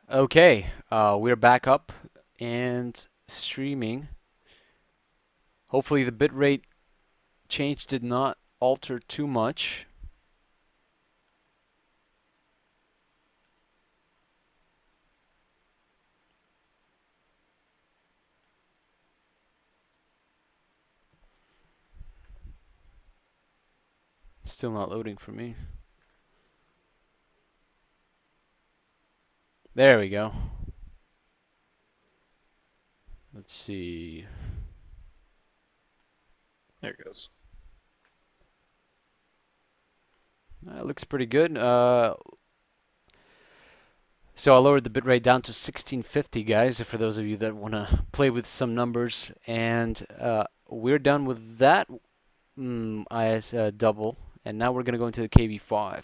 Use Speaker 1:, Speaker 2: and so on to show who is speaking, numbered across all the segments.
Speaker 1: Okay, we're back up and streaming. Hopefully the bitrate change did not alter too much. Still not loading for me. There we go. Let's see.
Speaker 2: There it goes.
Speaker 1: That looks pretty good. So I lowered the bitrate down to 1650, guys, for those of you that want to play with some numbers. And we're done with that IS double. And now we're going to go into the KB5.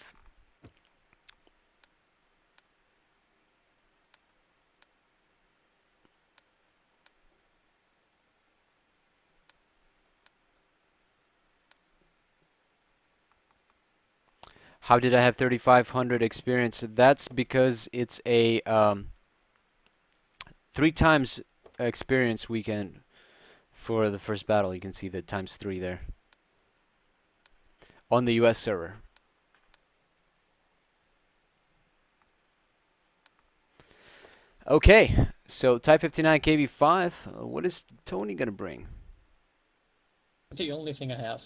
Speaker 1: How did I have 3,500 experience? That's because it's a 3 times experience weekend for the first battle. You can see the ×3 there on the US server. Okay, so Type 59 KB5. What is Tony gonna bring?
Speaker 3: The only thing I have.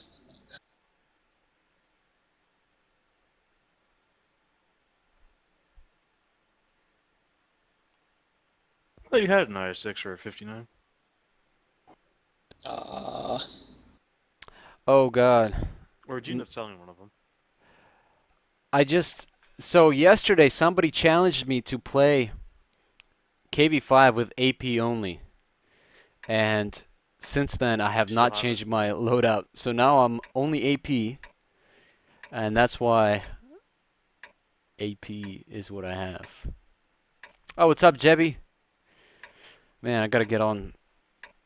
Speaker 2: I thought you had an IS6 or a 59.
Speaker 1: Oh God.
Speaker 2: Or would you end up selling one of them?
Speaker 1: So yesterday somebody challenged me to play KB5 with AP only, and since then I have
Speaker 2: Still
Speaker 1: not
Speaker 2: have
Speaker 1: changed
Speaker 2: it?
Speaker 1: my loadout. So now I'm only AP, and that's why AP is what I have. Oh, what's up, Jebby? Man, I gotta get on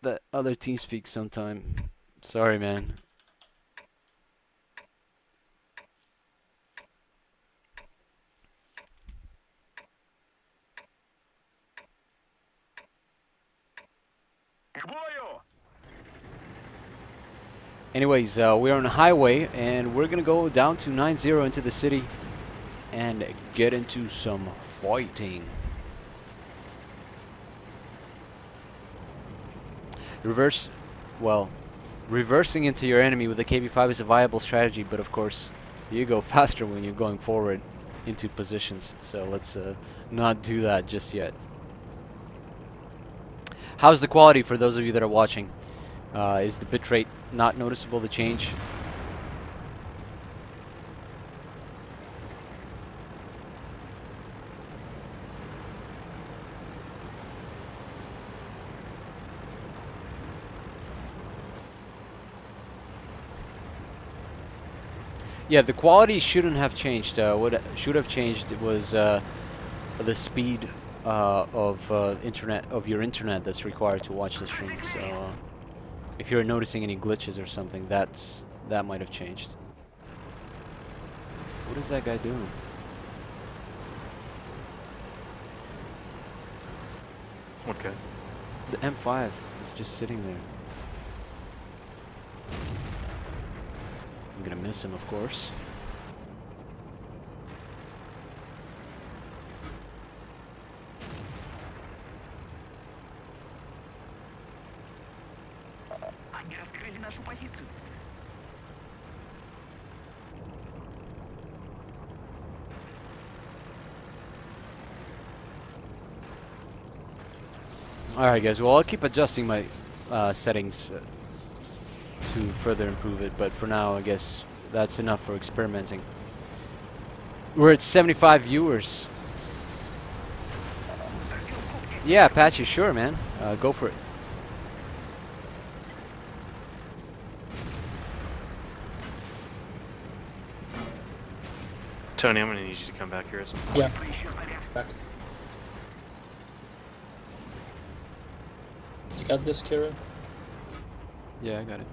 Speaker 1: the other TeamSpeak sometime. Sorry, man. Anyways, we're on a highway, and we're gonna go down to 9-0 into the city and get into some fighting. Reversing into your enemy with the KB5 is a viable strategy, but of course, you go faster when you're going forward into positions. So let's not do that just yet. How's the quality for those of you that are watching? Is the bitrate not noticeable, the change? Yeah, the quality shouldn't have changed. What should have changed was the speed of your internet that's required to watch the stream. So if you're noticing any glitches or something, that might have changed. What is that guy doing?
Speaker 2: Okay.
Speaker 1: The M5 is just sitting there. I'm gonna miss him, of course.
Speaker 4: Они раскрыли нашу позицию.
Speaker 1: Alright guys, well I'll keep adjusting my settings to further improve it, but for now I guess that's enough for experimenting. We're at 75 viewers. Yeah, Apache, sure man. Go for it.
Speaker 2: Tony, I'm gonna need you to come back here at some point.
Speaker 3: Yeah. Back. You got this, Kira?
Speaker 1: Yeah, I got it.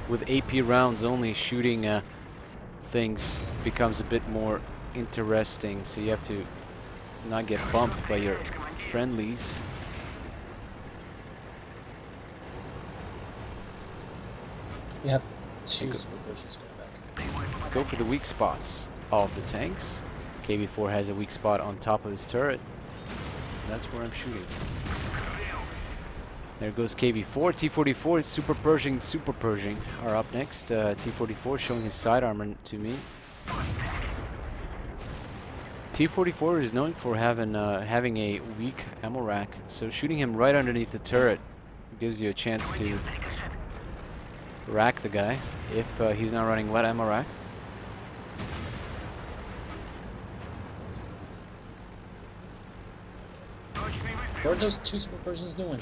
Speaker 1: With AP rounds only, shooting things becomes a bit more interesting. So you have to not get bumped by your friendlies.
Speaker 3: You have two super Persians going back.
Speaker 1: Go for the weak spots of the tanks. KV4 has a weak spot on top of his turret. That's where I'm shooting. There goes KV4. T44 is Super Pershing are up next. T44 showing his side armor to me. T44 is known for having a weak ammo rack, so shooting him right underneath the turret gives you a chance to rack the guy if he's not running wet ammo rack.
Speaker 3: What are those two super Persians doing?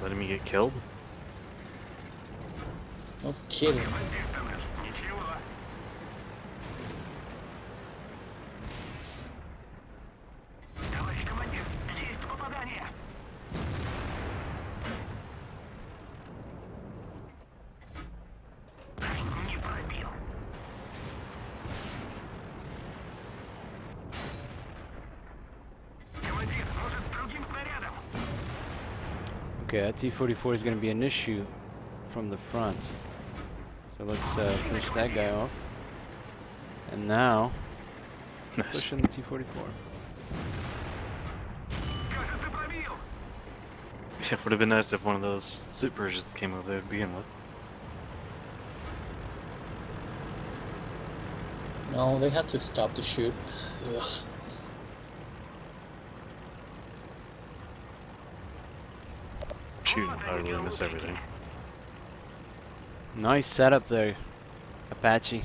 Speaker 2: Letting me get killed?
Speaker 3: No kidding.
Speaker 4: Товарищ командир, есть попадание. Не пробил. Командир, может, другим снарядом?
Speaker 1: Okay, that T44 is going to be an issue from the front. So let's finish that guy off. And now,
Speaker 2: Nice.
Speaker 1: push in the T44.
Speaker 4: Кажется, пробил.
Speaker 2: Yeah, would have been nice if one of those supers just came over there to begin with.
Speaker 3: No, they had to stop the shoot. Ugh.
Speaker 2: Shooting, I really miss everything.
Speaker 1: Nice setup there, Apache.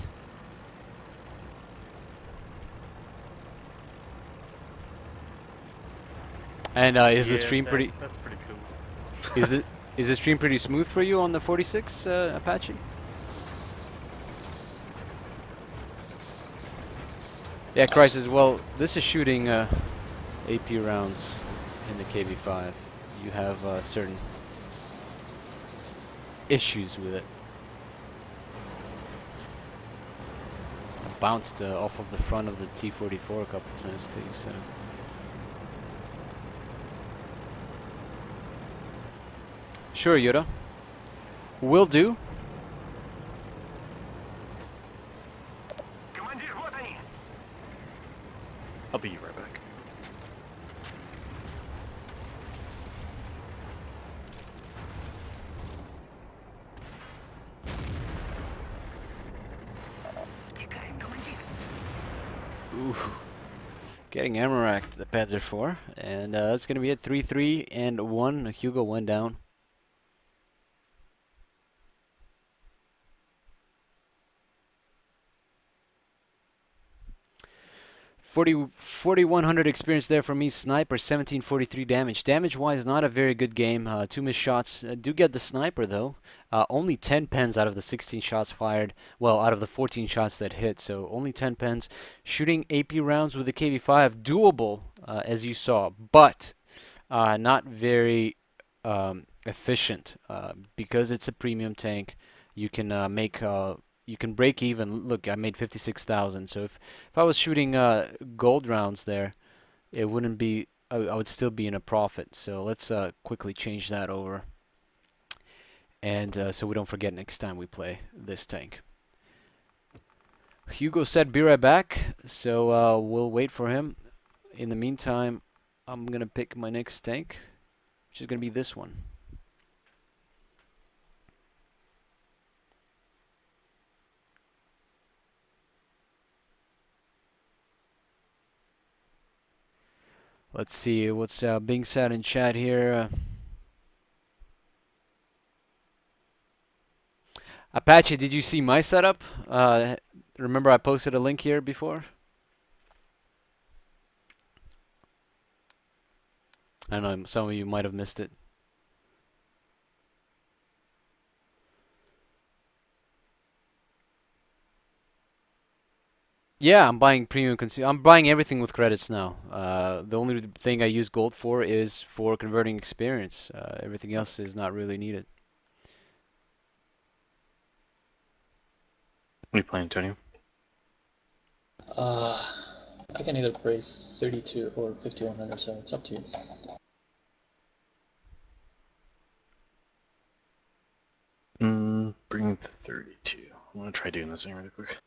Speaker 1: And is the stream pretty?
Speaker 2: That's pretty cool.
Speaker 1: Is the stream pretty smooth for you on the 46 Apache? Yeah, Crisis. Well, this is shooting AP rounds in the KB5. You have certain issues with it. I bounced off of the front of the T44 a couple times too, so. Sure, Yoda. Will do.
Speaker 4: Командир, вот они.
Speaker 2: I'll be right back.
Speaker 4: Текаем, командир.
Speaker 1: Ooh. Getting ammo racked, the Panzer IV. And that's going to be it. 3-3 and 1. Hugo went down. Forty 4100 experience there for me. Sniper 1743 damage. Damage wise, not a very good game. 2 missed shots. Do get the sniper though. Only 10 pens out of the 16 shots fired. Well, out of the 14 shots that hit. So only 10 pens. Shooting AP rounds with the KV5. Doable, as you saw, but not very efficient because it's a premium tank. You can you can break even. Look, I made 56,000. So if I was shooting gold rounds there, it wouldn't be. I would still be in a profit. So let's quickly change that over, and so we don't forget next time we play this tank. Hugo said, "Be right back." So we'll wait for him. In the meantime, I'm gonna pick my next tank, which is gonna be this one. Let's see what's being said in chat here. Apache, did you see my setup? Remember I posted a link here before? I know some of you might have missed it. Yeah, I'm buying premium consumer. I'm buying everything with credits now. The only thing I use gold for is for converting experience. Everything else is not really needed.
Speaker 2: What are you playing, Antonio?
Speaker 3: I can either play 32 or 5100, so it's up to you.
Speaker 2: Bring the 32. I'm gonna try doing this thing really quick.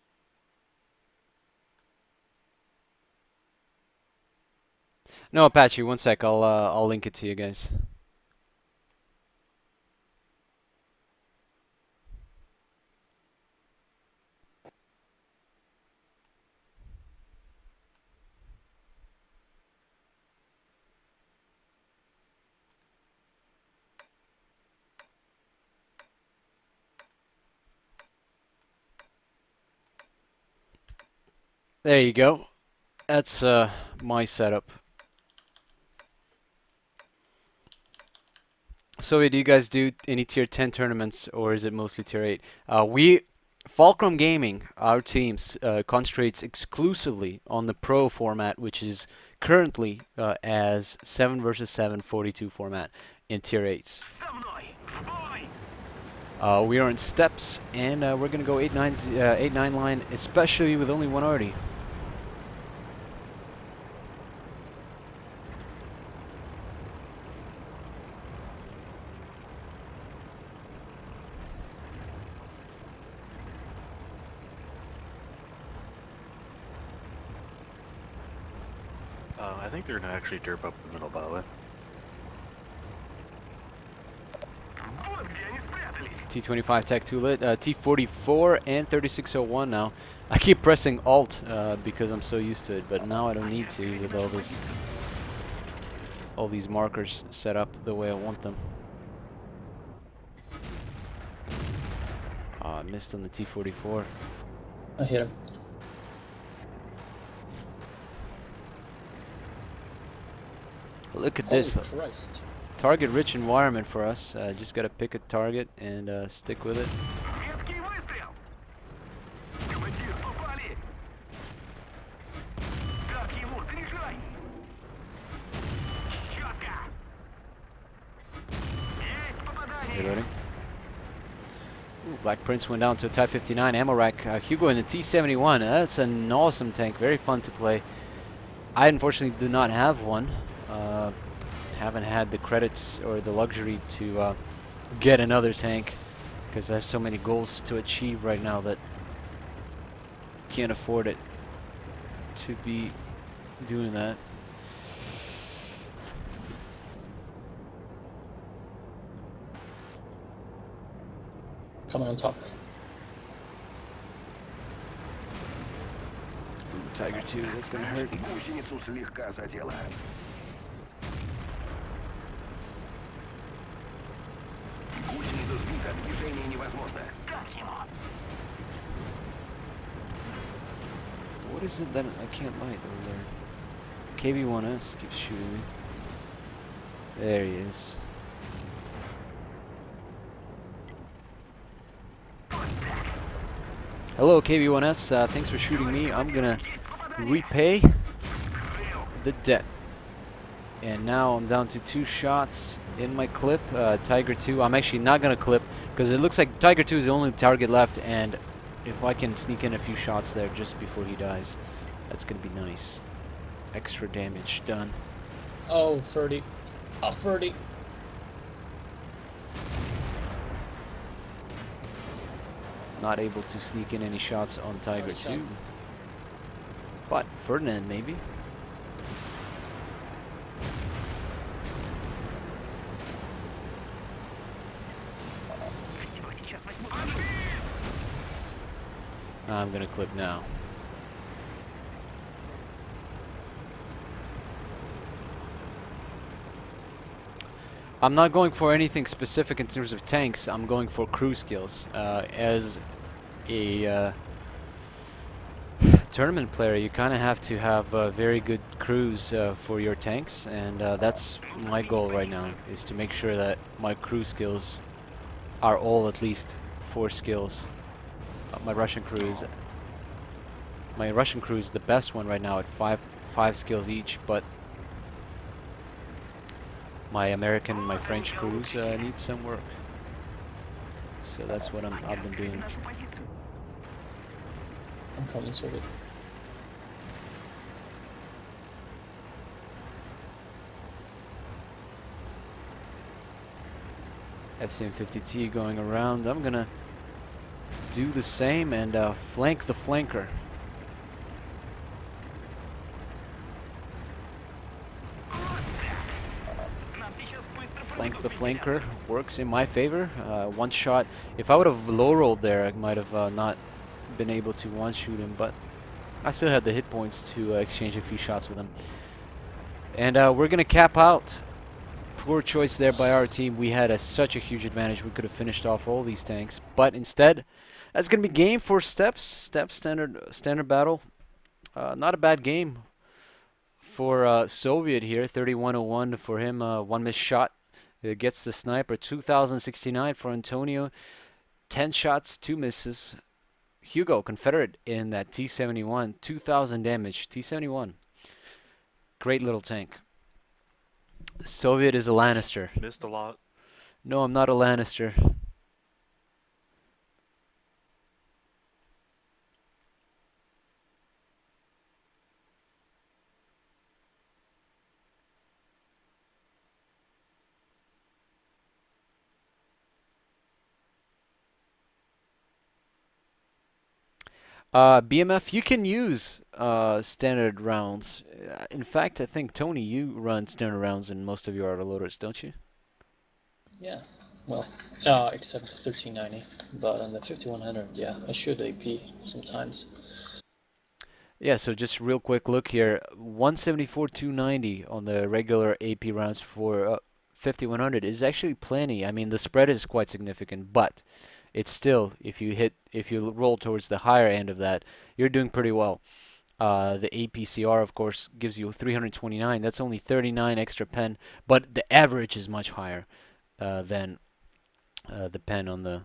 Speaker 1: No, Apache, one sec. I'll link it to you guys. There you go. That's my setup. So, do you guys do any tier 10 tournaments, or is it mostly tier 8? Fulcrum Gaming, our team, concentrates exclusively on the pro format, which is currently as 7 versus 7 42 format in tier 8s.
Speaker 4: Со мной! В бой!
Speaker 1: We are in steps, and we're going to go 8-9 line, especially with only one arty.
Speaker 2: I think they're gonna actually derp up the middle, by the way.
Speaker 4: Вот где они спрятались!
Speaker 1: T25 Tech 2 lit, T44 and 3601 now. I keep pressing Alt because I'm so used to it, but now I don't need to with all these markers set up the way I want them. I missed on the T44.
Speaker 3: I hit him.
Speaker 1: Look at
Speaker 3: Holy
Speaker 1: this.
Speaker 3: Christ.
Speaker 1: Target-rich environment for us. Just gotta pick a target and stick with it.
Speaker 4: Меткий выстрел! Командир, попали! Как ему? Заряжай! Щетка! Есть попадание!
Speaker 1: Reloading. Ooh, Black Prince went down to a Type 59 ammo rack. Hugo in the T71. That's an awesome tank. Very fun to play. I unfortunately do not have one. Haven't had the credits or the luxury to get another tank because I have so many goals to achieve right now that can't afford it to be doing that.
Speaker 3: Coming on top.
Speaker 1: Ooh, Tiger 2, that's gonna hurt.
Speaker 5: Гусеницу слегка задела. Гусеница сбита, движение невозможно.
Speaker 4: Как ему?
Speaker 1: What is it that I can't light over there? KB1S keeps shooting me. There he is. Hello KB1S, thanks for shooting me. I'm gonna repay the debt. And now I'm down to 2 shots in my clip. Tiger 2, I'm actually not gonna clip because it looks like Tiger 2 is the only target left, and if I can sneak in a few shots there just before he dies, that's gonna be nice. Extra damage done.
Speaker 3: Oh, 30. Oh, 30.
Speaker 1: Not able to sneak in any shots on Tiger
Speaker 3: Nice shot.
Speaker 1: 2. But Ferdinand maybe.
Speaker 4: Всего сейчас возьму.
Speaker 1: I'm gonna clip now. I'm not going for anything specific in terms of tanks. I'm going for crew skills. As a tournament player, you kind of have to have very good crews for your tanks, and that's my goal right now, is to make sure that my crew skills are all at least 4 skills. My Russian crew is the best one right now at five skills each, but my American and my French crews need some work. So that's what I've been doing.
Speaker 3: I'm coming, Soviet.
Speaker 1: FCM50T going around. I'm gonna do the same and flank the flanker. Flank the flanker works in my favor. One shot. If I would have low rolled there, I might have not been able to one shoot him, but I still had the hit points to exchange a few shots with him. And we're gonna cap out. Poor choice there by our team. We had such a huge advantage. We could have finished off all these tanks, but instead, that's gonna be game for Steps. Steps standard battle. Not a bad game for Soviet here. 3101 for him. One missed shot. Gets the sniper. 2069 for Antonio. 10 shots, 2 misses. Hugo, Confederate in that T71. 2000 damage. T71. Great little tank. Soviet is a Lannister.
Speaker 2: Missed a lot.
Speaker 1: No, I'm not a Lannister. BMF, you can use standard rounds. In fact, I think, Tony, you run standard rounds in most of your autoloaders, don't you?
Speaker 3: Yeah. Well, except 1390, but on the 5100, yeah, I shoot AP sometimes.
Speaker 1: Yeah, so just real quick look here. 174, 290 on the regular AP rounds for 5100 is actually plenty. I mean, the spread is quite significant, but it's still, if you roll towards the higher end of that, you're doing pretty well. The APCR, of course, gives you 329. That's only 39 extra pen, but the average is much higher than the pen on the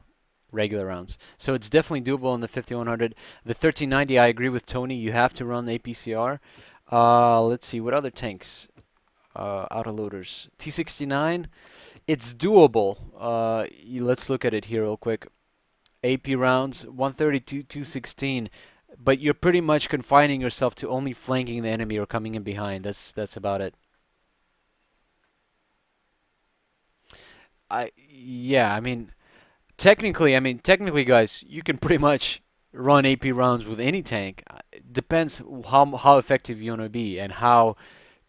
Speaker 1: regular rounds. So it's definitely doable on the 5100. The 1390, I agree with Tony. You have to run the APCR. Let's see, what other tanks? Autoloaders. T69, it's doable. Let's look at it here real quick. AP rounds, 132, 216. But you're pretty much confining yourself to only flanking the enemy or coming in behind. That's about it. Yeah, I mean, technically, guys, you can pretty much run AP rounds with any tank. It depends how effective you want to be and how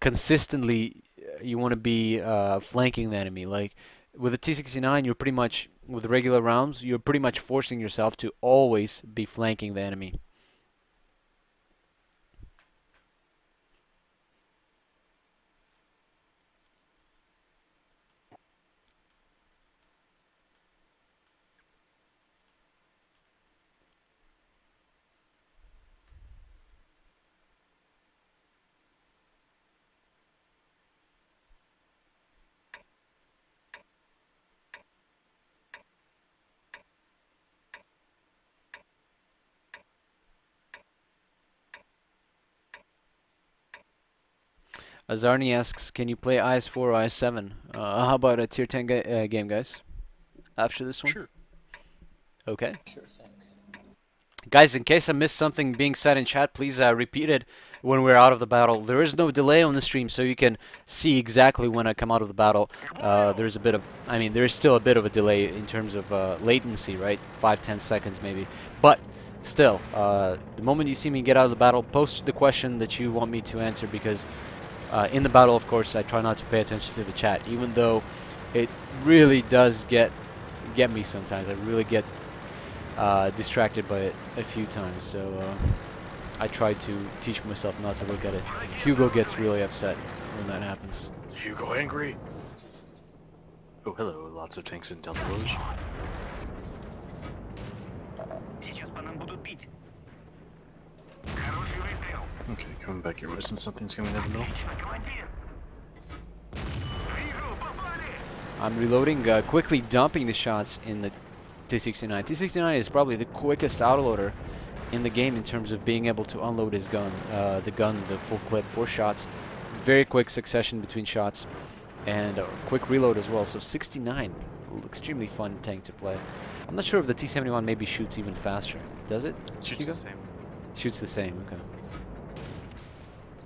Speaker 1: consistently you want to be flanking the enemy. Like with the T69, you're pretty much with regular rounds, you're pretty much forcing yourself to always be flanking the enemy. Azarni asks, can you play IS-4 or IS-7? How about a tier 10 game, guys? After this one?
Speaker 2: Sure.
Speaker 1: Okay.
Speaker 3: Sure thing.
Speaker 1: Guys, in case I missed something being said in chat, please repeat it when we're out of the battle. There is no delay on the stream, so you can see exactly when I come out of the battle. There's a bit of, there is still a bit of a delay in terms of latency, right? 5-10 seconds maybe. But still, the moment you see me get out of the battle, post the question that you want me to answer, because in the battle, of course, I try not to pay attention to the chat, even though it really does get me sometimes. I really get distracted by it a few times, so I try to teach myself not to look at it. Hugo gets really upset when that happens.
Speaker 2: Hugo angry. Oh, hello. Lots of tanks in Delta Village.
Speaker 4: Сейчас по нам будут бить. Хороший выстрел.
Speaker 2: Okay, coming back. You're missing something's coming out of the middle.
Speaker 4: Отлично, командир. Вижу, попали.
Speaker 1: I'm reloading, quickly dumping the shots in the T69. T69 is probably the quickest autoloader in the game in terms of being able to unload his gun. The full clip, 4 shots. Very quick succession between shots. And quick reload as well. So 69, extremely fun tank to play. I'm not sure if the T71 maybe shoots even faster. Does it?
Speaker 2: Shoots
Speaker 1: Hugo?
Speaker 2: the same.
Speaker 1: Shoots the same, okay.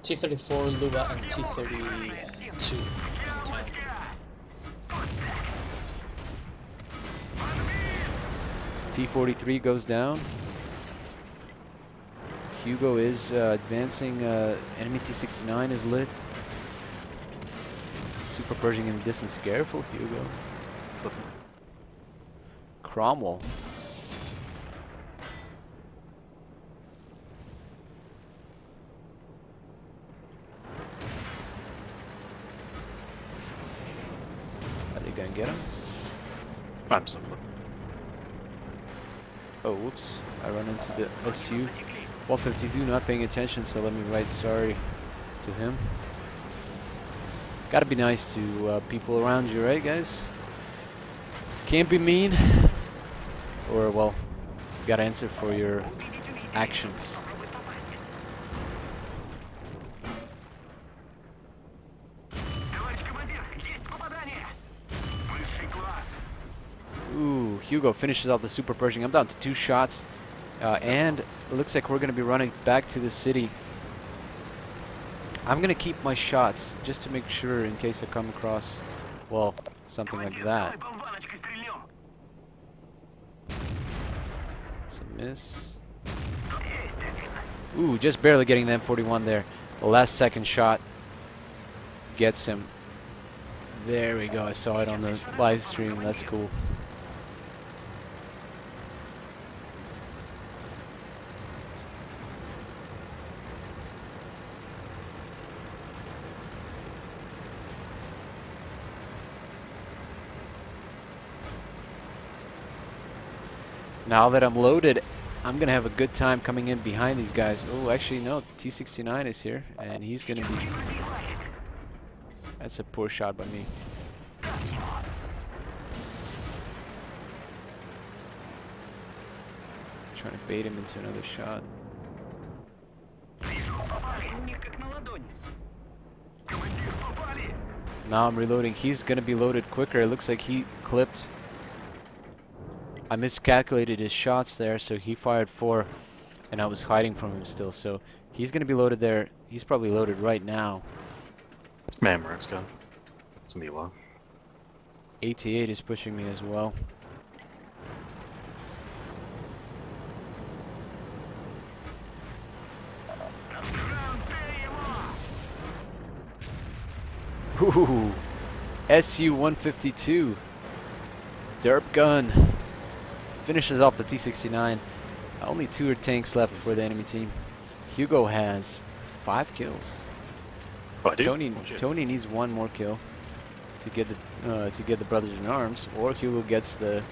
Speaker 3: T34, Luba, and T32.
Speaker 1: T-43 goes down. Hugo is advancing. Enemy T-69 is lit. Super Pershing in the distance. Careful, Hugo.
Speaker 2: Flipping.
Speaker 1: Cromwell. Are they gonna get him?
Speaker 2: I'm still flipping.
Speaker 1: Oh, whoops. I run into the SU. 152 not paying attention, so let me write sorry to him. Gotta be nice to people around you, right, guys? Can't be mean. Or, well, you gotta answer for your actions.
Speaker 4: Попробуй попасть. Товарищ командир, есть попадание. Высший класс.
Speaker 1: Ooh, Hugo finishes off the Super Pershing. I'm down to 2 shots. And it looks like we're going to be running back to the city. I'm going to keep my shots just to make sure in case I come across, well, something like
Speaker 4: Командир,
Speaker 1: that.
Speaker 4: давай болваночкой стрельнем.
Speaker 1: It's a miss.
Speaker 4: Есть один.
Speaker 1: Ooh, just barely getting the M41 there. The last second shot gets him. There we go. I saw it on the live stream. That's cool. Now that I'm loaded, I'm going to have a good time coming in behind these guys. Oh, actually, no. T-69 is here, and he's going to be... That's a poor shot by me. Trying to bait him into another shot.
Speaker 4: Вижу, попали. Не как на ладонь. Командир, попали.
Speaker 1: Now I'm reloading. He's going to be loaded quicker. It looks like he clipped. I miscalculated his shots there, so he fired 4, and I was hiding from him still. So he's going to be loaded there. He's probably loaded right now.
Speaker 2: Man, Maroon's gone. It's gonna be a while.
Speaker 1: 88 is pushing me as well. Ooh, SU-152. Derp gun. Finishes off the T-69. Only 2 tanks left for the enemy team. Hugo has 5 kills.
Speaker 2: Oh, I do?
Speaker 1: Tony,
Speaker 2: Oh, shit.
Speaker 1: Tony needs 1 more kill to get the brothers in arms, or Hugo gets the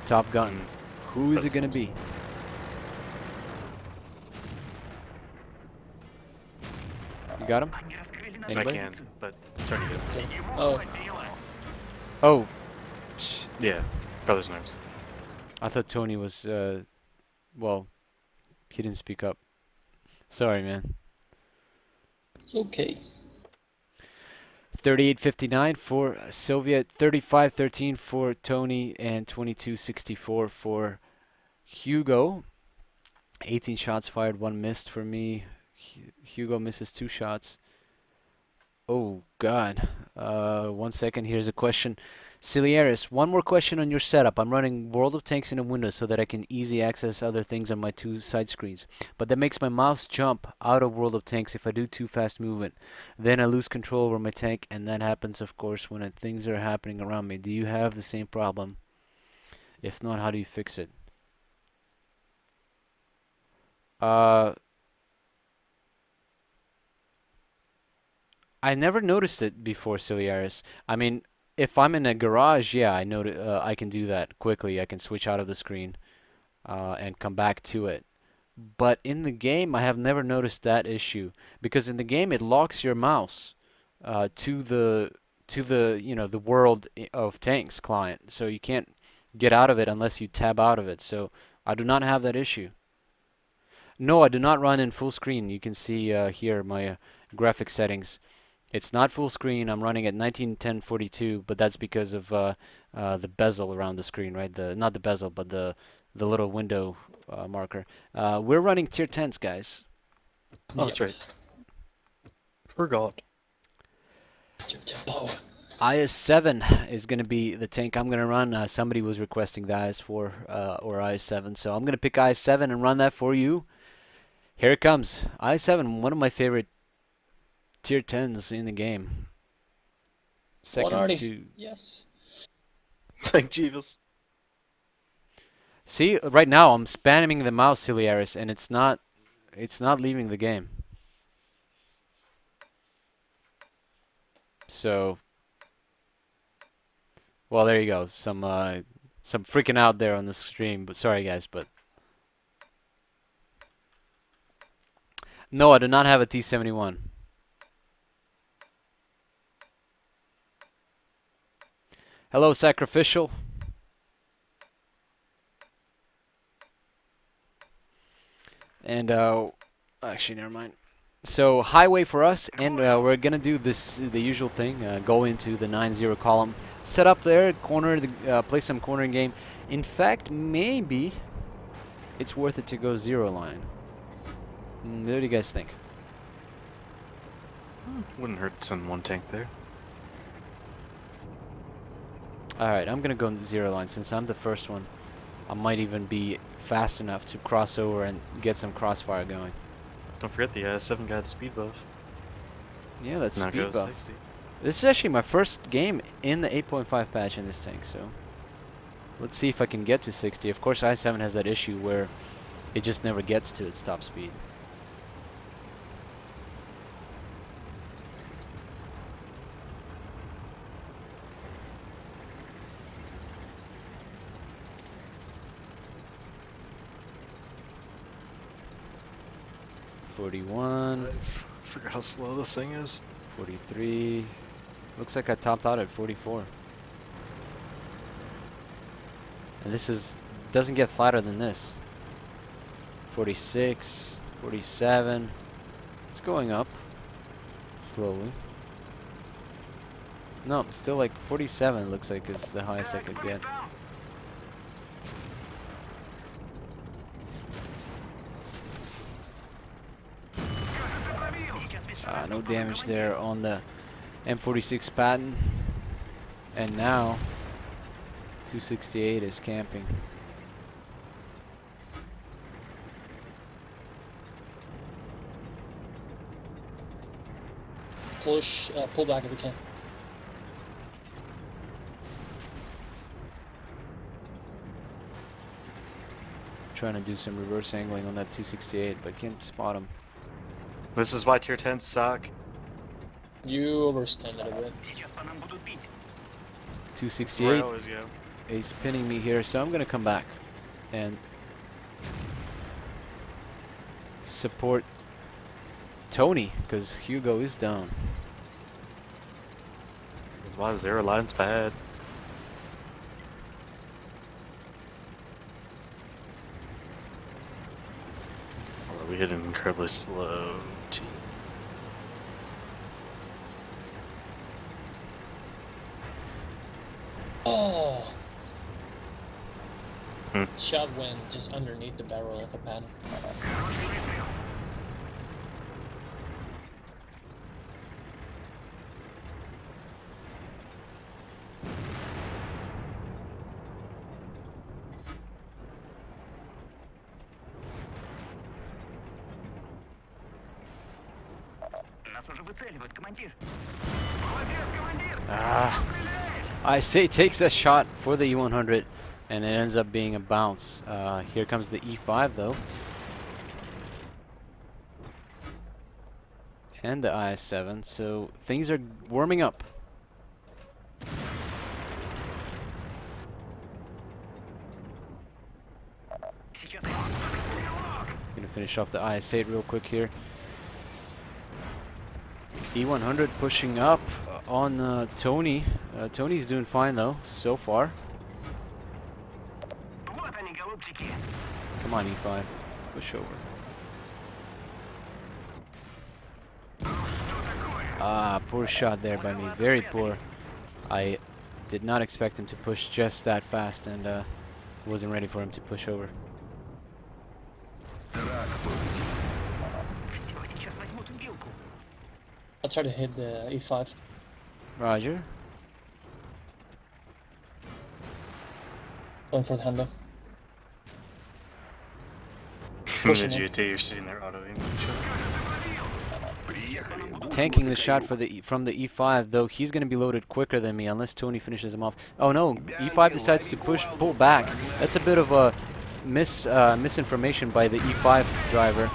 Speaker 1: top gun. Who is it gonna be? You got him?
Speaker 4: Они раскрыли нашу
Speaker 2: I
Speaker 1: Anybody?
Speaker 2: can,
Speaker 4: позицию.
Speaker 2: but Tony did.
Speaker 4: Ему
Speaker 3: Oh.
Speaker 4: хватило.
Speaker 1: Oh,
Speaker 2: Yeah, brothers in arms.
Speaker 1: I thought Tony was. Well, he didn't speak up. Sorry, man.
Speaker 3: It's okay.
Speaker 1: 38.59 for Soviet, 35.13 for Tony, and 22.64 for Hugo. 18 shots fired, 1 missed for me. Hugo misses 2 shots. Oh, God. 1 second. Here's a question. Ciliaris, 1 more question on your setup. I'm running World of Tanks in a window so that I can easily access other things on my 2 side screens. But that makes my mouse jump out of World of Tanks if I do too fast movement. Then I lose control over my tank, and that happens, of course, when things are happening around me. Do you have the same problem? If not, how do you fix it? I never noticed it before, Ciliaris. I mean, if I'm in a garage, yeah, I can do that quickly. I can switch out of the screen and come back to it. But in the game, I have never noticed that issue because in the game it locks your mouse to the World of Tanks client, so you can't get out of it unless you tab out of it. So I do not have that issue. No, I do not run in full screen. You can see here my graphic settings. It's not full screen. I'm running at 191042, but that's because of the bezel around the screen, right? Not the bezel, but the little window marker. We're running tier 10s, guys.
Speaker 2: Oh, that's right. Forgot.
Speaker 3: Tier 10 power.
Speaker 1: IS-7 is going to be the tank I'm going to run. Somebody was requesting the IS-4 or IS-7, so I'm going to pick IS-7 and run that for you. Here it comes. IS-7, one of my favorite tier 10s in the game. Second
Speaker 3: 190.
Speaker 1: to...
Speaker 3: Yes.
Speaker 2: Like Jeeves.
Speaker 1: See, right now I'm spamming the mouse, Ciliaris, and it's not leaving the game. So, well, there you go. Some freaking out there on the stream, but sorry guys, but no, I do not have a T-71. Hello, Sacrificial. And actually, never mind. So highway for us, and we're gonna do the usual thing. Go into the 9-0 column, set up there, corner, play some cornering game. In fact, maybe it's worth it to go 0 line. What do you guys think?
Speaker 2: Wouldn't hurt to send one tank there.
Speaker 1: All right, I'm gonna go 0 line since I'm the first one. I might even be fast enough to cross over and get some crossfire going.
Speaker 2: Don't forget the 7 got a speed buff.
Speaker 1: Yeah, that's
Speaker 2: Now
Speaker 1: speed
Speaker 2: goes
Speaker 1: buff.
Speaker 2: 60.
Speaker 1: This is actually my first game in the 8.5 patch in this tank, so let's see if I can get to 60. Of course, i7 has that issue where it just never gets to its top speed.
Speaker 2: I forgot how slow this thing is.
Speaker 1: 43. Looks like I topped out at 44. And this doesn't get flatter than this. 46, 47. It's going up slowly. No, still like 47 looks like is the highest I could get. No damage there on the M46 Patton. And now 268 is camping.
Speaker 3: Pull back if you can.
Speaker 1: Trying to do some reverse angling on that 268, but can't spot him.
Speaker 2: This is why tier 10s suck.
Speaker 3: You overstand it a bit.
Speaker 1: 268
Speaker 2: Where I always go.
Speaker 1: is pinning me here, so I'm gonna come back and support Tony because Hugo is down.
Speaker 2: This is why 0 line's bad. Although we hit an incredibly slow team.
Speaker 3: Oh!
Speaker 2: Hmm.
Speaker 3: Shot went just underneath the barrel of a Patton.
Speaker 4: Нас уже выцеливают, командир. Молодец, командир!
Speaker 1: I say takes that shot for the E100 and it ends up being a bounce. Here comes the E5 though. And the IS-7, so things are warming up. Gonna finish off the IS-8 real quick here. E100 pushing up on Tony. Tony's doing fine though, so far.
Speaker 4: Вот они, голубчики.
Speaker 1: Come on, E5. Push over. Poor shot there by me. Very poor. I did not expect him to push just that fast and wasn't ready for him to push over.
Speaker 4: Все, сейчас возьмут вилку.
Speaker 3: I'll try to hit the E5.
Speaker 1: Roger.
Speaker 3: Going for the Honda.
Speaker 2: The
Speaker 3: Pushing in.
Speaker 2: GT, you're sitting there auto-aiming each
Speaker 5: Приехали. Гусеницы
Speaker 1: Tanking the shot
Speaker 5: краю.
Speaker 1: for from the E5, though he's going to be loaded quicker than me unless Tony finishes him off. Oh no, E5
Speaker 5: Бианки,
Speaker 1: decides to
Speaker 5: лови
Speaker 1: pull
Speaker 5: кувалду.
Speaker 1: back.
Speaker 5: Погнали.
Speaker 1: That's a bit of a misinformation by the E5 driver.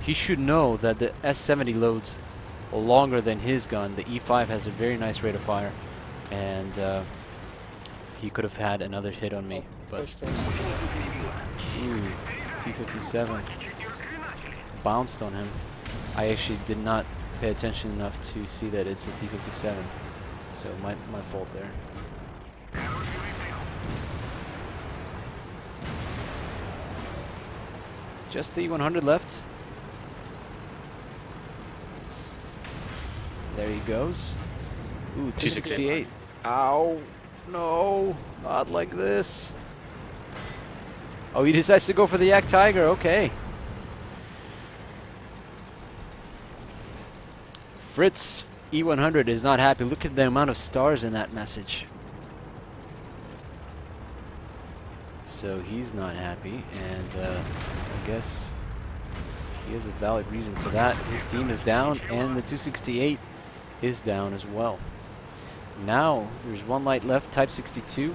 Speaker 1: He should know that the S70 loads longer than his gun. The E5 has a very nice rate of fire, and he could have had another hit on me. But
Speaker 3: Push first.
Speaker 5: Гусеницу перебила.
Speaker 1: ooh, T57 bounced on him. I actually did not pay attention enough to see that it's a T57, so my fault there. Just the 100 left. There he goes. Ooh, 268. Ow! No, not like this. Oh, he decides to go for the Yak Tiger. Okay. Fritz E100 is not happy. Look at the amount of stars in that message. So he's not happy, and I guess he has a valid reason for that. His team is down, and the 268 is down as well. Now there's one light left, Type 62.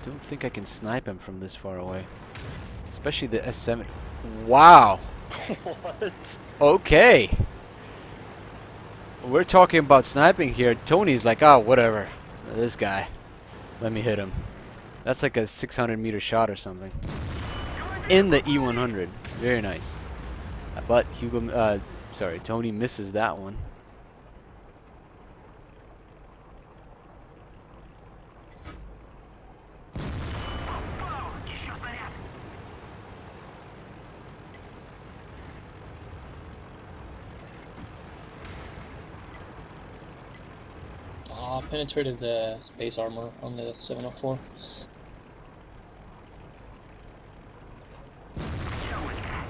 Speaker 1: Don't think I can snipe him from this far away, especially the S7. Wow.
Speaker 2: What?
Speaker 1: Okay. We're talking about sniping here. Tony's like, oh, whatever. This guy. Let me hit him. That's like a 600-meter shot or something. In the E100. Very nice. But Tony misses that one.
Speaker 4: Еще снаряд.
Speaker 3: Penetrated the space armor on the 704.
Speaker 4: Девочка.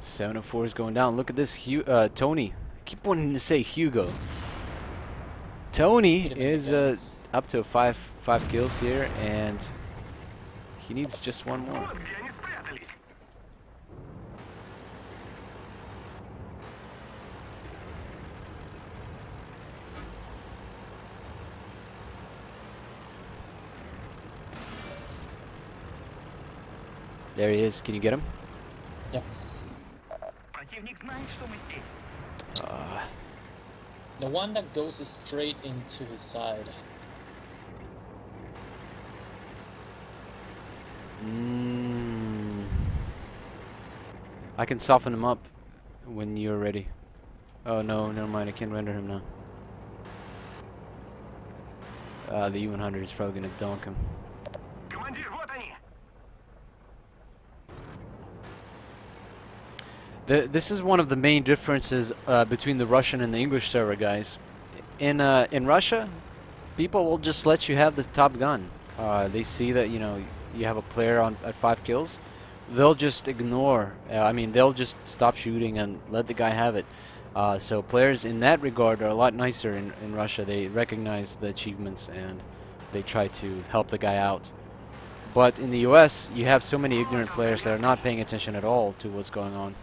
Speaker 1: 704 is going down. Look at this, Tony. I keep wanting to say Hugo. Tony is up to five kills here, and he needs just one more.
Speaker 4: Вот где они спрятались.
Speaker 1: There he is. Can you get him?
Speaker 3: Yeah.
Speaker 4: Противник знает, что мы здесь.
Speaker 3: The one that goes straight into his side.
Speaker 1: I can soften him up when you're ready. Oh no, never mind. I can't render him now. The U100 is probably gonna donk him.
Speaker 4: Командир, вот они.
Speaker 1: This is one of the main differences between the Russian and the English server, guys. In Russia, people will just let you have the top gun. They see that you have a player at 5 kills. They'll just ignore. They'll just stop shooting and let the guy have it. So players in that regard are a lot nicer in Russia. They recognize the achievements and they try to help the guy out. But in the US, you have so many ignorant players that are not paying attention at all to what's going on,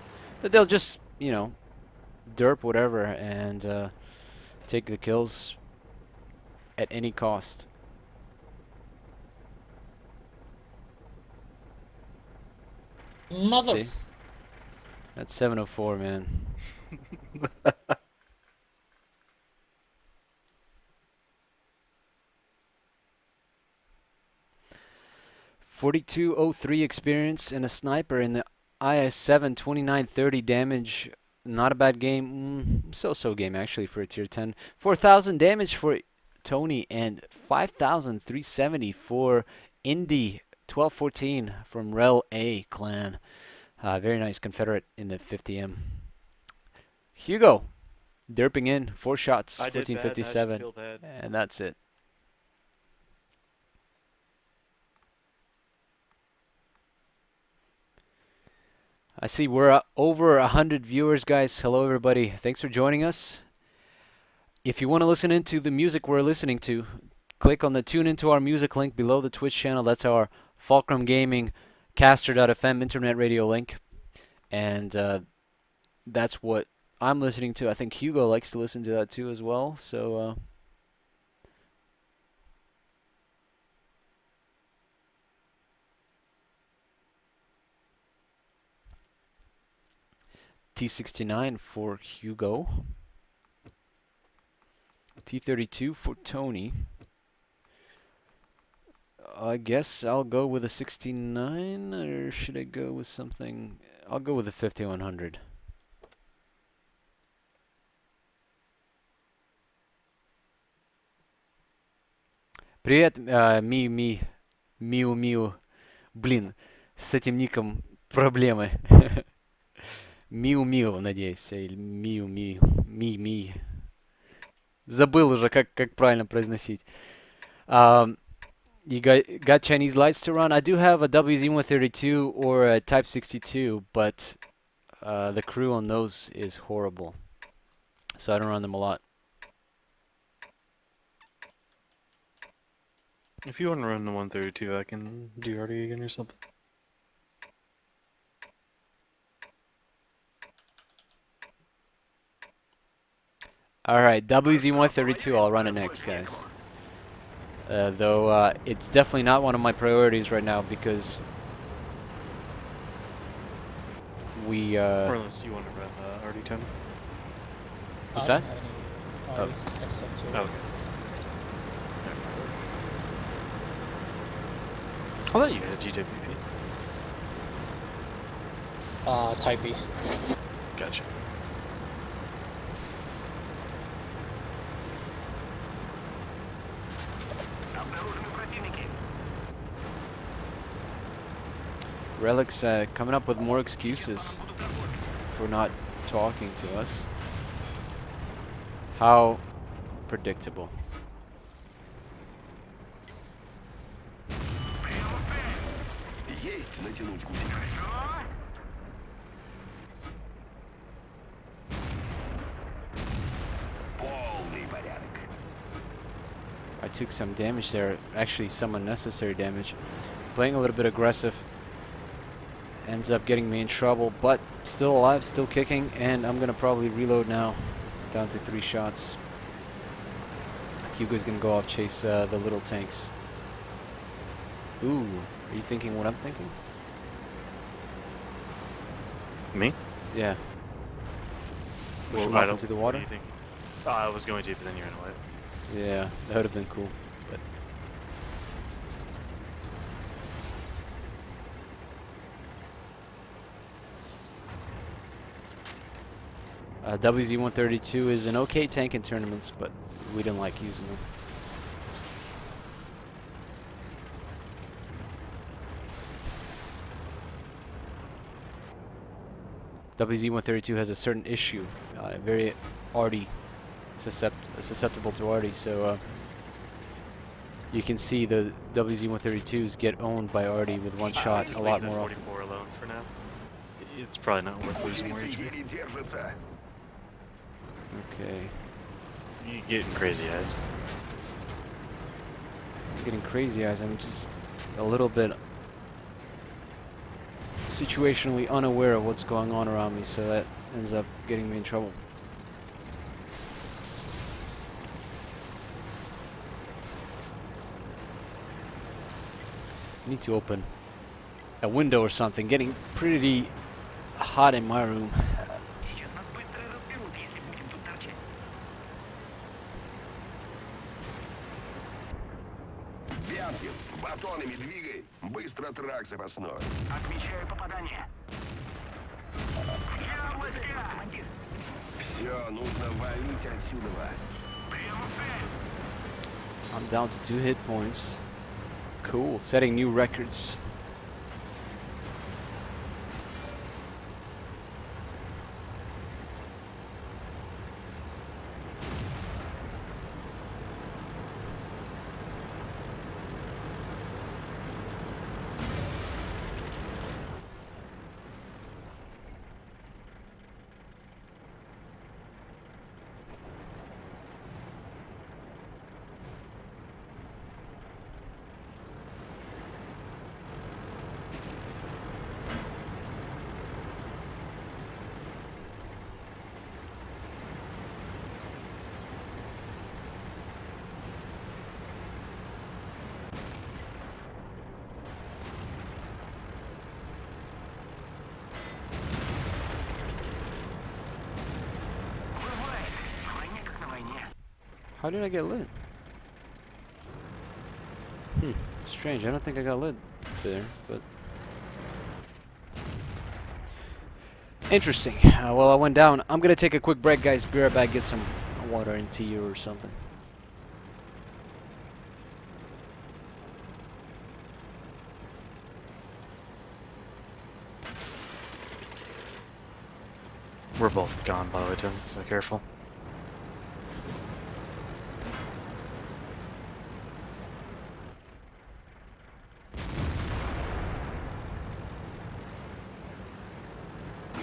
Speaker 1: that they'll just, derp whatever and take the kills at any cost.
Speaker 3: Mother.
Speaker 1: See? That's 704, man. 4203 experience and a sniper in the IS-7, 2930 damage. Not a bad game. So-so game, actually, for a tier 10. 4,000 damage for Tony and 5,370 for Indy 1214 from Rel A clan. Very nice Confederate in the 50M. Hugo, derping in, 4 shots,
Speaker 6: I did bad, and I should
Speaker 1: 1457,
Speaker 6: feel bad.
Speaker 1: and that's it. I see we're over 100 viewers, guys. Hello, everybody. Thanks for joining us. if you want to listen into the music we're listening to, click on the tune into our music link below the Twitch channel. That's our Fulcrum Gaming caster.fm internet radio link. And that's what I'm listening to. I think Hugo likes to listen to that too as well. So T69 for Hugo. T32 for Tony. I guess I'll go with a 69, or should I go with something? I'll go with a 5100. Привет, Миу. Блин, с этим ником проблемы. Миу, надеюсь, или Ми. Забыл уже, как правильно произносить. You got Chinese lights to run? I do have a WZ-132 or a Type 62, but the crew on those is horrible. So I don't run them a lot.
Speaker 2: If you want to run the 132, I can do arty again or something.
Speaker 1: Alright, WZ-132, I'll run it next, guys. Though it's definitely not one of my priorities right now because we...
Speaker 2: Or unless you want to run arty, Tony.
Speaker 1: What's
Speaker 3: I
Speaker 1: that?
Speaker 3: don't have any except to
Speaker 2: Oh, okay. I thought you had a GWP.
Speaker 3: Type B.
Speaker 2: Gotcha.
Speaker 4: Обнаружены противники.
Speaker 1: Relic's coming up with more excuses for not talking to us. How predictable.
Speaker 5: Есть натянуть гусень. Полный порядок.
Speaker 1: I took some damage there, actually some unnecessary damage. Playing a little bit aggressive ends up getting me in trouble, but still alive, still kicking, and I'm gonna probably reload now, down to 3 shots. Hugo's gonna go off chase the little tanks. Ooh, are you thinking what I'm thinking?
Speaker 2: Me?
Speaker 1: Yeah. Push him
Speaker 2: I
Speaker 1: off
Speaker 2: don't.
Speaker 1: into the
Speaker 2: What
Speaker 1: water?
Speaker 2: do you think? I was going to, but then you ran away.
Speaker 1: Yeah, that would have been cool. But WZ-132 is an okay tank in tournaments, but we didn't like using them. WZ-132 has a certain issue, very arty, susceptible to arty, so you can see the WZ-132s get owned by arty with one shot
Speaker 2: Just
Speaker 1: a lot
Speaker 2: leave that
Speaker 1: more often.
Speaker 2: 44 alone for now. It's probably not worth losing more
Speaker 5: Гусеницы
Speaker 2: HP.
Speaker 5: еле держатся.
Speaker 1: Okay.
Speaker 2: You're getting crazy eyes.
Speaker 1: Getting crazy eyes, I'm just a little bit situationally unaware of what's going on around me, so that ends up getting me in trouble. I need to open a window or something. Getting pretty hot in my room.
Speaker 4: Сейчас нас быстро разберут, если будем тут торчать.
Speaker 5: Вянкин, батонами двигай. Быстро трак запасной.
Speaker 4: Отмечаю попадание. Яблочко! Командир.
Speaker 5: Все, нужно валить отсюда.
Speaker 4: Прямо в цель.
Speaker 1: I'm down to 2 hit points. Cool, setting new records. How did I get lit? Strange. I don't think I got lit there, but interesting. Well, I went down. I'm gonna take a quick break, guys. Be right back. Get some water and tea or something.
Speaker 2: We're both gone, by the way, Tim, so careful.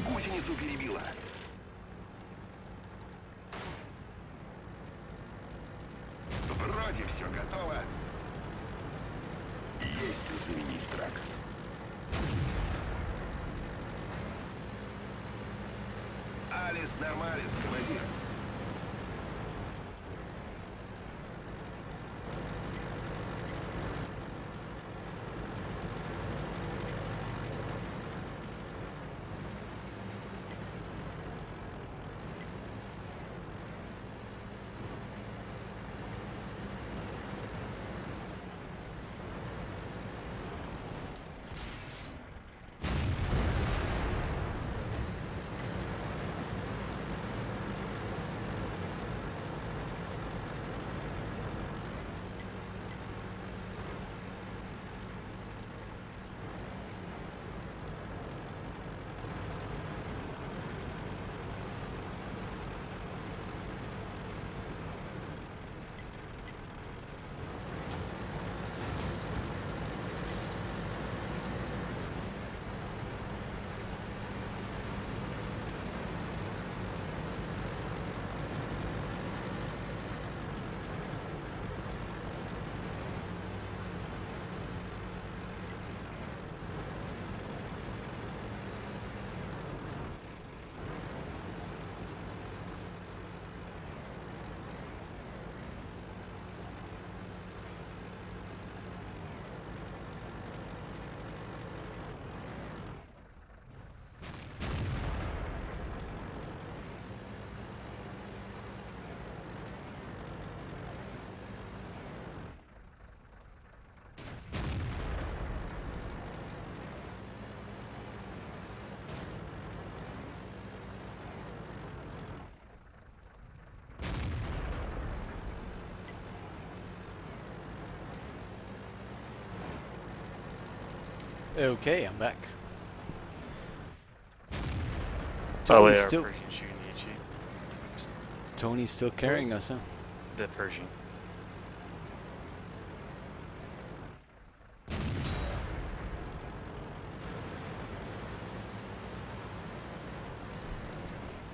Speaker 5: Гусеницу перебила. Вроде все готово. Есть заменить трак. Алис нормалис, командир.
Speaker 1: Okay, I'm back.
Speaker 2: By the way,
Speaker 1: Tony's
Speaker 2: our
Speaker 1: still
Speaker 2: Persian shooting Ichi.
Speaker 1: Tony's still carrying us, huh?
Speaker 2: The Persian.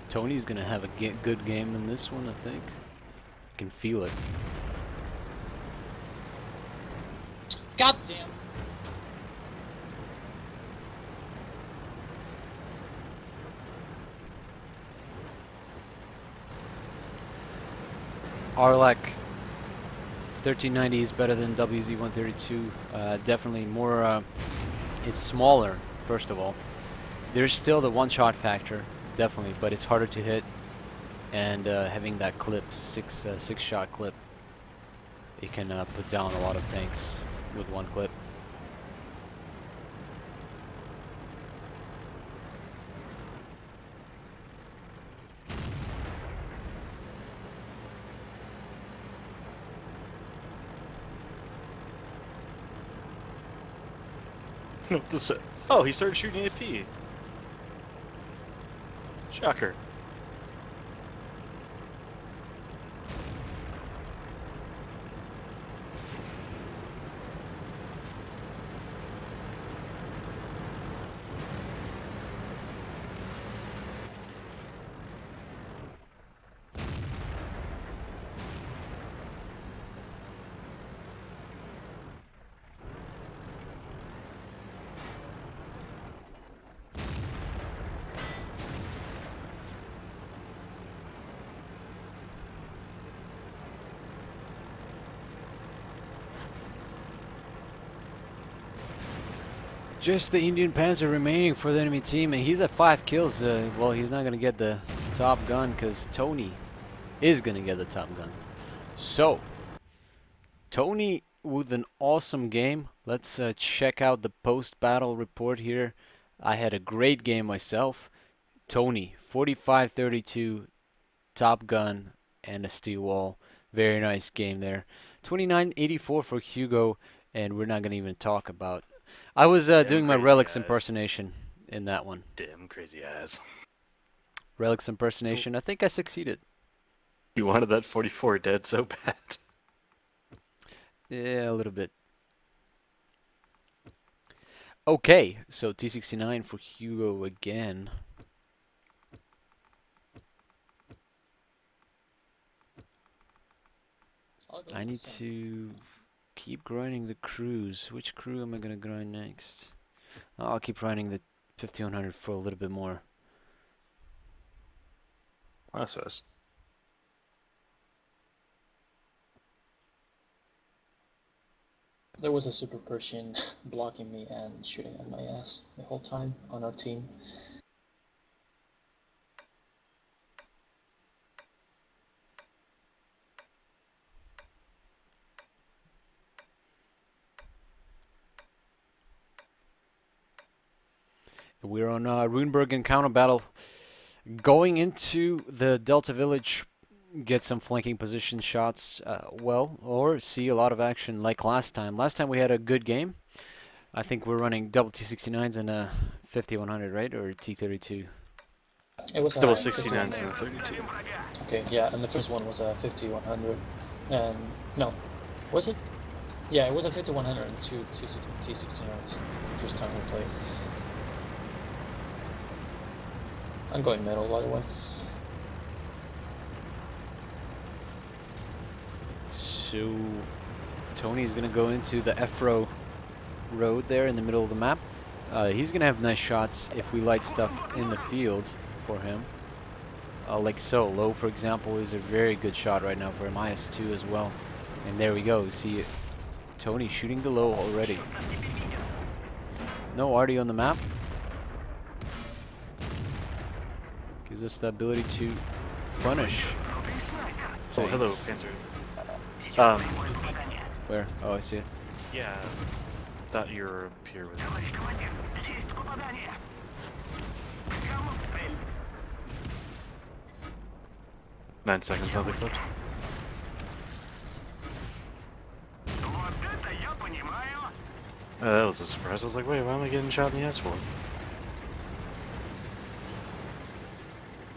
Speaker 1: Tony's gonna have a good game in this one, I think. I can feel it.
Speaker 3: God damn.
Speaker 1: Arlac 1390 is better than WZ132. Definitely more. It's smaller, first of all. There's still the one-shot factor, definitely, but it's harder to hit. And having that clip, six-shot clip, it can put down a lot of tanks with one clip.
Speaker 2: Oh, he started shooting AP. Shocker.
Speaker 1: Just the Indian Panzer remaining for the enemy team, and he's at 5 kills. Well, he's not going to get the top gun because Tony is going to get the top gun. So, Tony with an awesome game. Let's check out the post-battle report here. I had a great game myself. Tony, 45-32, Top Gun, and a steel wall. Very nice game there. 29-84 for Hugo, and we're not going to even talk about. I was
Speaker 2: Damn
Speaker 1: doing my
Speaker 2: crazy
Speaker 1: Relics
Speaker 2: eyes.
Speaker 1: impersonation in that one.
Speaker 2: Damn crazy eyes.
Speaker 1: Relics impersonation. I think I succeeded.
Speaker 2: You wanted that 44 dead so bad.
Speaker 1: Yeah, a little bit. Okay, so T69 for Hugo again.
Speaker 3: I'll go
Speaker 1: I
Speaker 3: with the
Speaker 1: need
Speaker 3: same.
Speaker 1: to keep grinding the crews. Which crew am I going to grind next? Oh, I'll keep grinding the 5100 for a little bit more.
Speaker 2: Process.
Speaker 3: There was a Super Persian blocking me and shooting at my ass the whole time on our team.
Speaker 1: We're on Runeberg and counter battle. Going into the Delta Village, get some flanking position shots, or see a lot of action like last time. Last time we had a good game. I think we're running double T69s and a 5100, right? Or T32.
Speaker 3: It was
Speaker 2: Double
Speaker 3: a
Speaker 2: 69s
Speaker 3: 5100.
Speaker 2: and a 32.
Speaker 3: Okay, yeah, and the first one was a 5100. And no, was it? Yeah, it was a 5100 and two T69s. First time we played. I'm going middle, by the way.
Speaker 1: So Tony's gonna go into the Efro road there in the middle of the map. He's gonna have nice shots if we light stuff in the field for him. Like so, low for example is a very good shot right now for him. IS-2 as well. And there we go. See it. Tony shooting the low already. No Artie on the map. Gives us the ability to punish.
Speaker 2: Oh, hello,
Speaker 1: tanks.
Speaker 2: Panzer.
Speaker 1: Where? Oh, I see it.
Speaker 2: Yeah, thought you were up here with me.
Speaker 4: Товарищ командир, есть попадание. Прямо в цель.
Speaker 2: 9 seconds on the clip.
Speaker 4: Вот это я понимаю.
Speaker 2: That was a surprise. I was like, wait, why am I getting shot in the ass for?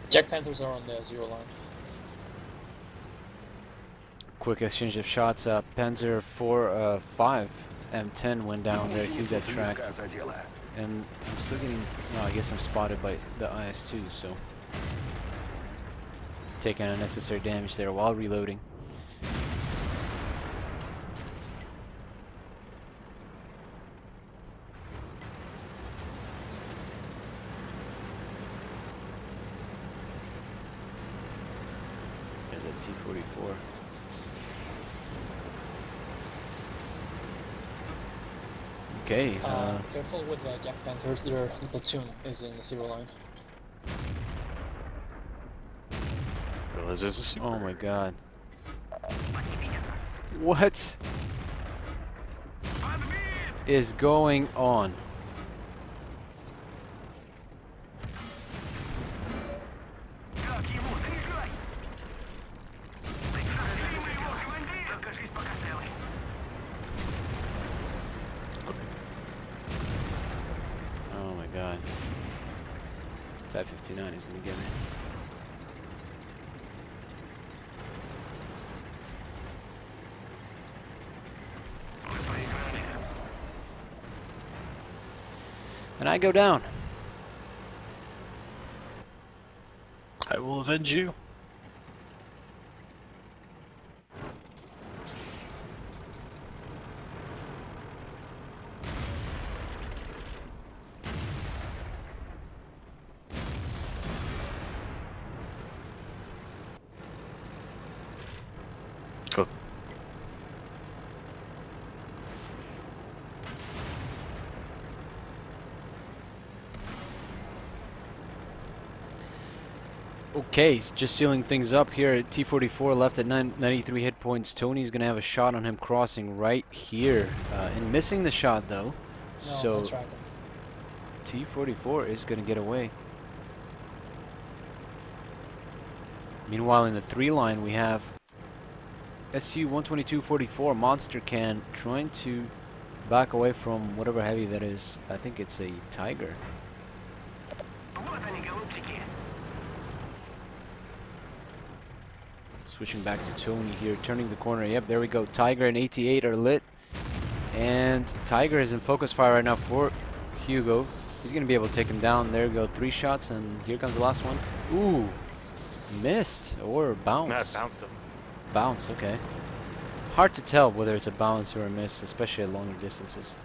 Speaker 3: Jack Panthers are on the 0 line.
Speaker 1: Quick exchange of shots. Panzer 5 M10 went down there. He got tracked. And I'm still getting... No, I guess I'm spotted by the IS-2, so... Taking unnecessary damage there while reloading. There's that T-44. Okay,
Speaker 3: Careful with the Jack Panthers, their platoon is in the 0 line.
Speaker 2: Realize there's a super.
Speaker 1: oh my god. What is going on?
Speaker 4: Как ему заряжай? Застрели моего командира. Кажись, пока целый.
Speaker 1: Oh my god. Type 59 is gonna get me.
Speaker 4: Вы проиграли.
Speaker 1: And I go down.
Speaker 2: I will avenge you. Go.
Speaker 1: Okay, he's just sealing things up here at T44, left at 93 hit points. Tony's going to have a shot on him crossing right here. And missing the shot, though.
Speaker 3: No,
Speaker 1: So
Speaker 3: I track him.
Speaker 1: T44 is going to get away. Meanwhile, in the 3 line, we have SU-122-44 Monster Can trying to back away from whatever heavy that is. I think it's a Tiger.
Speaker 4: Вот они, голубчики.
Speaker 1: Switching back to Tony here, turning the corner. Yep, there we go. Tiger and 88 are lit. And Tiger is in focus fire right now for Hugo. He's going to be able to take him down. There we go. 3 shots, and here comes the last one. Ooh, missed or bounce.
Speaker 2: No, it bounced him.
Speaker 1: Bounce, okay. Hard to tell whether it's a bounce or a miss, especially at longer distances.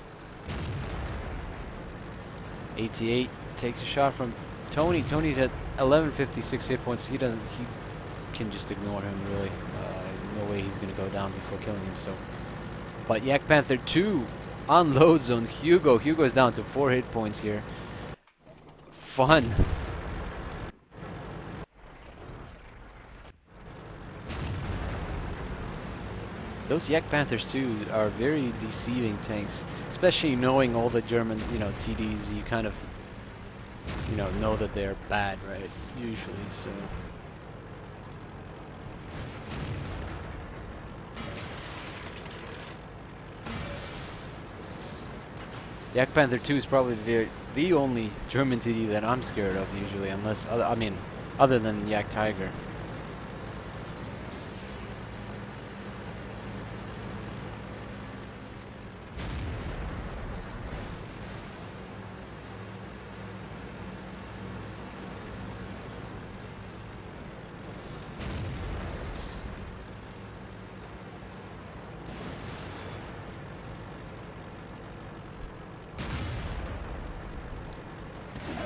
Speaker 1: 88 takes a shot from Tony. Tony's at 1156 hit points. He can just ignore him, really. No way he's going to go down before killing him. So, but Yak Panther 2 unloads on Hugo. Hugo's down to 4 hit points here. Fun. Those Yak Panthers 2 are very deceiving tanks, especially knowing all the German, TDs. You kind of, know that they're bad, right? Usually, so. Yak Panther 2 is probably the only German TD that I'm scared of usually, unless, other than Yak Tiger.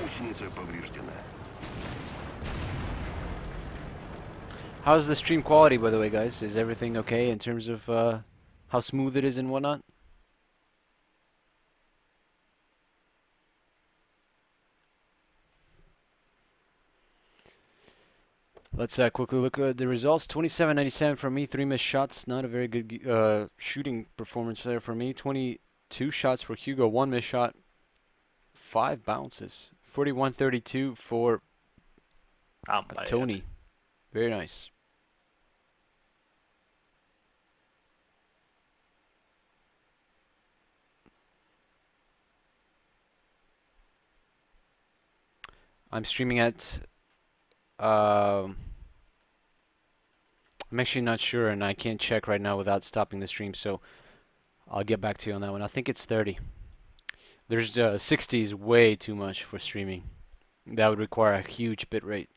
Speaker 5: Гусеница повреждена.
Speaker 1: How's the stream quality, by the way, guys? Is everything okay in terms of how smooth it is and whatnot? Let's quickly look at the results. 27-97 for me, 3 missed shots. Not a very good shooting performance there for me. 22 shots for Hugo, 1 missed shot, 5 bounces. 41-32 for Tony. Very nice. I'm streaming at I'm actually not sure, and I can't check right now without stopping the stream, so I'll get back to you on that one. I think it's 30. There's 60 is way too much for streaming. That would require a huge bit rate.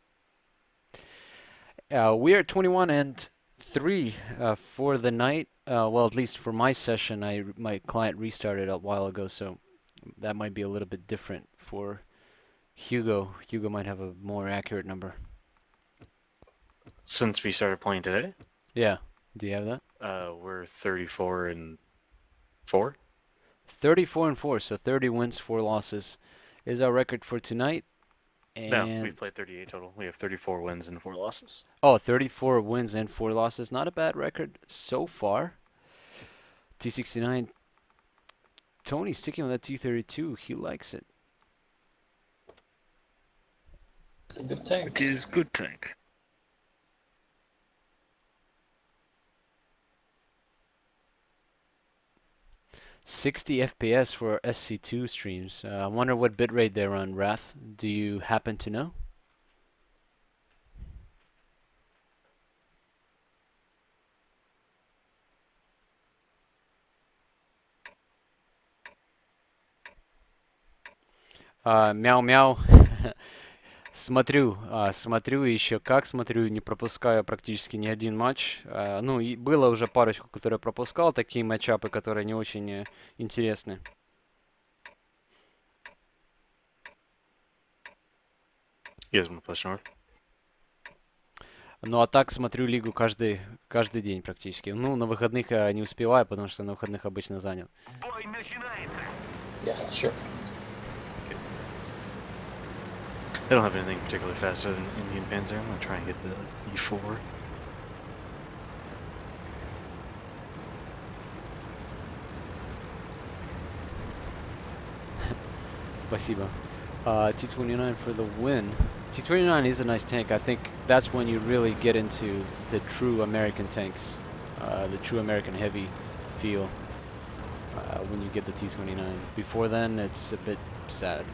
Speaker 1: We are 21 and 3 for the night. Well, at least for my session, my client restarted a while ago, so that might be a little bit different for Hugo. Hugo might have a more accurate number.
Speaker 2: Since we started playing today?
Speaker 1: Yeah. Do you have that?
Speaker 2: We're 34 and 4.
Speaker 1: 34 and 4, so 30 wins, 4 losses is our record for tonight. And
Speaker 2: no, we played 38 total. We have 34 wins and 4 losses.
Speaker 1: Oh, 34 wins and 4 losses. Not a bad record so far. T69. Tony's sticking with that T32. He likes it.
Speaker 3: It's a good tank.
Speaker 2: It is good tank.
Speaker 1: $60 FPS for SC2 streams. I wonder what bitrate they're on, Wrath. Do you happen to know? Мяу-мяу. Смотрю еще как смотрю, не пропускаю практически ни один матч. Ну, и было уже парочку, которые пропускал, такие матчапы, которые не очень интересны. Ну, а так смотрю лигу каждый день практически. Ну, на выходных не успеваю, потому что на выходных обычно занят.
Speaker 4: Бой начинается.
Speaker 3: Yeah, sure.
Speaker 2: They don't have anything particularly faster than Indian Panzer. I'm gonna try and get the E4.
Speaker 1: Spasibo. T29 for the win. T29 is a nice tank. I think that's when you really get into the true American tanks, the true American heavy feel. When you get the T29. Before then, it's a bit sad.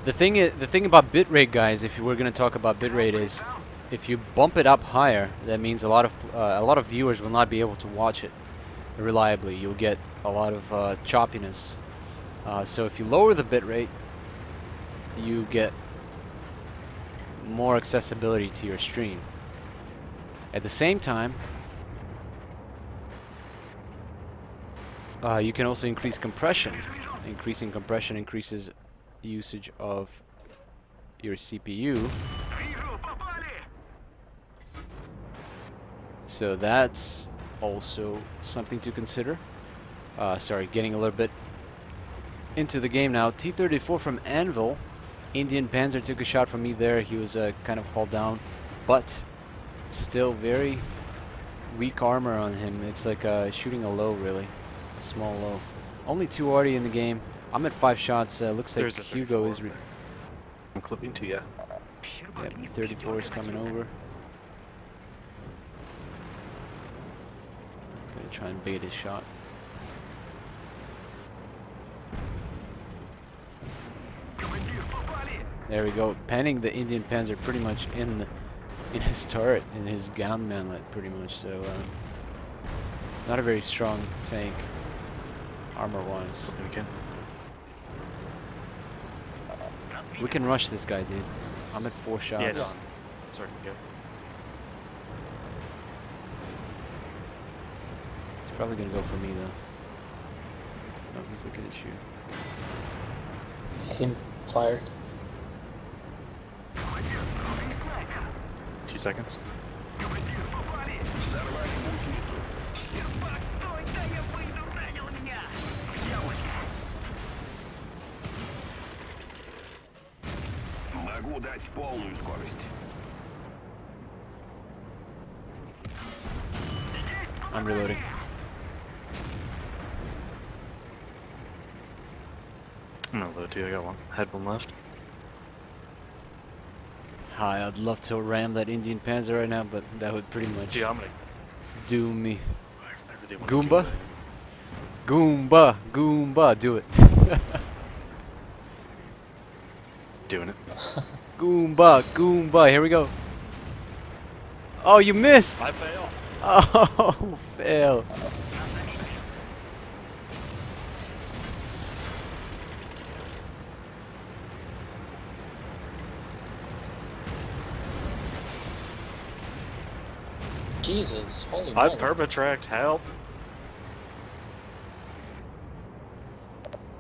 Speaker 1: The thing about bitrate, guys, if we're gonna talk about bitrate, is if you bump it up higher, that means a lot of viewers will not be able to watch it reliably. You'll get a lot of choppiness. So if you lower the bitrate, you get more accessibility to your stream. At the same time, you can also increase compression. Increasing compression increases usage of your CPU. So that's also something to consider. Sorry, getting a little bit into the game now. T-34 from Anvil. Indian Panzer took a shot from me there. He was kind of hauled down, but still very weak armor on him. It's like shooting a low, really. A small low. Only 2 arty in the game. I'm at 5 shots. Looks like
Speaker 2: There's a
Speaker 1: Hugo
Speaker 2: 34
Speaker 1: is...
Speaker 2: there. I'm clipping to ya.
Speaker 1: Yep, 34 is coming over. Gonna try and bait his shot. There we go. Panning the Indian Panzer pretty much in his turret, in his gun manlet, pretty much. So not a very strong tank, armor-wise.
Speaker 2: Okay.
Speaker 1: We can rush this guy, dude. I'm at 4 shots.
Speaker 2: Yes. Sorry, go.
Speaker 1: He's probably gonna go for me though. No, he's looking at you.
Speaker 3: Him fired.
Speaker 2: 2 seconds.
Speaker 5: Взорвали гусеницу. Могу дать полную скорость.
Speaker 1: I'm reloading.
Speaker 2: I'm gonna load too. I got one. Had one left.
Speaker 1: Hi, I'd love to ram that Indian Panzer right now, but that would pretty much
Speaker 2: Gee, I'm gonna.
Speaker 1: doom me.
Speaker 2: I really wanna
Speaker 1: Goomba?
Speaker 2: kill that.
Speaker 1: Goomba, Goomba, do it.
Speaker 2: Doing it.
Speaker 1: Goomba, Goomba, here we go. Oh, you missed!
Speaker 2: I fail.
Speaker 1: Oh, fail.
Speaker 3: Jesus, holy
Speaker 2: I
Speaker 3: moly.
Speaker 2: permatracked. Help.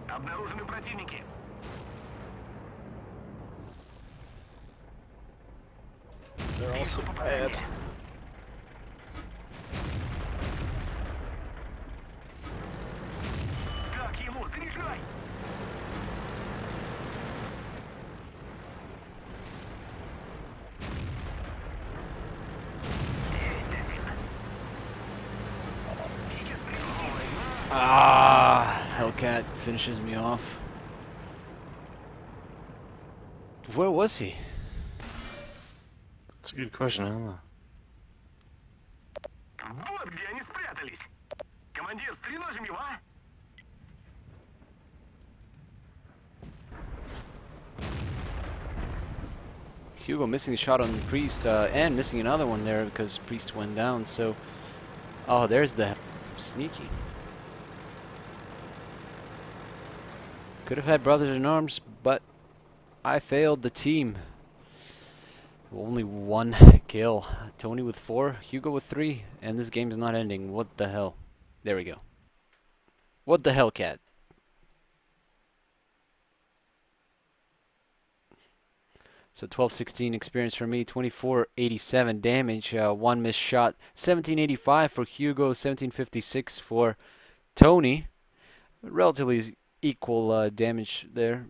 Speaker 4: Обнаружены противники.
Speaker 2: They're also bad.
Speaker 4: Как ему? Заряжай! Есть один. Сейчас прилетит.
Speaker 1: Ah, Hellcat finishes me off. Where was he?
Speaker 2: That's a good question. I don't know.
Speaker 4: Вот где они спрятались. Командир, стреножим его, а?
Speaker 1: Hugo missing a shot on Priest and missing another one there because Priest went down. So, oh, there's the sneaky. Could have had brothers in arms, but I failed the team. Only 1 kill. Tony with 4, Hugo with 3, and this game's not ending. What the hell? There we go. What the hell, cat? So 1216 experience for me, 2487 damage, 1 missed shot, 1785 for Hugo, 1756 for Tony. Relatively equal damage there.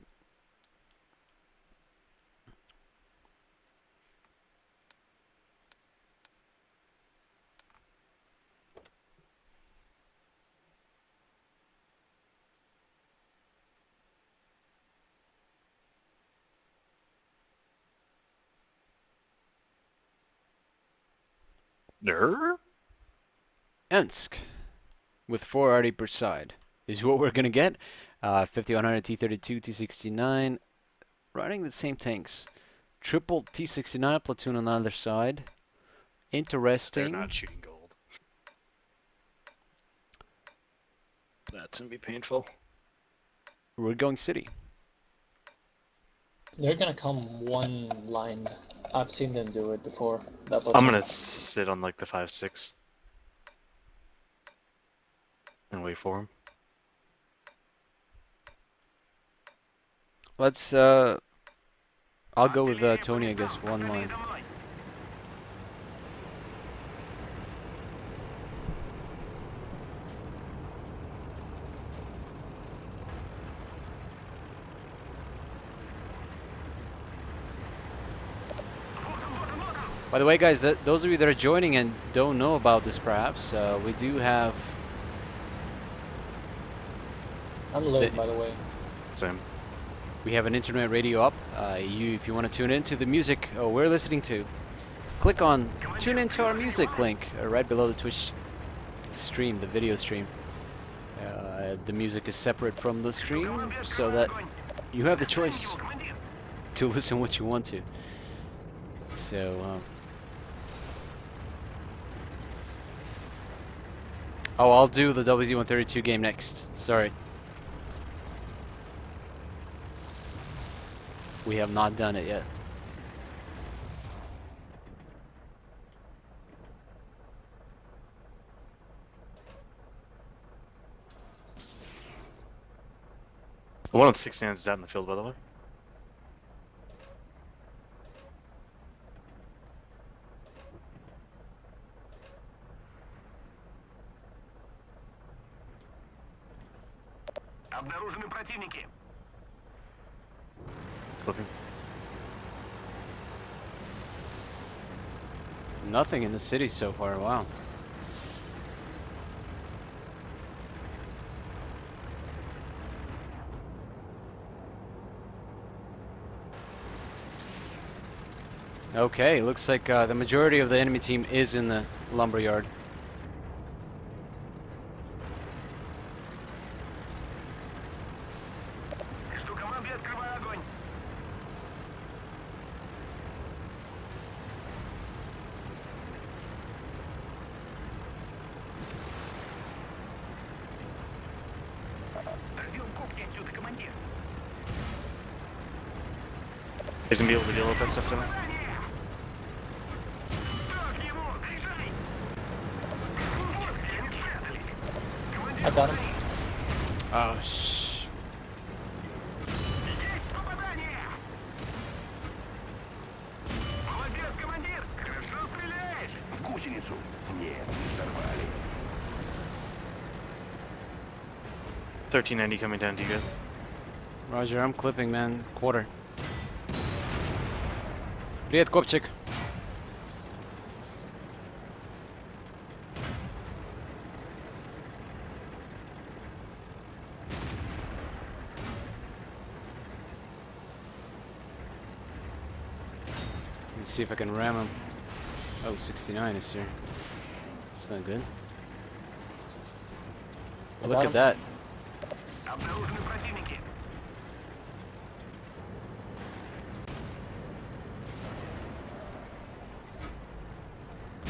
Speaker 2: Ner?
Speaker 1: Ensk with 4 RD per side is what we're gonna get. 5100 T32 T69 running the same tanks. Triple T69 platoon on the other side.
Speaker 2: They're
Speaker 1: Interesting.
Speaker 2: not shooting gold. That's gonna be painful.
Speaker 1: We're going city.
Speaker 3: They're gonna come one line. I've seen them do it before. That
Speaker 2: I'm
Speaker 3: platoon.
Speaker 2: gonna sit on like the 5-6 and wait for him.
Speaker 1: Let's I'll go with Tony, I guess, one line. By the way, guys, those of you that are joining and don't know about this, perhaps, we do have...
Speaker 3: I'm late, by the way.
Speaker 2: Same.
Speaker 1: We have an internet radio up. If you want to tune into the music we're listening to, click on tune into our music link right below the Twitch stream, the video stream. The music is separate from the stream so that you have the choice to listen what you want to. So, oh, I'll do the WZ-132 game next. Sorry. We have not done it yet.
Speaker 2: The one on 69 is out in the field, by the way.
Speaker 4: Обнаружены противники.
Speaker 2: Flipping.
Speaker 1: Nothing in the city so far. Wow. Okay, looks like the majority of the enemy team is in the lumberyard.
Speaker 4: Жду команды, открываю огонь. Рвем когти отсюда, командир.
Speaker 2: He's gonna be able to deal with that stuff today.
Speaker 4: Так, ему, заряжай. Вот где они спрятались. Командир,
Speaker 3: I got him.
Speaker 1: Oh, shh.
Speaker 4: есть попадание. Молодец, командир. Хорошо стреляешь.
Speaker 5: В гусеницу. Нет, не сорвали.
Speaker 2: 1390 coming down to you guys.
Speaker 1: Roger, I'm clipping, man. Quarter. Привет, копчик. Let's see if I can ram him. Oh, 69 is here. That's not good.
Speaker 3: I
Speaker 1: Look
Speaker 3: got
Speaker 1: at
Speaker 3: him.
Speaker 1: that.
Speaker 4: Обнаружены противники.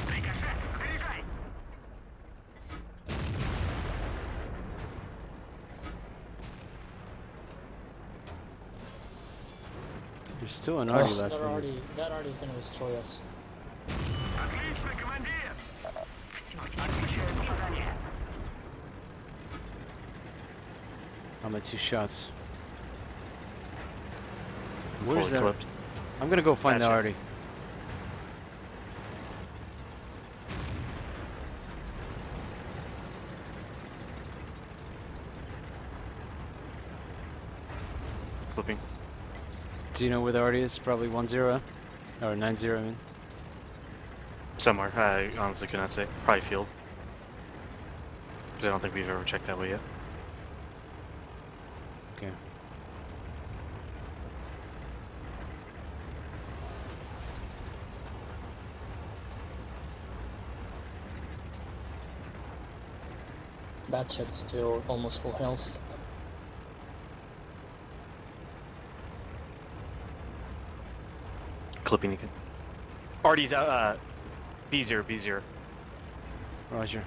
Speaker 4: Рикошет, заряжай.
Speaker 1: There's still an arty
Speaker 3: Oh,
Speaker 1: left.
Speaker 3: that
Speaker 1: in this.
Speaker 3: arty's gonna destroy us.
Speaker 4: Отлично, командир. Все, отвечаю на попадание.
Speaker 1: I'm at 2 shots.
Speaker 2: I'm
Speaker 1: Where's
Speaker 2: fully
Speaker 1: that?
Speaker 2: clipped.
Speaker 1: I'm gonna go find the
Speaker 2: Gotcha.
Speaker 1: arty. Do you know where the RD is? Probably 10 or 90. I mean.
Speaker 2: Somewhere. I honestly could not say. Probably field. Because I don't think we've ever checked that way yet.
Speaker 1: Okay.
Speaker 3: Batchet's still almost full health.
Speaker 2: Clipping again. Artie's out. B0, B0.
Speaker 1: Roger.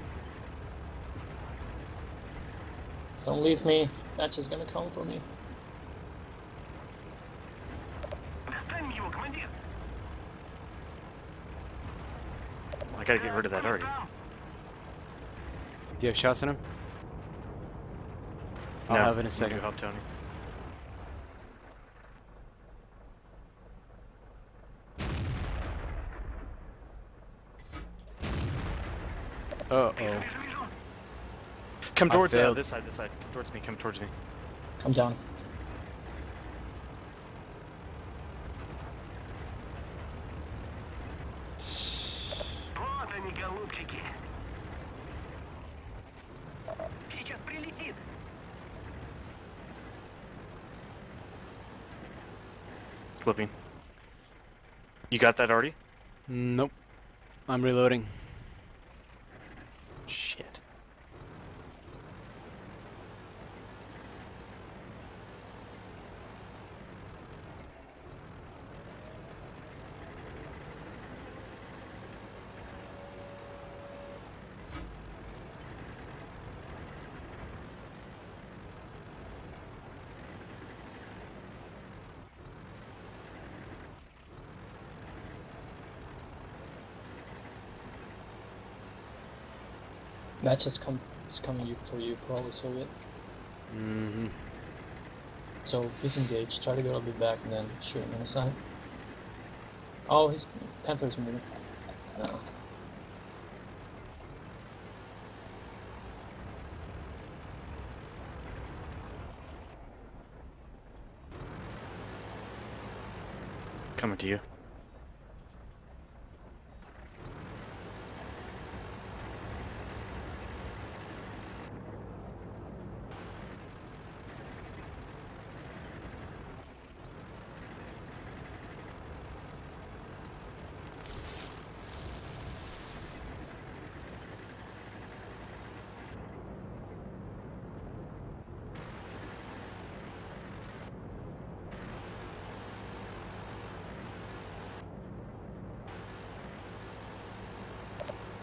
Speaker 3: Don't leave me. Batch is gonna come for me.
Speaker 4: Достанем его, командир.
Speaker 2: I gotta get rid of that Artie.
Speaker 1: Do you have shots on him? I'll
Speaker 2: No,
Speaker 1: have in a
Speaker 2: you
Speaker 1: second.
Speaker 2: help Tony.
Speaker 1: Uh-oh.
Speaker 4: Вижу, вижу.
Speaker 2: Come
Speaker 1: I
Speaker 2: towards
Speaker 1: failed.
Speaker 2: this side, this side. Come towards me, come towards me.
Speaker 3: Come down.
Speaker 4: Вот они, голубчики. Сейчас прилетит.
Speaker 2: Clipping. You got that Artie?
Speaker 1: Nope. I'm reloading.
Speaker 2: Shit.
Speaker 3: Batch is coming for you, probably Soviet.
Speaker 1: Mm-hmm.
Speaker 3: So disengage, try to get a bit back and then shoot him on the side. Oh, his Panther's moving. No.
Speaker 2: Coming to you.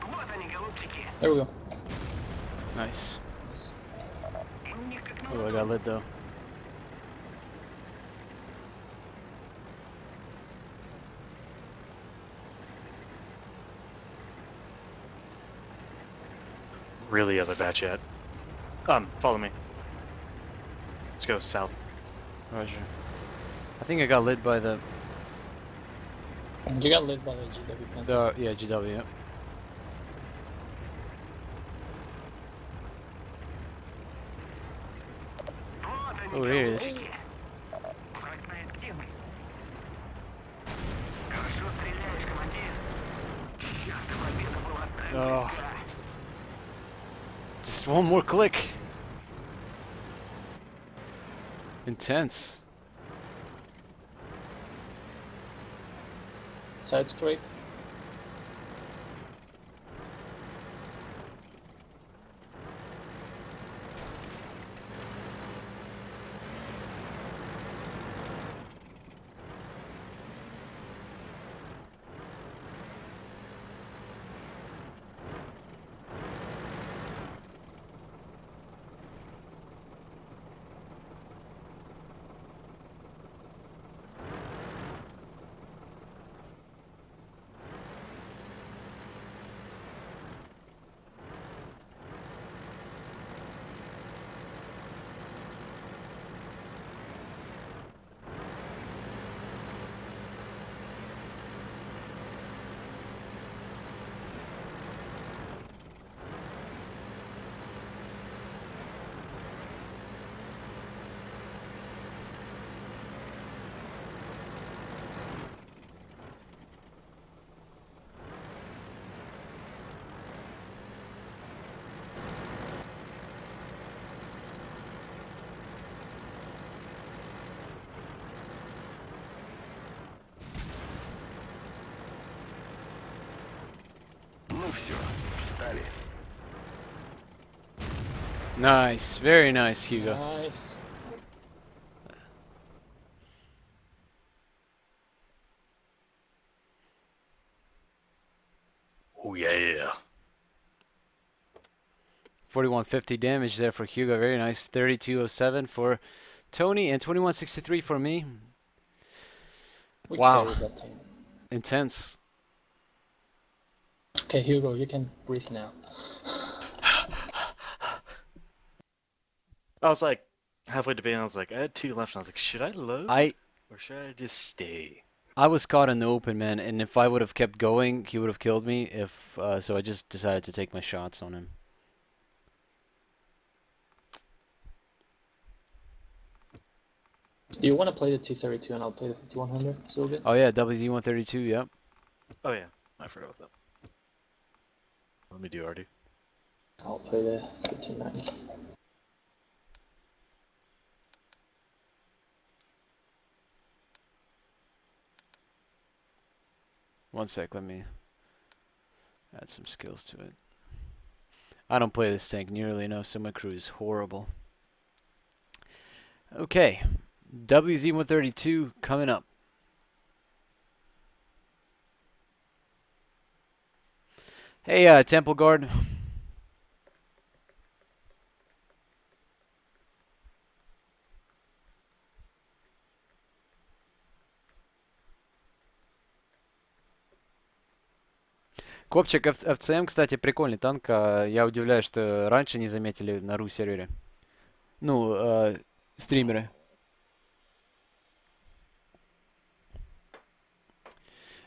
Speaker 4: Вот они, голубчики.
Speaker 3: There we go.
Speaker 1: Nice.
Speaker 4: У них как
Speaker 1: Oh, I got lit though.
Speaker 2: Really other batch yet. Follow me. Let's go south.
Speaker 1: Roger. I think I got lit by the
Speaker 3: You got lit by the GW Panther.
Speaker 1: yeah, GW. Yep.
Speaker 4: Вот они,
Speaker 1: Oh, here it is.
Speaker 4: голубчики. Враг знает, где мы. Хорошо стреляешь, командир. Чёрта победа была так
Speaker 1: Oh.
Speaker 4: близка.
Speaker 1: Just one more click. Intense.
Speaker 3: Side scrape.
Speaker 5: Ну все, встали.
Speaker 1: Nice, very nice, Hugo.
Speaker 3: Nice.
Speaker 2: Oh yeah.
Speaker 1: 4150 damage there for Hugo, very nice. 3207 for Tony and 2163 for me.
Speaker 3: We
Speaker 1: Wow,
Speaker 3: carried that team.
Speaker 1: intense.
Speaker 3: Okay, Hugo, you can breathe now.
Speaker 2: I was like, halfway debating, I was like, I had 2 left, and I was like, should I load?
Speaker 1: I
Speaker 2: Or should I just stay?
Speaker 1: I was caught in the open, man, and if I would have kept going, he would have killed me. If so, I just decided to take my shots on him.
Speaker 3: You want to play the T32 and I'll play the 5100? Still good?
Speaker 1: Oh yeah, WZ132. Yep.
Speaker 2: Oh yeah, I forgot about that. Let me do RD.
Speaker 3: I'll play the 1390.
Speaker 1: One sec, let me add some skills to it. I don't play this tank nearly enough, so my crew is horrible. Okay, WZ132 coming up. Hey, Temple Guard. Копчик, FCM, кстати, прикольный танк. Я удивляюсь, что раньше не заметили на ру-сервере. Ну, стримеры.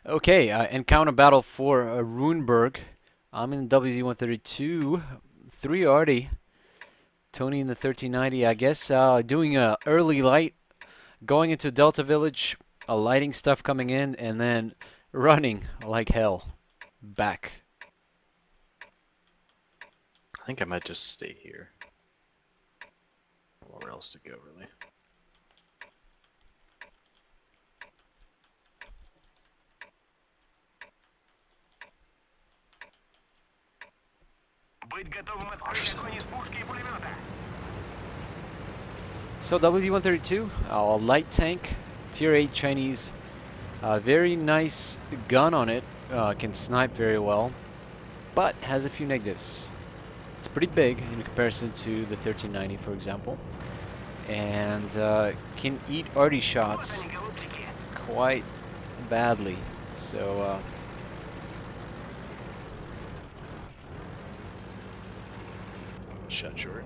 Speaker 1: Okay, encounter battle for Runeberg. I'm in WZ132. 3 already. Tony in the 1390, I guess. Doing a early light. Going into Delta Village. Lighting stuff coming in. And then running like hell. Back.
Speaker 2: I think I might just stay here. Nowhere else to go, really.
Speaker 4: Быть готовым открыть огонь из пушки и пулемета.
Speaker 1: So WZ132, a light tank, tier 8 Chinese. Very nice gun on it. Can snipe very well, but has a few negatives. It's pretty big in comparison to the 1390, for example, and can eat arty shots
Speaker 4: Вот они, голубчики.
Speaker 1: quite badly. So
Speaker 2: Shot short.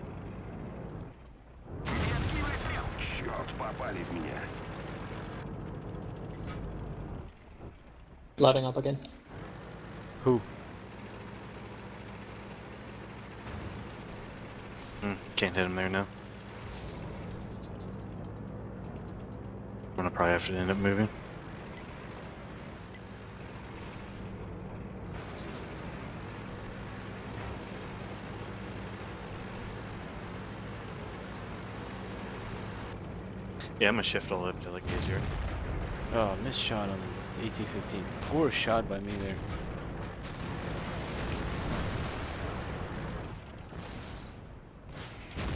Speaker 4: Детский выстрел.
Speaker 5: Черт, попали в меня.
Speaker 3: Lighting up again.
Speaker 1: who?
Speaker 2: Can't hit him there now. I'm gonna probably have to end up moving. Yeah, I'm gonna shift all up to like easier.
Speaker 1: Oh, missed shot on the AT-15. Poor shot by me there.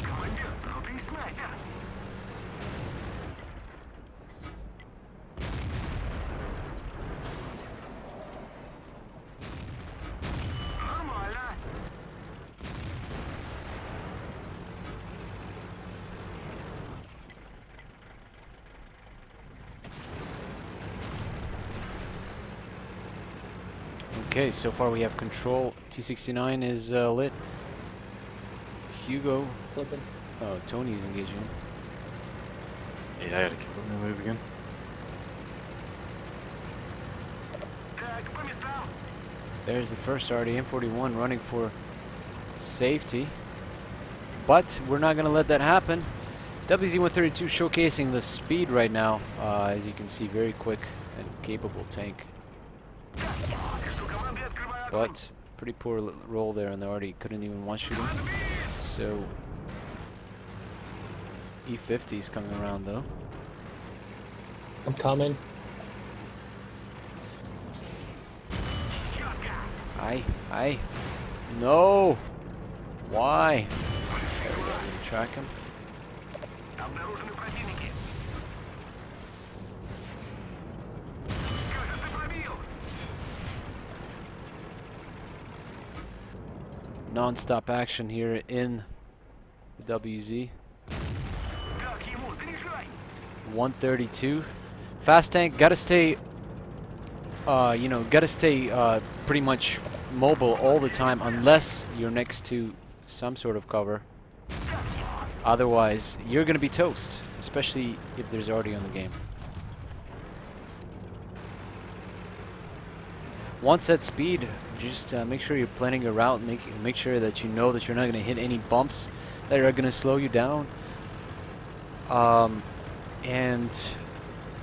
Speaker 4: Командир, ну ты и снайпер. Нормально.
Speaker 1: Okay, so far we have control. T-69 is lit. Hugo.
Speaker 3: Clipping.
Speaker 1: Oh, Tony's engaging.
Speaker 2: Yeah, I gotta keep up my move again.
Speaker 4: Так, по местам.
Speaker 1: There's the first RDM-41 running for safety. But we're not going to let that happen. WZ-132 showcasing the speed right now. As you can see, very quick and capable tank.
Speaker 4: Жду команды, открываю огонь.
Speaker 1: But pretty poor roll there, and they already couldn't even one-shoot him. So E50 is coming around though.
Speaker 3: I'm coming.
Speaker 4: Щетка.
Speaker 1: I. No! Why? There we go, we can track him.
Speaker 4: Обнаружены противники. Кажется, пробил.
Speaker 1: Non-stop action here in the WZ.
Speaker 4: Как ему? Заряжай.
Speaker 1: 132. Fast tank, gotta stay, gotta stay pretty much mobile all the time unless you're next to some sort of cover. Otherwise, you're gonna be toast, especially if there's already on the game. Once at speed, just make sure you're planning a route. Make sure that you know that you're not gonna hit any bumps that are gonna slow you down. And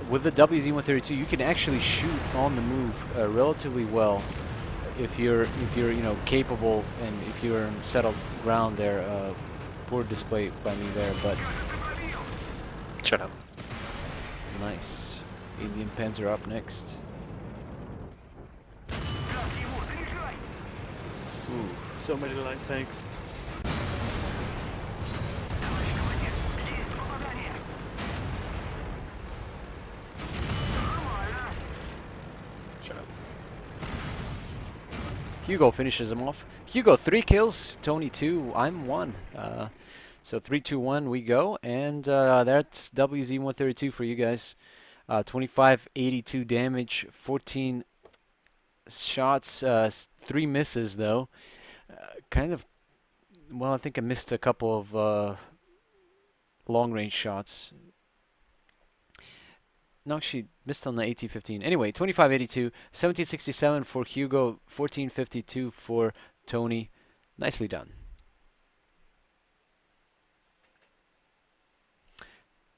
Speaker 1: with the WZ-132, you can actually shoot on the move relatively well if you're capable and if you're in settled ground there. Poor display by me there, but
Speaker 2: Shut up.
Speaker 1: nice. Indian Panzer up next.
Speaker 4: Как ему? Заряжай.
Speaker 2: Ooh, so many light tanks.
Speaker 4: Товарищ командир, есть попадание. Нормально.
Speaker 2: Shut up.
Speaker 1: Hugo finishes him off. Hugo 3 kills, Tony 2, I'm 1. So 3-2-1 we go, and that's WZ-132 for you guys. 2582 damage, 14 shots, 3 misses though. Kind of, well, I think I missed a couple of long-range shots. No, actually missed on the 1815. Anyway, 2582, 1767 for Hugo, 1452 for Tony. Nicely done.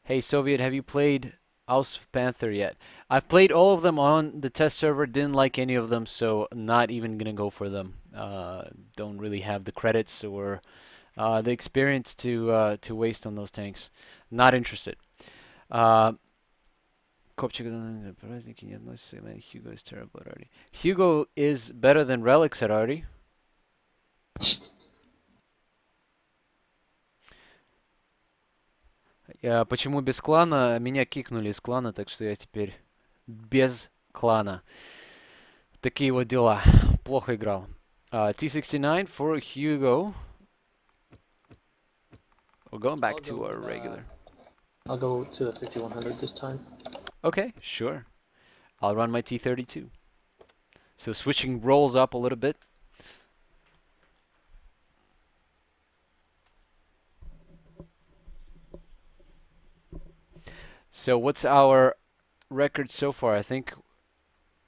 Speaker 1: Hey Soviet, have you played Aus Panther yet? I've played all of them on the test server, didn't like any of them, so not even gonna go for them. Don't really have the credits or the experience to waste on those tanks. Not interested. Копчик, праздники не относятся, Hugo is terrible at arty. Hugo is better than Relics at arty. Почему без клана? Меня кикнули из клана, так что я теперь без клана. Такие вот дела. Плохо играл. T69 for Hugo. We're going back to our regular.
Speaker 3: I'll go to the 5100 this time.
Speaker 1: Okay, sure. I'll run my T32. So switching roles up a little bit. So what's our record so far? I think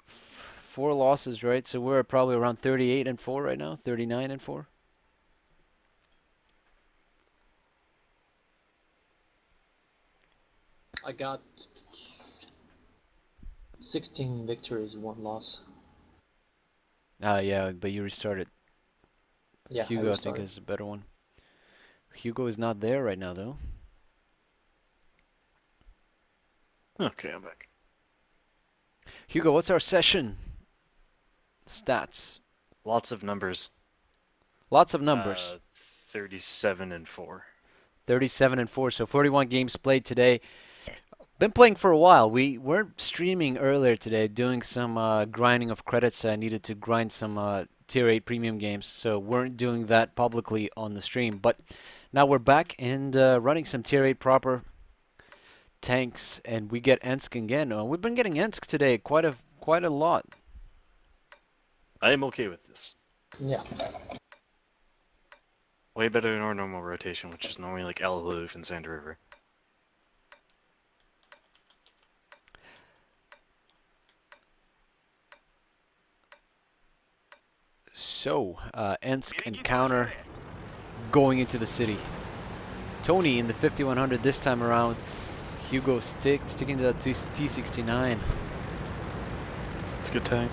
Speaker 1: 4 losses, right? So we're probably around 38-4 right now, 39-4.
Speaker 3: I got 16 victories, 1 loss.
Speaker 1: Yeah, but you restarted.
Speaker 3: Yeah,
Speaker 1: Hugo, I think, is a better one. Hugo is not there right now, though.
Speaker 2: Okay, I'm back.
Speaker 1: Hugo, what's our session stats?
Speaker 2: Lots of numbers.
Speaker 1: Lots of numbers.
Speaker 2: 37-4.
Speaker 1: 37-4, so 41 games played today. Been playing for a while. We weren't streaming earlier today, doing some grinding of credits. I needed to grind some Tier 8 premium games, so weren't doing that publicly on the stream. But now we're back and running some Tier 8 proper tanks, and we get Ensk again. We've been getting Ensk today quite a lot.
Speaker 2: I am okay with this.
Speaker 3: Yeah.
Speaker 2: Way better than our normal rotation, which is normally like El'Aluf and Sand River.
Speaker 1: So, Ensk encounter going into the city. Tony in the 5100 this time around. Hugo sticking to that T69.
Speaker 2: It's a good tank.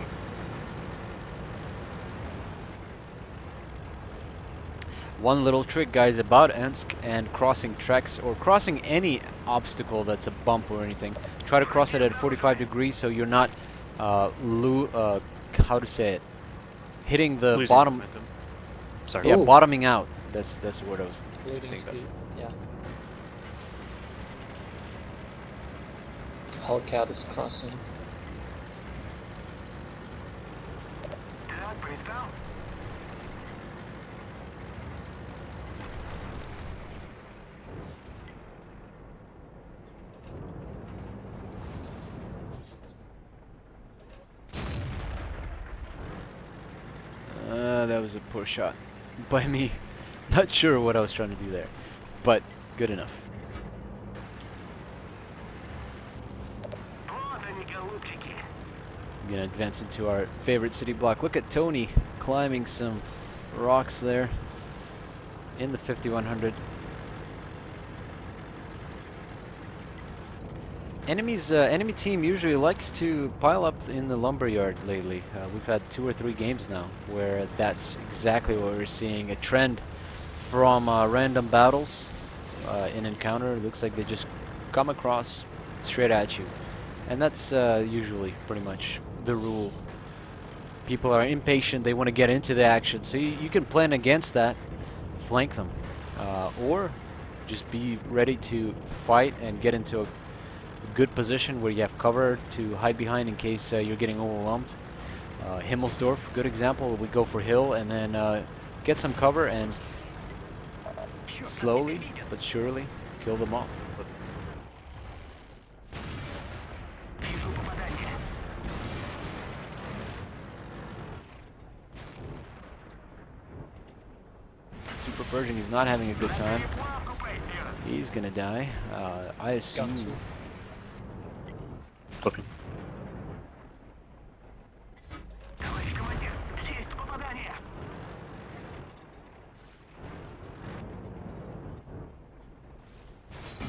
Speaker 1: One little trick, guys, about Ensk and crossing tracks or crossing any obstacle that's a bump or anything. Try to cross it at 45 degrees so you're not, how to say it, hitting the
Speaker 2: Losing
Speaker 1: bottom.
Speaker 2: momentum. Sorry.
Speaker 1: Yeah,
Speaker 3: Ooh.
Speaker 1: bottoming out. That's the word I was
Speaker 3: Losing
Speaker 1: thinking of.
Speaker 3: speed. Yeah. Hellcat is crossing.
Speaker 4: Так, пристал.
Speaker 1: That was a poor shot by me. Not sure what I was trying to do there, but good enough.
Speaker 4: Вот они, голубчики.
Speaker 1: I'm gonna advance into our favorite city block. Look at Tony climbing some rocks there in the 5100. Enemy team usually likes to pile up in the lumberyard lately. We've had 2 or 3 games now where that's exactly what we're seeing. A trend from random battles in encounter. It looks like they just come across straight at you. And that's usually pretty much the rule. People are impatient, they want to get into the action. So you can plan against that, flank them. Or just be ready to fight and get into a good position where you have cover to hide behind in case you're getting overwhelmed. Himmelsdorf, good example. We go for hill and then get some cover and slowly but surely kill them off.
Speaker 4: Вижу попадание.
Speaker 1: Super Persian, he's not having a good time.
Speaker 4: Плавку пойдет.
Speaker 1: He's gonna die. I
Speaker 3: Gun
Speaker 1: assume.
Speaker 3: 2.
Speaker 2: Flipping.
Speaker 4: Товарищ командир, есть попадание.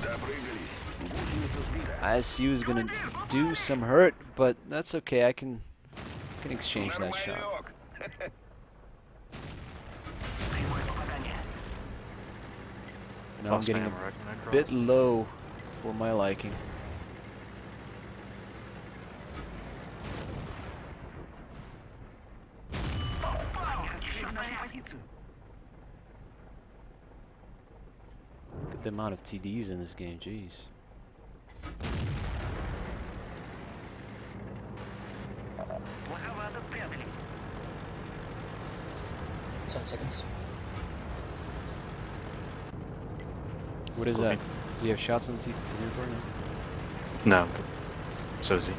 Speaker 5: Допрыгались. Гусеница сбита.
Speaker 1: ISU is gonna do some hurt, but that's okay. I can exchange that shot.
Speaker 5: Нормалек.
Speaker 4: Прямое попадание.
Speaker 1: Now I'm
Speaker 2: Lost
Speaker 1: getting
Speaker 2: my
Speaker 1: a
Speaker 2: ammo rack when I
Speaker 1: bit
Speaker 2: crossed.
Speaker 1: low for my liking.
Speaker 4: Защищаю нашу позицию.
Speaker 1: Look at the amount of TDs in this game, jeez.
Speaker 4: Плоховато спрятались.
Speaker 3: 10 seconds.
Speaker 1: What is
Speaker 2: Okay.
Speaker 1: that? Do you have shots on TD report now?
Speaker 2: No, I'm good. So is he.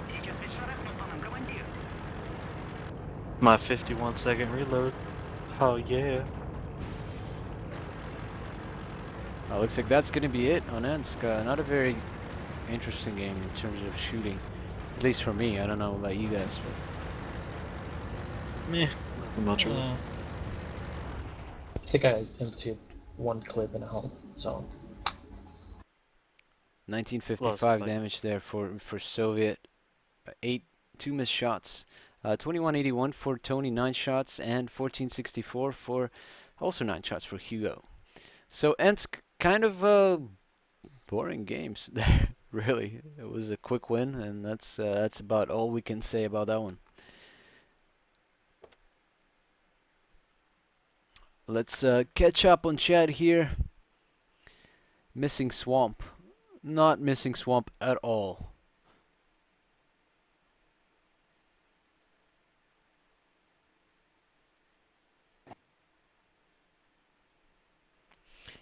Speaker 4: Сейчас ведь шарахнут по нам, командир.
Speaker 2: My 51-second reload. Oh yeah.
Speaker 1: Looks like that's gonna be it on Ensk. Not a very interesting game in terms of shooting, at least for me. I don't know about you guys, but
Speaker 2: Meh. I'm not sure.
Speaker 3: I think I emptied 1 clip and a half, so
Speaker 1: 1955
Speaker 2: Well, like-
Speaker 1: damage there for Soviet. 2 missed shots. 2181 for Tony, 9 shots, and 1464 for also 9 shots for Hugo. So Ensk, kind of boring games there. Really, it was a quick win, and that's about all we can say about that one. Let's catch up on chat here. Missing Swamp. Not missing Swamp at all.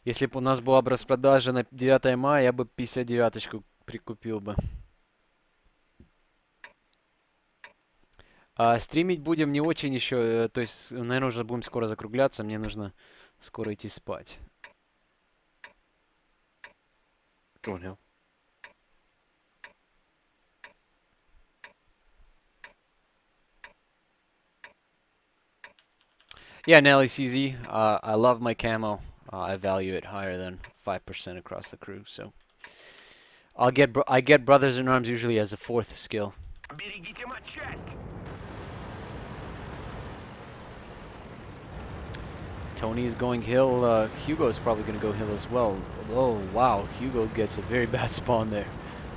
Speaker 1: Если бы у нас была бы распродажа на 9 мая, я бы 59-очку прикупил бы. Стримить будем не очень еще, то есть, наверное, уже будем скоро закругляться, мне нужно скоро идти спать.
Speaker 2: Going hill.
Speaker 1: Yeah, Nelly CZ, I love my camo. I value it higher than 5% across the crew, so I get Brothers in Arms usually as a 4th skill.
Speaker 4: Берегите матчасть.
Speaker 1: Tony is going hill. Hugo is probably going to go hill as well. Oh, wow. Hugo gets a very bad spawn there.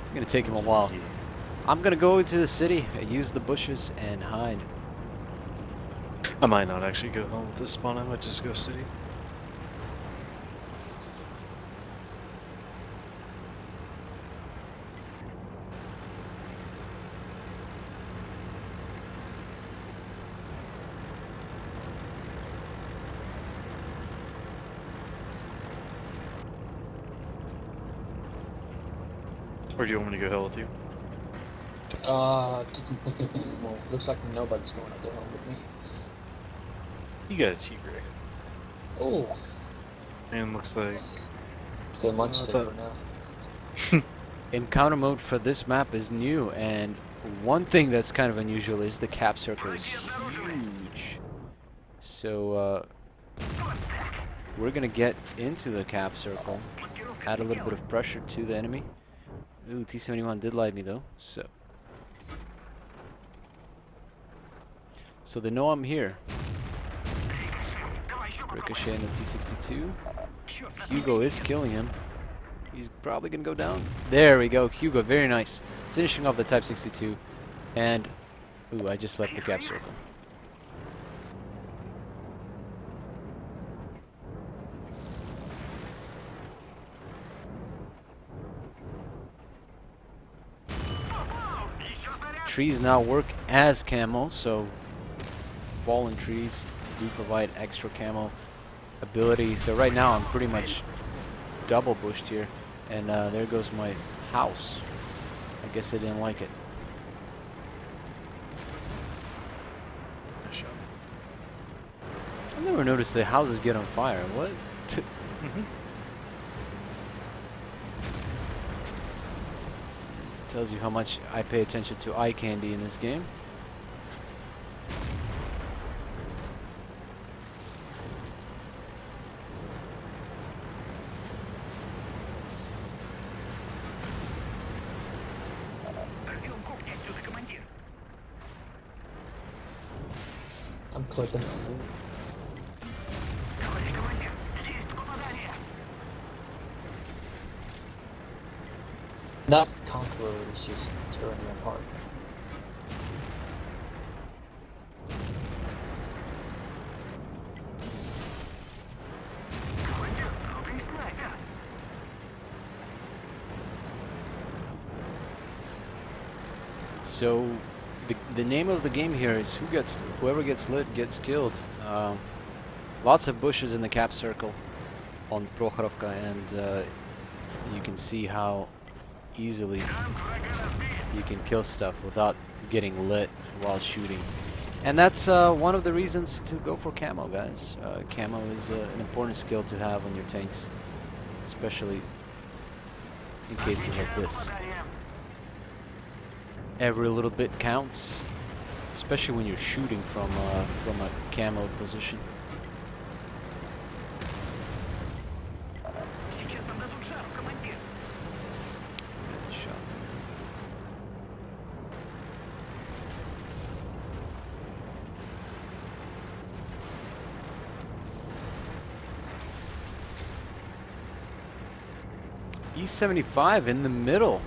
Speaker 1: It's going to take him a while.
Speaker 2: Yeah.
Speaker 1: I'm gonna go into the city, use the bushes, and hide.
Speaker 2: I might not actually go home with this spawn. I might just go city. Or do you want me to go hill with you?
Speaker 3: Well, looks like nobody's going up the hill with me.
Speaker 2: You got a T-Ray.
Speaker 3: Oh,
Speaker 2: And looks like...
Speaker 3: they're much
Speaker 2: I
Speaker 3: safer
Speaker 2: thought-
Speaker 3: now.
Speaker 1: Encounter mode for this map is new, and one thing that's kind of unusual is the cap circle is huge. So we're gonna get into the cap circle, add a little bit of pressure to the enemy. Ooh, T-71 did light me though, so they know I'm here. Ricochet in the T-62. Hugo is killing him. He's probably gonna go down. There we go, Hugo, very nice. Finishing off the Type 62. And, ooh, I just left the cap circle. Trees now work as camo, so fallen trees do provide extra camo ability. So right now I'm pretty much double bushed here, and there goes my house. I guess I didn't like it.
Speaker 2: Nice shot.
Speaker 1: I've never noticed the houses get on fire. What? Tells you how much I pay attention to eye candy in this game.
Speaker 3: I'm clicking. That Conqueror is just tearing me apart.
Speaker 1: So the name of the game here is whoever gets lit gets killed. Lots of bushes in the cap circle on Prokhorovka, and you can see how easily you can kill stuff without getting lit while shooting. And that's one of the reasons to go for camo, guys. Camo is an important skill to have on your tanks, especially in cases like this. Every little bit counts, especially when you're shooting from a camo position. Good shot. E75 in the middle.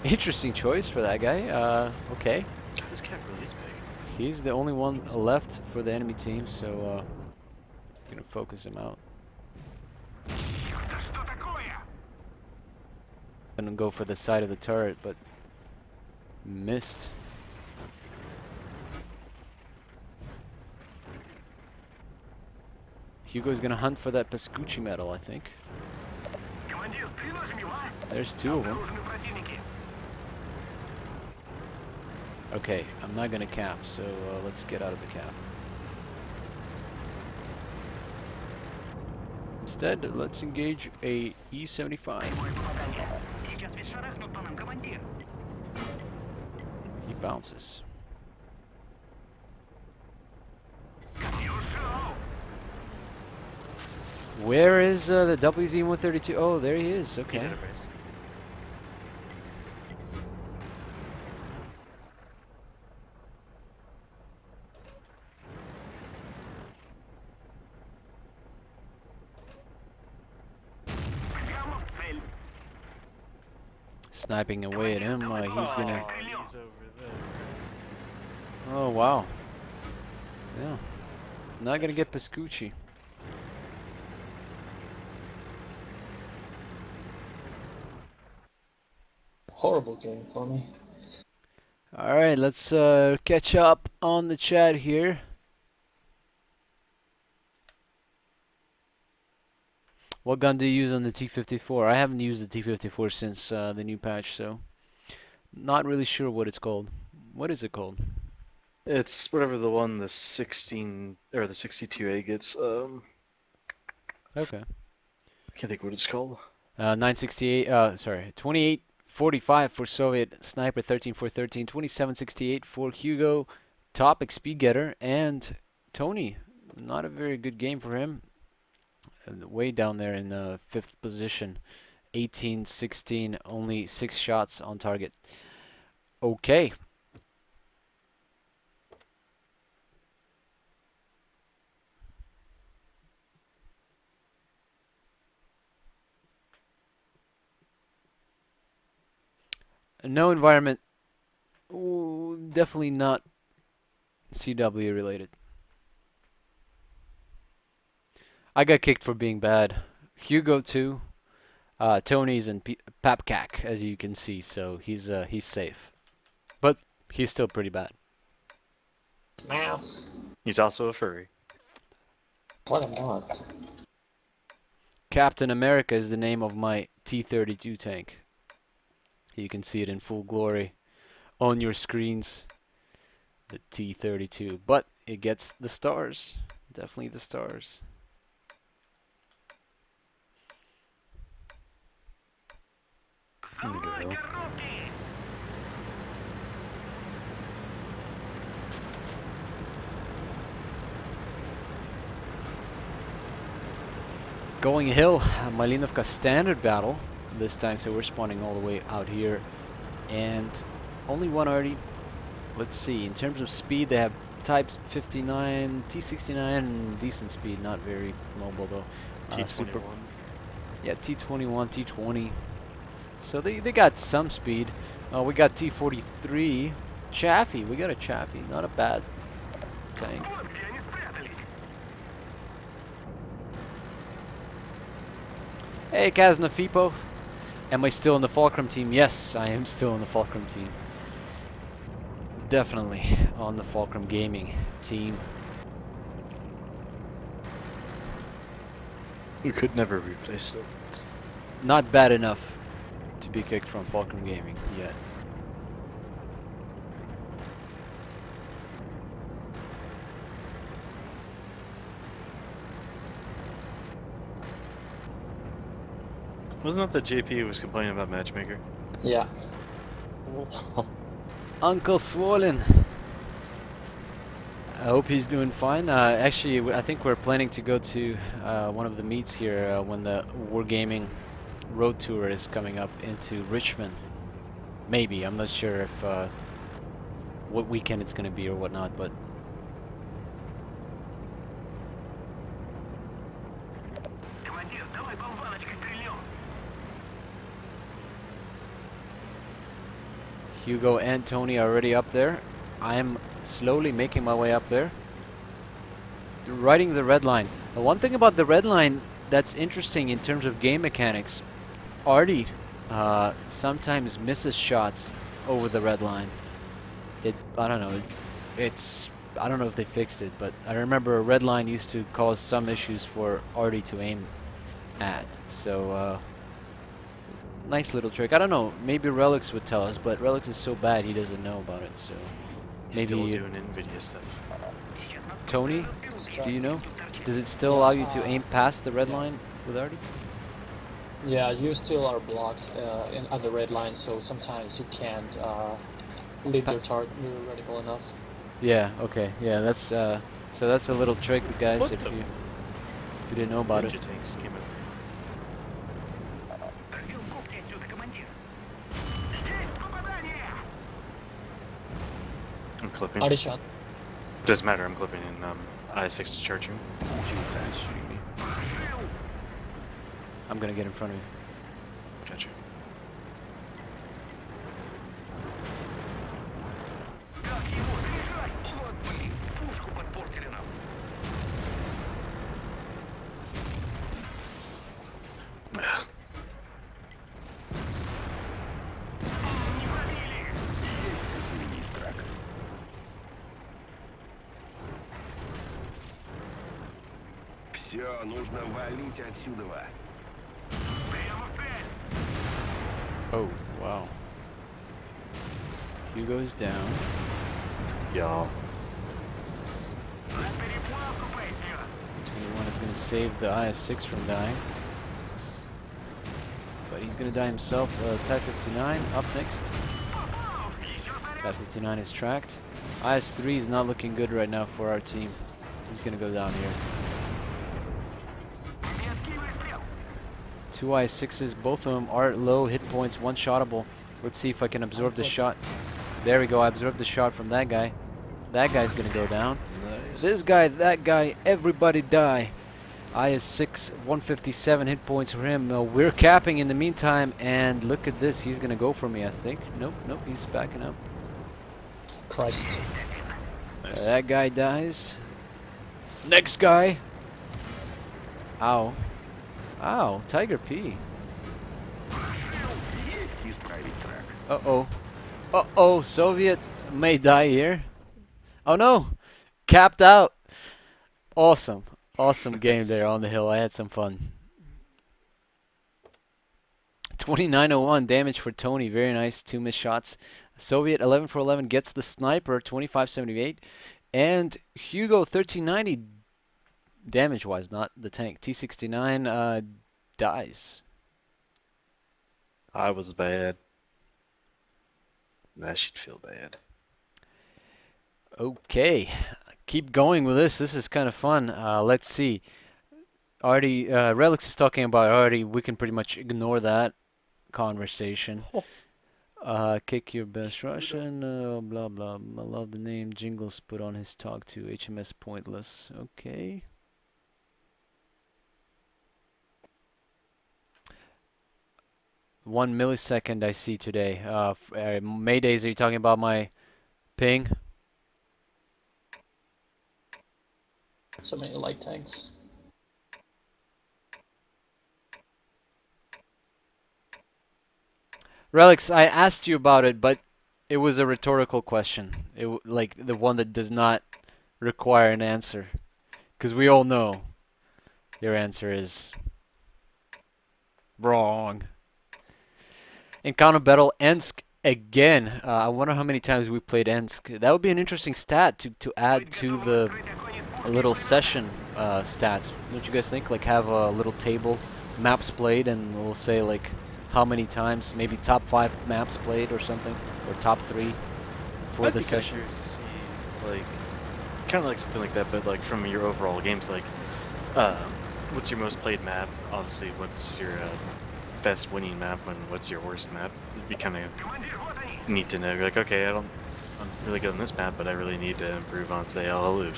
Speaker 1: Interesting choice for that guy. Okay.
Speaker 2: God, this cat really is big.
Speaker 1: He's the only one left for the enemy team, so gonna focus him out. Gonna go for the side of the turret, but missed. Hugo's gonna hunt for that Pascucci medal, I think. There's two of them. Okay, I'm not gonna cap, so let's get out of the cap. Instead, let's engage a E75. He bounces. Where is the WZ-132? Oh, there he is.
Speaker 2: He's
Speaker 1: Okay.
Speaker 2: at a base.
Speaker 1: sniping away at him. He's gonna.
Speaker 2: Oh, he's over there.
Speaker 1: Oh wow. Yeah. Not gonna get Pascucci.
Speaker 3: Horrible game for me.
Speaker 1: All right, let's catch up on the chat here. What gun do you use on the T54? I haven't used the T54 since the new patch, so not really sure what it's called. What is it called?
Speaker 2: It's whatever the one the 16 or the 62A gets.
Speaker 1: Okay.
Speaker 2: I can't think what it's called.
Speaker 1: 968. Sorry, 2845 for Soviet Sniper, 13413, 2768 for Hugo, Topic Speed Getter, and Tony. Not a very good game for him. Way down there in 5th position. 18-16, only 6 shots on target. Okay. No environment. Ooh, definitely not CW related. I got kicked for being bad. Hugo too. Tony's and Papcac, as you can see, so he's safe. But he's still pretty bad.
Speaker 3: Now.
Speaker 2: He's also a furry.
Speaker 3: What am not?
Speaker 1: Captain America is the name of my T-32 tank. You can see it in full glory on your screens. The T-32, but it gets the stars. Definitely the stars.
Speaker 2: There we go.
Speaker 1: Going hill, Malinovka standard battle this time, so we're spawning all the way out here. And only one already. Let's see, in terms of speed, they have Types 59, T69, decent speed, not very mobile though.
Speaker 2: T21.
Speaker 1: Yeah, T21, T20. So they got some speed. We got T43. Chaffee, we got a Chaffee, not a bad tank.
Speaker 4: Вот где они спрятались.
Speaker 1: Hey, Kaznafipo. Am I still in the Fulcrum team? Yes, I am still in the Fulcrum team. Definitely on the Fulcrum Gaming team.
Speaker 2: We could never replace them.
Speaker 1: Not bad enough to be kicked from Fulcrum Gaming yet.
Speaker 2: Wasn't that the JP who was complaining about Matchmaker?
Speaker 3: Yeah.
Speaker 1: Uncle Swollen. I hope he's doing fine. Actually, I think we're planning to go to one of the meets here when the Wargaming Road Tour is coming up into Richmond. Maybe. I'm not sure if what weekend it's going to be or whatnot, but
Speaker 4: Командир, давай болваночкой стрельнем.
Speaker 1: Hugo and Tony are already up there. I'm slowly making my way up there. Riding the red line. One thing about the red line that's interesting in terms of game mechanics, Artie sometimes misses shots over the red line. I don't know. I don't know if they fixed it, but I remember a red line used to cause some issues for Artie to aim at. So nice little trick. I don't know. Maybe Relics would tell us, but Relics is so bad he doesn't know about it. So
Speaker 2: He's
Speaker 1: maybe
Speaker 2: still doing NVIDIA stuff.
Speaker 1: Tony, do you know? Does it still allow you to aim past the red line with Artie?
Speaker 3: Yeah, you still are blocked at the red line, so sometimes you can't leave your target reticle enough.
Speaker 1: Yeah. Okay. Yeah. That's so that's a little trick, guys.
Speaker 2: What
Speaker 1: If
Speaker 2: the-
Speaker 1: you didn't know about it.
Speaker 2: Ninja tanks came out.
Speaker 4: Отвел когти отсюда, командир. Есть попадание!
Speaker 2: I'm clipping.
Speaker 3: Already shot.
Speaker 2: Doesn't matter, I'm clipping in I6 to charge him.
Speaker 1: I'm gonna get in front of you.
Speaker 2: Gotcha.
Speaker 5: Все, нужно валить отсюда.
Speaker 4: Прямо в цель.
Speaker 1: Oh, wow. Hugo's down.
Speaker 2: Y'all.
Speaker 4: На переплавку пойдет.
Speaker 1: 21 is going to save the IS-6 from dying. But he's going to die himself. Type 59 up next.
Speaker 4: Попал. Еще снаряд.
Speaker 1: Type 59 is tracked. IS-3 is not looking good right now for our team. He's going to go down here.
Speaker 4: Меткий выстрел.
Speaker 1: Two IS-6s, both of them are at low hit points, one shottable. Let's see if I can absorb the shot. There we go, I absorbed the shot from that guy. That guy's gonna go down.
Speaker 2: Nice.
Speaker 1: This guy, that guy, everybody die. IS-6, 157 hit points for him. We're capping in the meantime, and look at this, he's gonna go for me, I think. Nope, nope, he's backing up.
Speaker 3: Christ.
Speaker 2: Nice.
Speaker 1: That guy dies. Next guy. Ow. Ow, Tiger P.
Speaker 5: Есть исправить трак.
Speaker 1: Uh-oh. Uh-oh, Soviet may die here. Oh no! Capped out! Awesome. Awesome game there on the hill. I had some fun. 2901 damage for Tony. Very nice. 2 missed shots. Soviet 11 for 11 gets the sniper. 2578. And Hugo 1390 damage-wise, not the tank. T69 dies.
Speaker 2: I was bad. That should feel bad.
Speaker 1: Okay, keep going with this. This is kind of fun. Let's see. Already, Relix is talking about already. We can pretty much ignore that conversation. Kick your best Russian. Blah blah. I love the name. Jingles put on his talk to HMS Pointless. Okay. One millisecond I see today. Maydays, are you talking about my ping?
Speaker 3: So many light tanks.
Speaker 1: Relix, I asked you about it, but it was a rhetorical question. Like the one that does not require an answer. Because we all know your answer is wrong. Encounter battle Ensk again. I wonder how many times we played Ensk. That would be an interesting stat to add to the little session stats. Don't you guys think? Like have a little table, maps played, and we'll say like how many times, maybe top 5 maps played or something, or top 3 for
Speaker 2: I'd
Speaker 1: the
Speaker 2: be kinda
Speaker 1: session.
Speaker 2: curious to see, like, kind of like something like that, but like from your overall games, like, what's your most played map? Obviously, what's your best winning map, and what's your worst map? It'd be kind of
Speaker 4: Командир, вот они.
Speaker 2: neat to know. You're like, okay, I'm really good on this map, but I really need to improve on, say, El Aluf.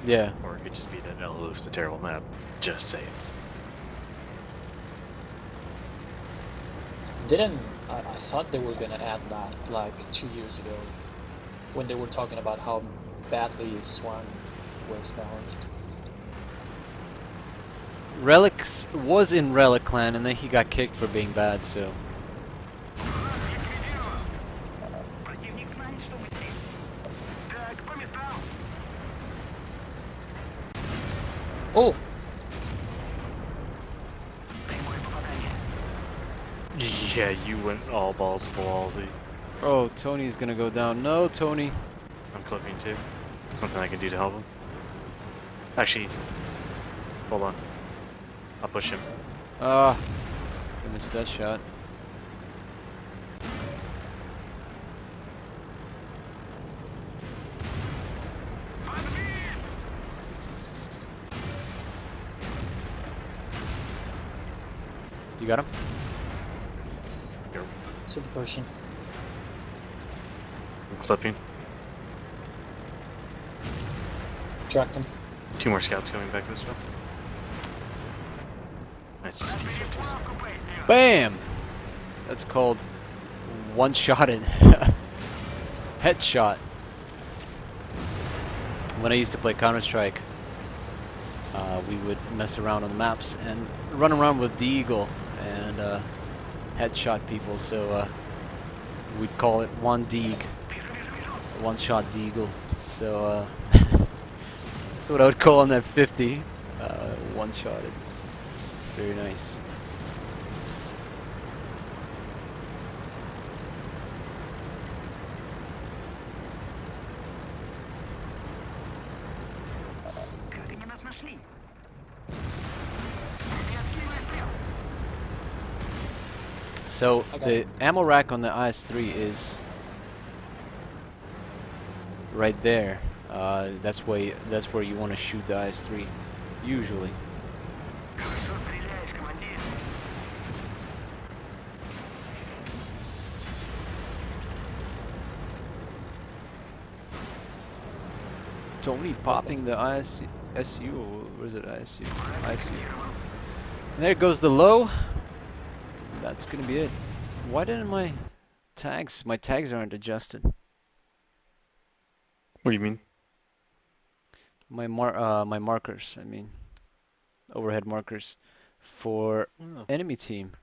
Speaker 1: Yeah.
Speaker 2: Or it could just be that El Aluf's a terrible map. Just saying.
Speaker 3: I thought they were gonna add that like 2 years ago, when they were talking about how badly Swan was balanced.
Speaker 1: Relix was in Relic Clan, and then he got kicked for being bad, so...
Speaker 4: Ликвидировал. Противник знает, что мы здесь. Так, по местам.
Speaker 3: Oh!
Speaker 4: Прямое попадание.
Speaker 2: Yeah, you went all balls to the wall, Z.
Speaker 1: Oh, Tony's gonna go down. No, Tony.
Speaker 2: I'm clipping too. Something I can do to help him. Actually, hold on. I'll push him.
Speaker 1: Ah, I missed that shot. You got him?
Speaker 2: Here,
Speaker 3: To the person.
Speaker 2: I'm clipping.
Speaker 3: Tracked him.
Speaker 2: 2 more scouts coming back this way. Nice T-50s.
Speaker 4: Переплавку пойдет.
Speaker 1: Bam! That's called one-shotted. Headshot. When I used to play Counter-Strike, we would mess around on the maps and run around with the Eagle and headshot people, so we'd call it one Deeg, one-shot Deagle. So that's what I would call on that 50, one-shotted. Very nice.
Speaker 4: Как они нас нашли? Советский выстрел.
Speaker 1: So
Speaker 3: I got
Speaker 1: the
Speaker 3: it.
Speaker 1: ammo rack on the IS-3 is right there. That's where you want to shoot the IS-3, usually.
Speaker 4: Хорошо стреляешь, командир.
Speaker 1: Tony popping the ISU, or what is it, ISU? ISU. And there goes the low. That's gonna be it. Why didn't my tags aren't adjusted?
Speaker 2: What do you mean?
Speaker 1: My markers, I mean, overhead markers for
Speaker 2: Oh.
Speaker 1: enemy team.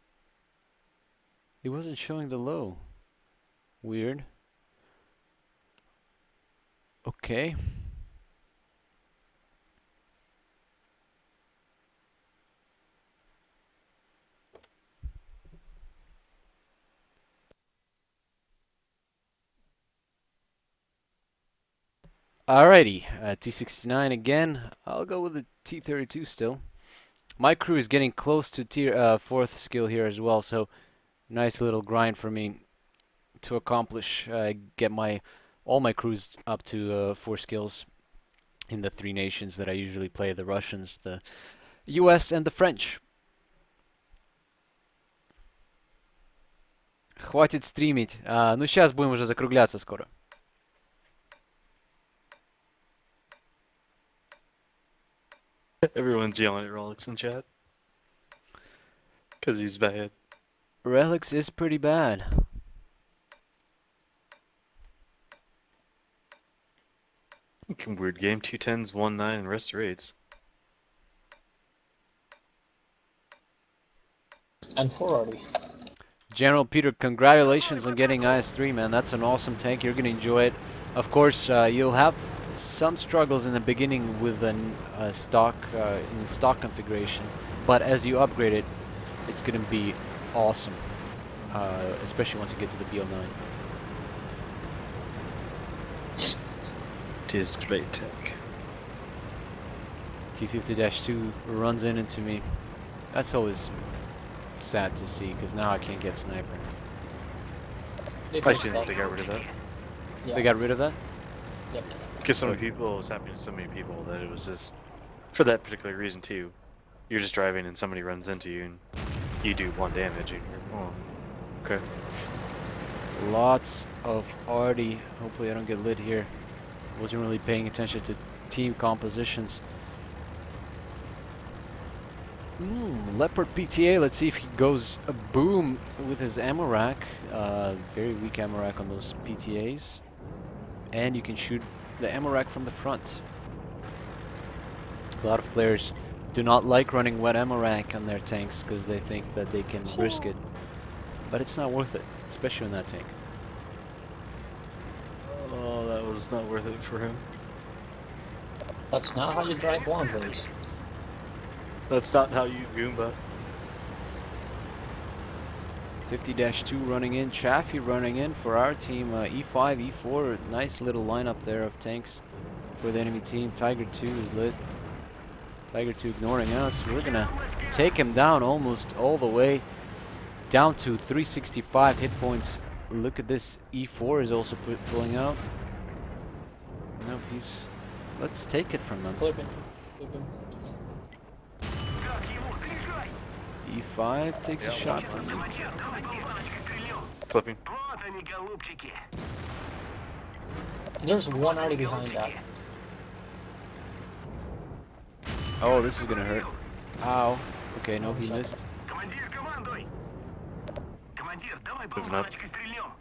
Speaker 1: It wasn't showing the low. Weird. Okay. Alrighty, T69 again. I'll go with the T32 still. My crew is getting close to tier 4th skill here as well, so nice little grind for me to accomplish. Get all my crews up to 4 skills in the 3 nations that I usually play: the Russians, the US, and the French. Хватит стримить. Ну сейчас будем уже закругляться скоро.
Speaker 2: Everyone's yelling at Rolex in chat. Because he's bad.
Speaker 1: Relics is pretty bad.
Speaker 2: Weird game. 210s, 1-9, and rest are 8s.
Speaker 3: And 4 already.
Speaker 1: General Peter, congratulations on getting IS-3, man. That's an awesome tank. You're going to enjoy it. Of course, you'll have some struggles in the beginning with a stock in the stock configuration, but as you upgrade it, it's going to be awesome, especially once you get to the BL9.
Speaker 2: It is great tech.
Speaker 1: T50-2 runs into me. That's always sad to see, because now I can't get sniper.
Speaker 3: They
Speaker 2: I
Speaker 3: fixed
Speaker 2: think
Speaker 3: that.
Speaker 2: they got rid of that.
Speaker 3: Yeah.
Speaker 1: They got rid of that?
Speaker 3: Yep.
Speaker 2: Because so many people, it was happening to so many people that it was just, for that particular reason too. You're just driving and somebody runs into you and you do 1 damage and you're, oh, okay.
Speaker 1: Lots of arty. Hopefully I don't get lit here. Wasn't really paying attention to team compositions. Leopard PTA, let's see if he goes a boom with his ammo rack. Very weak ammo rack on those PTAs. And you can shoot the ammo rack from the front. A lot of players do not like running wet ammo rack on their tanks because they think that they can risk it. But it's not worth it, especially on that tank.
Speaker 2: Oh, that was not worth it for him.
Speaker 3: That's not how you drive Wanderers.
Speaker 2: That's not how you Goomba.
Speaker 1: 50-2 running in, Chaffee running in for our team, E5, E4, nice little lineup there of tanks for the enemy team. Tiger 2 is lit. Tiger 2 ignoring us. We're gonna take him down almost all the way down to 365 hit points. Look at this, E4 is also pulling out. Nope, let's take it from them.
Speaker 3: Clip him. Clip him.
Speaker 4: Как его? Заряжай!
Speaker 1: E5 takes a shot from me.
Speaker 4: Командир, давай болваночкой стрельнем.
Speaker 2: Flipping.
Speaker 4: Вот они, голубчики.
Speaker 3: There's one already behind that.
Speaker 1: Oh, this is gonna hurt. Ow. Okay, no, he missed.
Speaker 4: Командир, командуй! Командир, давай
Speaker 2: Moving up.
Speaker 4: болваночкой стрельнем.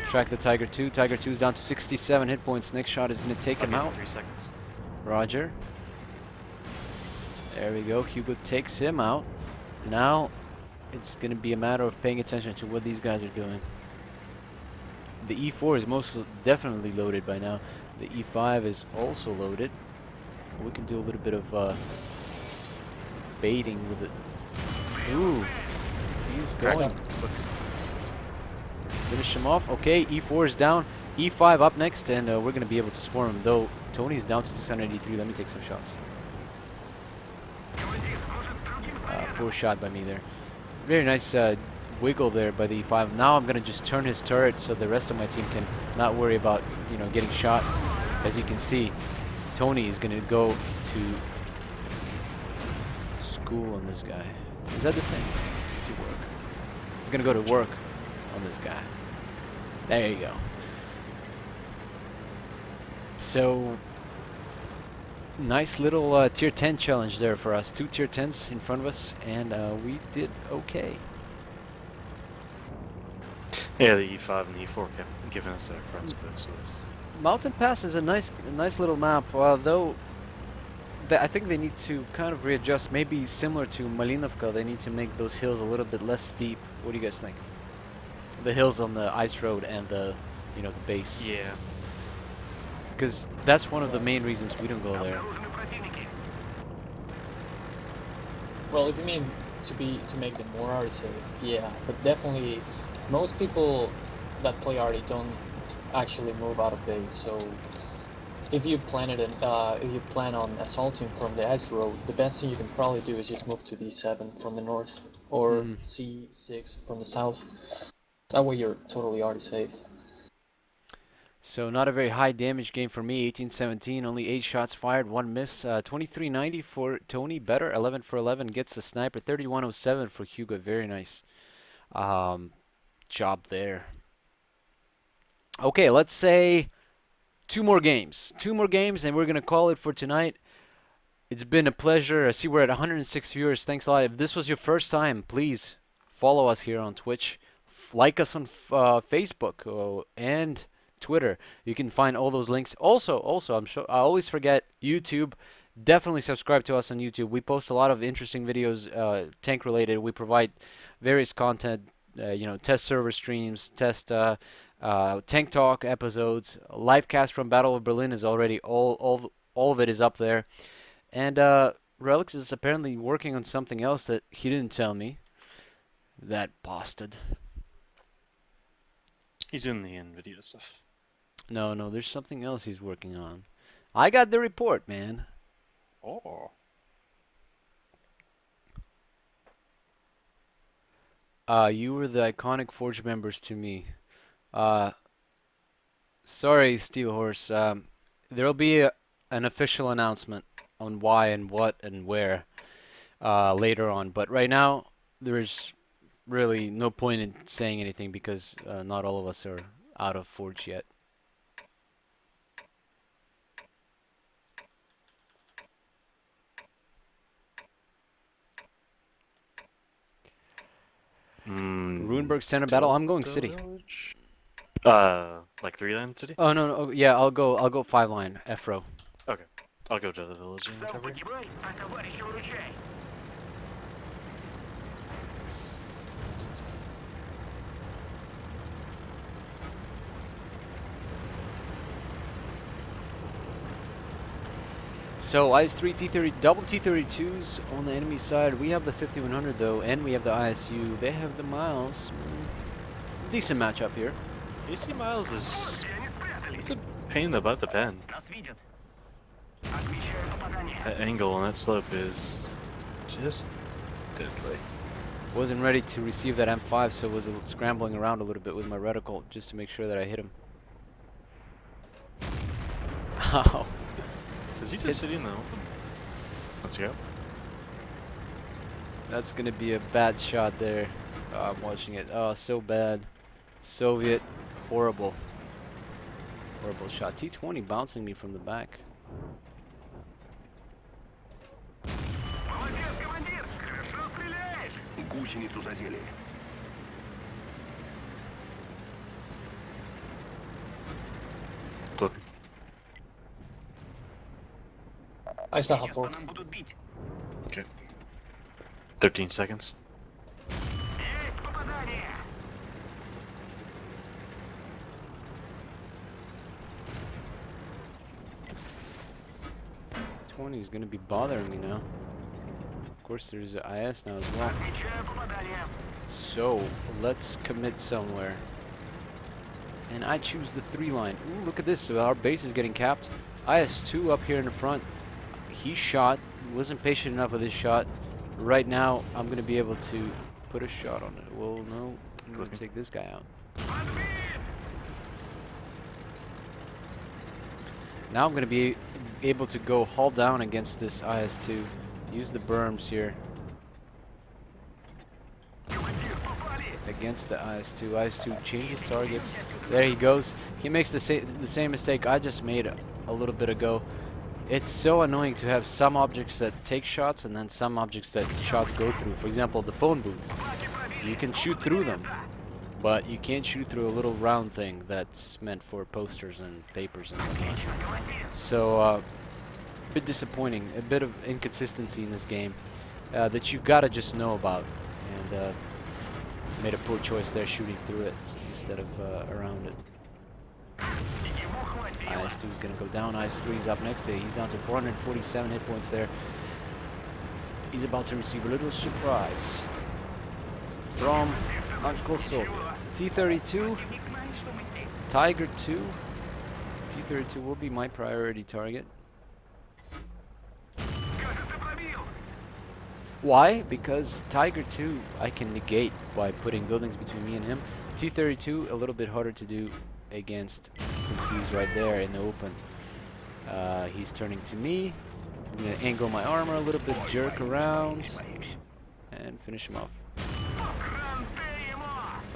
Speaker 1: Track the Tiger 2. Tiger 2 is down to 67 hit points. Next shot is gonna take him out.
Speaker 2: 3 seconds.
Speaker 1: Roger. There we go. Hugo takes him out. Now it's going to be a matter of paying attention to what these guys are doing. The E4 is most definitely loaded by now. The E5 is also loaded. We can do a little bit of baiting with it. Ooh, he's going. Finish him off. Okay, E4 is down. E5 up next, and we're going to be able to swarm him. Though Tony's down to 683. Let me take some shots. Poor shot by me there. Very nice wiggle there by the E5. Now I'm going to just turn his turret so the rest of my team can not worry about, you know, getting shot. As you can see, Tony is going to go to school on this guy. Is that the same? To work. He's going to go to work on this guy. There you go. So, nice little tier 10 challenge there for us. 2 tier 10s in front of us, and we did okay.
Speaker 2: Yeah, the E5 and the E4 kept giving us that front spook, so it's...
Speaker 1: Mountain Pass is a nice little map, though I think they need to kind of readjust, maybe similar to Malinovka. They need to make those hills a little bit less steep. What do you guys think? The hills on the ice road and the, you know, the base.
Speaker 2: Yeah.
Speaker 1: Because that's one of the main reasons we don't go there.
Speaker 3: Well, if you mean to make them more arty safe, yeah, but definitely most people that play arty don't actually move out of base. So if you plan on assaulting from the ice road, the best thing you can probably do is just move to D7 from the north or C6 from the south. That way you're totally arty safe.
Speaker 1: So not a very high damage game for me. 18-17, only 8 shots fired, 1 miss. 23-90 for Tony, better. 11 for 11 gets the sniper. 31-07 for Hugo, very nice job there. Okay, let's say 2 more games. 2 more games, and we're gonna call it for tonight. It's been a pleasure. I see we're at 106 viewers. Thanks a lot. If this was your first time, please follow us here on Twitch. Like us on Facebook and Twitter. You can find all those links. Also, I'm sure I always forget YouTube. Definitely subscribe to us on YouTube. We post a lot of interesting videos, tank related. We provide various content, you know, test server streams, test tank talk episodes. Live cast from Battle of Berlin is already all of it is up there. And Relix is apparently working on something else that he didn't tell me. That bastard.
Speaker 2: He's doing the NVIDIA stuff.
Speaker 1: No, there's something else he's working on. I got the report, man.
Speaker 2: Oh.
Speaker 1: You were the iconic Forge members to me. Sorry, Steel Horse. There'll be an official announcement on why and what and where later on. But right now, there's really no point in saying anything because not all of us are out of Forge yet. Runeberg Center Battle. I'm going city.
Speaker 2: Like 3-line city?
Speaker 1: Oh no, oh, yeah, I'll go 5 line F row.
Speaker 2: Okay, I'll go to the village and cover.
Speaker 1: So IS-3 T30, double T32s on the enemy side. We have the 5100 though, and we have the ISU. They have the Miles. Decent matchup here.
Speaker 2: AC Miles is... It's a pain in the butt to pen. That angle on that slope is just deadly.
Speaker 1: Wasn't ready to receive that M5, so was scrambling around a little bit with my reticle just to make sure that I hit him. Ow.
Speaker 2: Is he just sitting in the open? Let's go.
Speaker 1: That's gonna be a bad shot there. Oh, I'm watching it. Oh, so bad. Soviet. Horrible. Horrible shot. T20 bouncing me from the back.
Speaker 5: Гусеницу задели.
Speaker 2: Тут.
Speaker 3: I still have 4.
Speaker 2: Okay. 13 seconds.
Speaker 4: Есть попадание!
Speaker 1: 20 is going to be bothering me now. Of course, there's an IS now as well.
Speaker 4: Отмечаю попадание.
Speaker 1: So, let's commit somewhere. And I choose the 3 line. Ooh, look at this. So our base is getting capped. IS-2 up here in the front. He shot. Wasn't patient enough with his shot. Right now, I'm going to be able to put a shot on it. Well, no. I'm going to take this guy out.
Speaker 4: Подбит!
Speaker 1: Now I'm going to be able to go hull down against this IS-2. Use the berms here
Speaker 4: Командир, попали!
Speaker 1: against the IS-2. IS-2 changes targets. There he goes. He makes the same mistake I just made a little bit ago. It's so annoying to have some objects that take shots and then some objects that shots go through. For example, the phone booth. You can shoot through them, but you can't shoot through a little round thing that's meant for posters and papers and whatnot. So, a bit disappointing. A bit of inconsistency in this game that you gotta just know about. And made a poor choice there, shooting through it instead of around it.
Speaker 4: Ему хватило.
Speaker 1: IS-2 is going to go down. IS-3 is up next to it. He's down to 447 hit points there. He's about to receive a little surprise from Uncle Soviet. T-32,
Speaker 4: Противник знает, что мы здесь.
Speaker 1: Tiger 2. T-32 will be my priority target.
Speaker 4: Кажется, пробил.
Speaker 1: Why? Because Tiger 2 I can negate by putting buildings between me and him. T-32 a little bit harder to do against since he's right there in the open. He's turning to me. I'm going to angle my armor a little bit, jerk around, and finish him off.
Speaker 4: Гранты ему!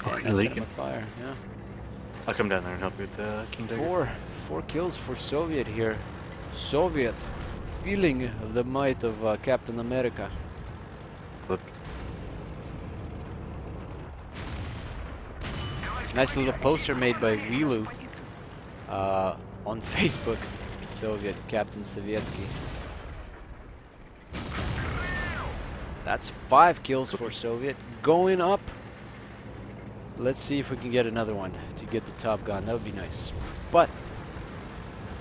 Speaker 2: Oh,
Speaker 1: And
Speaker 2: you're
Speaker 1: I set him
Speaker 2: leaking.
Speaker 1: on fire, yeah.
Speaker 2: I'll come down there and help you with King Dagger.
Speaker 1: Four kills for Soviet here. Soviet feeling the might of Captain America.
Speaker 2: Flip.
Speaker 1: Nice little poster made by Wilu on Facebook. Soviet Captain Sovietsky. That's 5 kills for Soviet. Going up. Let's see if we can get another one to get the top gun. That would be nice. But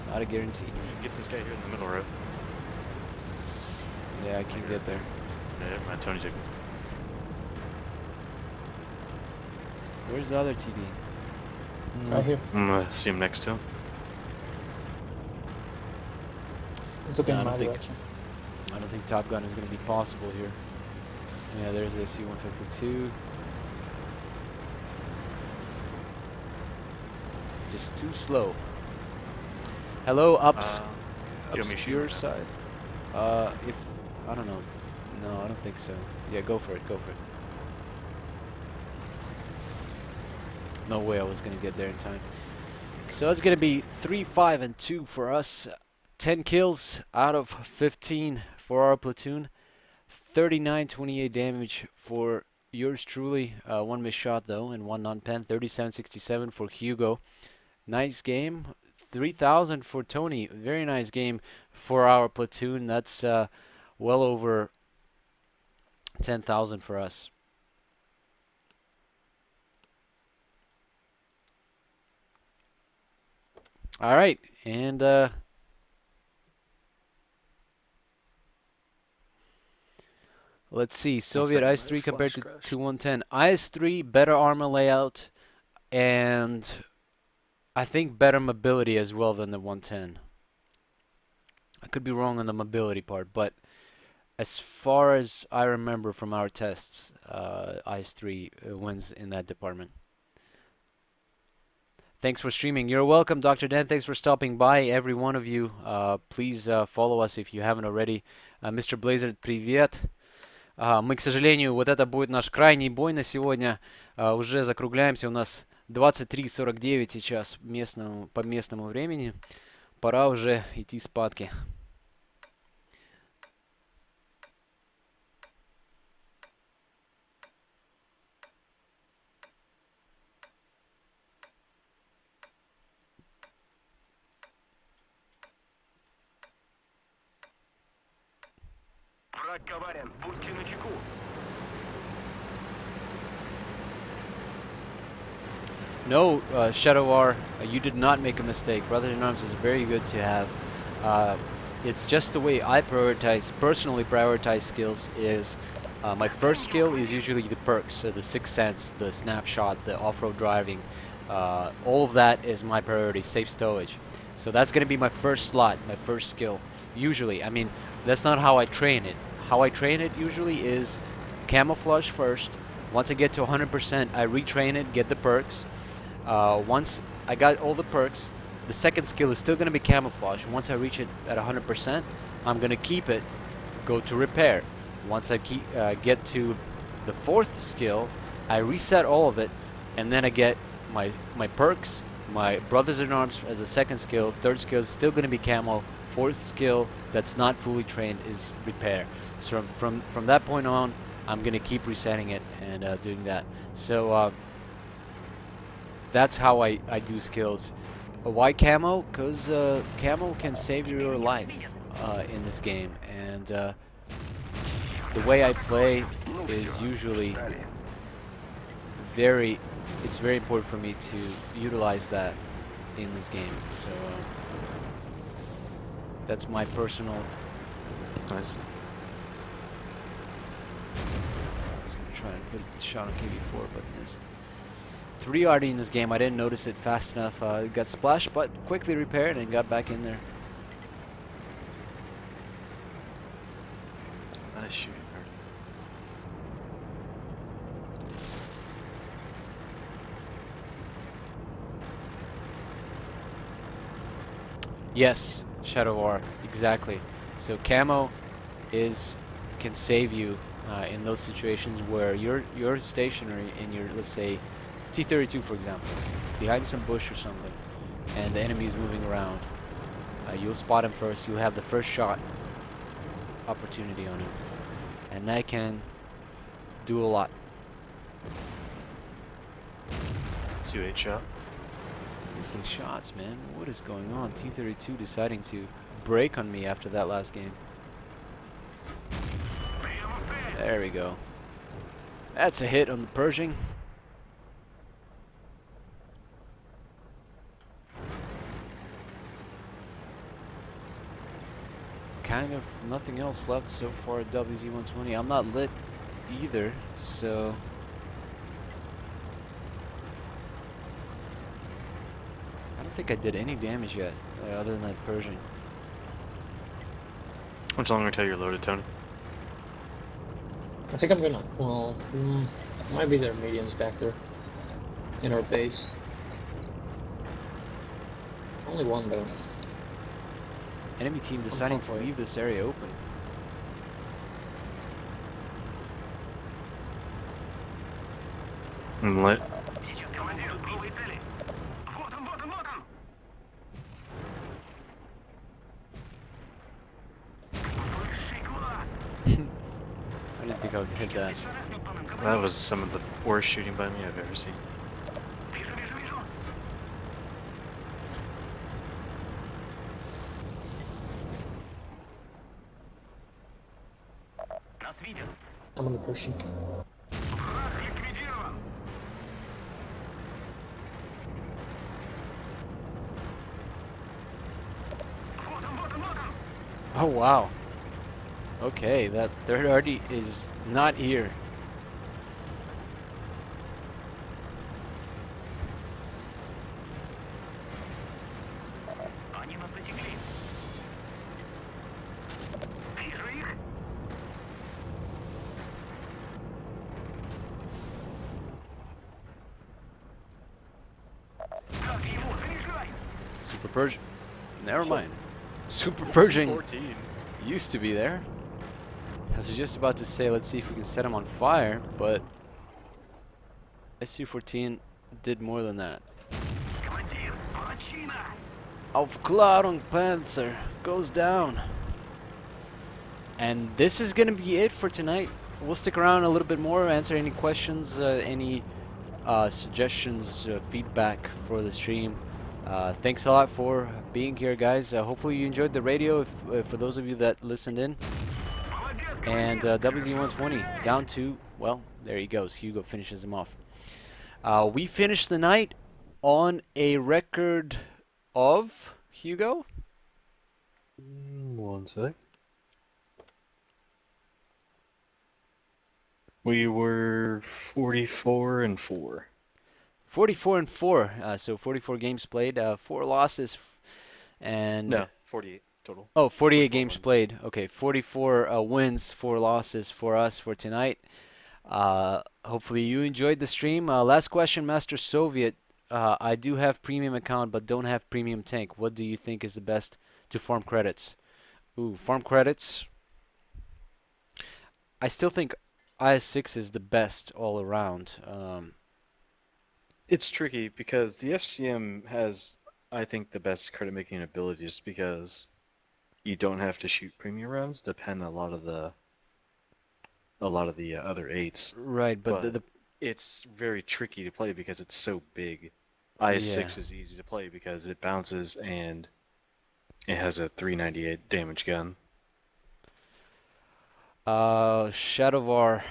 Speaker 1: not a guarantee.
Speaker 2: You can get this guy here in the middle, right?
Speaker 1: Yeah, I can get there.
Speaker 2: Yeah, my Tony took.
Speaker 1: Where's the other TD?
Speaker 3: Right here.
Speaker 2: I'm gonna see him next to him.
Speaker 3: He's looking
Speaker 1: No, I
Speaker 3: in my
Speaker 1: don't think-
Speaker 3: direction.
Speaker 1: I don't think Top Gun is going to be possible here. Yeah, there's the C-152. Just too slow. Hello,
Speaker 2: You want me to shoot
Speaker 1: obscure
Speaker 2: him?
Speaker 1: side. If I don't know. No, I don't think so. Yeah, go for it. Go for it. No way I was going to get there in time. So it's going to be 3, 5, and 2 for us. 10 kills out of 15 for our platoon. 39, 28 damage for yours truly. 1 missed shot though, and 1 non-pen. 37, 67 for Hugo. Nice game. 3,000 for Tony. Very nice game for our platoon. That's well over 10,000 for us. All right, and let's see. Soviet
Speaker 2: second,
Speaker 1: IS-3
Speaker 2: my
Speaker 1: compared to
Speaker 2: flash crashed.
Speaker 1: 2110. IS-3 better armor layout, and I think better mobility as well than the 110. I could be wrong on the mobility part, but as far as I remember from our tests, IS-3 wins in that department. Thanks for streaming. You're welcome, Dr. Dan. Thanks for stopping by, every one of you. Please follow us if you haven't already. Mr. Blazer, привет. Мы, к сожалению, вот это будет наш крайний бой на сегодня. Уже закругляемся. У нас 23:49 сейчас по местному времени. Пора уже идти спадки.
Speaker 4: Враг коварен, будьте начеку.
Speaker 1: No, Shadow R, you did not make a mistake. Brother in Arms is very good to have. it's just the way I personally prioritize skills is my first skill is usually the perks, so the Sixth Sense, the snapshot, the off-road driving, all of that is my priority, safe stowage. So that's going to be my first slot, my first skill. Usually, I mean, that's not how I train it. How I train it usually is camouflage first. Once I get to 100%, I retrain it, get the perks. Once I got all the perks, the second skill is still going to be camouflage. Once I reach it at 100%, I'm going to keep it, go to repair. Once I get to the fourth skill, I reset all of it, and then I get my perks, my brothers in arms as a second skill. Third skill is still going to be camo. Fourth skill that's not fully trained is repair. So from that point on, I'm going to keep resetting it and doing that. So that's how I do skills. Why camo? Because camo can save your life in this game, and the way I play
Speaker 5: Ну
Speaker 1: is
Speaker 5: всё,
Speaker 1: usually
Speaker 5: встали.
Speaker 1: it's very important for me to utilize that in this game. So that's my personal.
Speaker 2: Nice.
Speaker 1: I was gonna try and put a shot on KB4, but missed. 3 RD in this game. I didn't notice it fast enough. Got splashed, but quickly repaired and got back in there.
Speaker 2: Nice shooting.
Speaker 1: Yes, Shadow War, exactly. So camo can save you in those situations where you're stationary in your, let's say, T-32 for example, behind some bush or something, and the enemy is moving around. You'll spot him first. You'll have the first shot opportunity on him, and that can do a lot.
Speaker 2: C8 shot.
Speaker 1: Missing shots, man. What is going on? T-32 deciding to break on me after that last game. There we go. That's a hit on the Pershing. Kind of nothing else left so far at WZ-120. I'm not lit either, so I don't think I did any damage yet, other than that Pershing.
Speaker 2: How much longer until you're loaded, Tony?
Speaker 3: I think I'm gonna. Well, might be their mediums back there in our base. Only one though.
Speaker 1: Enemy team deciding to
Speaker 3: halfway.
Speaker 1: leave this area open.
Speaker 2: I'm lit.
Speaker 4: Сейчас командир, новые цели. Вот он, вот он, вот он. Высший класс.
Speaker 1: I didn't think I would hit that.
Speaker 4: Шарахнет по нам,
Speaker 2: That
Speaker 4: командир.
Speaker 2: was some of the worst shooting by me I've ever seen.
Speaker 4: Вижу, вижу, вижу. Нас видят.
Speaker 3: I'm on the Pershing.
Speaker 4: Враг ликвидирован. Вот он, вот он, вот он.
Speaker 1: Oh wow. Okay, that third RD is not here.
Speaker 4: Они нас засекли. Вижу их. Так ему, заряжай.
Speaker 1: Super Pershing. Never mind. Super Pershing
Speaker 2: 14.
Speaker 1: used to be there. I was just about to say, let's see if we can set him on fire, but SU-14 did more than that.
Speaker 4: Командир, молодчина.
Speaker 1: FulcrumTV goes down. And this is going to be it for tonight. We'll stick around a little bit more, answer any questions, any suggestions, feedback for the stream. Thanks a lot for being here, guys. Hopefully you enjoyed the radio, for those of you that listened in.
Speaker 4: Молодец,
Speaker 1: And
Speaker 4: командир.
Speaker 1: WZ-120 down to, well, there he goes. Hugo finishes him off. We finished the night on a record of, Hugo?
Speaker 2: One sec. We were 44 and 4.
Speaker 1: 44 and 4. So 44 games played, 4 losses, and
Speaker 2: No, 48 total.
Speaker 1: oh, 48
Speaker 2: 44
Speaker 1: games
Speaker 2: wins.
Speaker 1: played. Okay, 44 wins, 4 losses for us for tonight. Hopefully you enjoyed the stream. Last question, Master Soviet. I do have premium account but don't have premium tank. What do you think is the best to farm credits? Ooh, farm credits. I still think IS6 is the best all around.
Speaker 2: It's tricky because the FCM has, I think, the best credit making abilities because you don't have to shoot premium rounds to pen a lot of the other eights,
Speaker 1: Right, but
Speaker 2: but it's very tricky to play because it's so big.
Speaker 1: yeah.
Speaker 2: IS6 is easy to play because it bounces and it has a 398 damage gun.
Speaker 1: Shadowvar.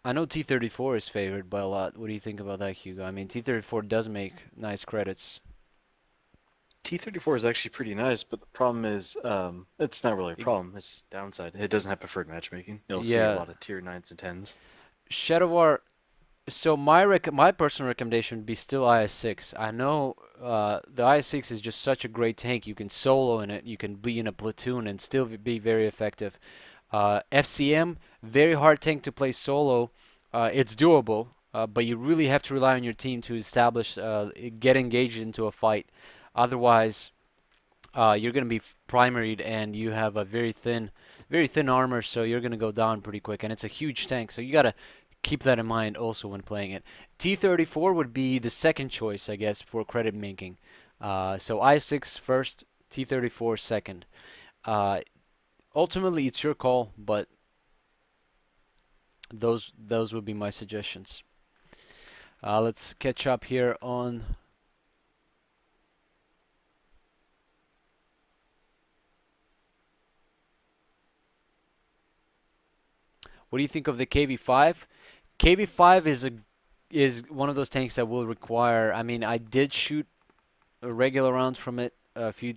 Speaker 1: I know T34 is favored by a lot. What do you think about that, Hugo? I mean, T34 does make nice credits.
Speaker 2: T34 is actually pretty nice, but the problem is, it's not really a
Speaker 1: It-
Speaker 2: problem. It's downside. It doesn't have preferred matchmaking. You'll see a
Speaker 1: yeah,
Speaker 2: lot of tier 9s and 10s.
Speaker 1: Shadowvar. So my personal recommendation would be still IS6. I know the IS6 is just such a great tank. You can solo in it. You can be in a platoon and still be very effective. FCM, very hard tank to play solo. It's doable, but you really have to rely on your team to establish, get engaged into a fight. Otherwise, you're going to be primaried and you have a very thin armor, so you're going to go down pretty quick. And it's a huge tank, so you got to keep that in mind also when playing it. T34 would be the second choice, I guess, for credit making. So I6 first, T34 second. Uh, Ultimately, it's your call, but those would be my suggestions. Let's catch up here on. What do you think of the KV5? KV5 is one of those tanks that will require. I mean, I did shoot regular rounds from it a few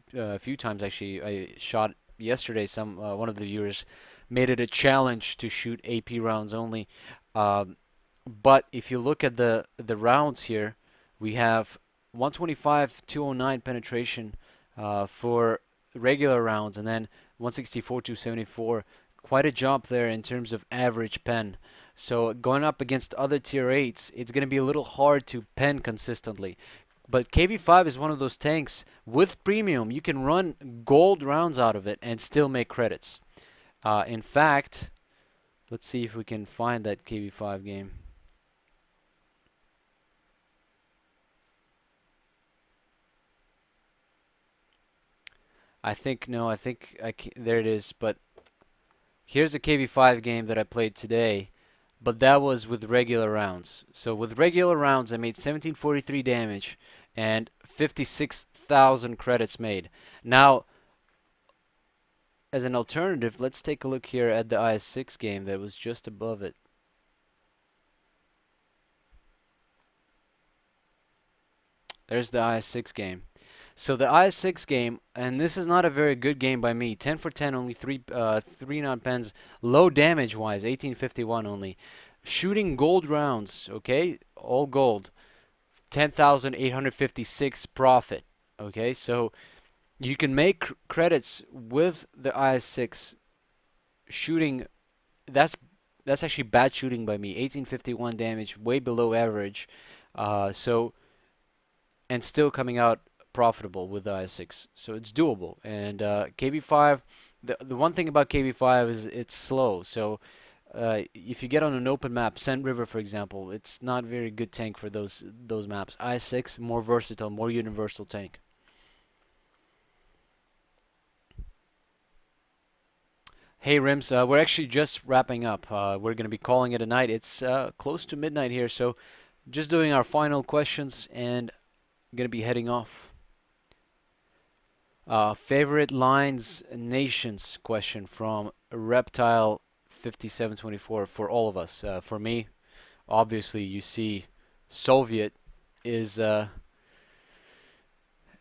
Speaker 1: times actually. I shot yesterday. One of the viewers made it a challenge to shoot AP rounds only. Um, but if you look at the rounds here, we have 125, 209 penetration for regular rounds, and then 164, 274. Quite a jump there in terms of average pen. So going up against other tier 8s, it's going to be a little hard to pen consistently. But KV5 is one of those tanks with premium. You can run gold rounds out of it and still make credits. In fact, let's see if we can find that KV5 game. I think no, I think there it is. But here's a KV5 game that I played today, but that was with regular rounds. So with regular rounds, I made 1743 damage and 56,000 credits made. Now, as an alternative, let's take a look here at the IS6 game that was just above it. There's the IS6 game. So the IS6 game, and this is not a very good game by me. 10 for 10, only three non-pens, low damage wise, 1851 only. Shooting gold rounds, okay, all gold, 10,856 profit. Okay, so you can make credits with the IS6 shooting. That's that's actually bad shooting by me. 1851 damage, way below average. So and still coming out profitable with the IS6. So it's doable. And KB5, the one thing about KB5 is it's slow. So if you get on an open map, Sand River, for example, it's not very good tank for those maps. IS6, more versatile, more universal tank. Hey Rims, we're actually just wrapping up. We're going to be calling it a night. It's close to midnight here, so just doing our final questions and going to be heading off. Favorite lines, nations question from Reptile 5724 for all of us. For me, obviously, you see Soviet is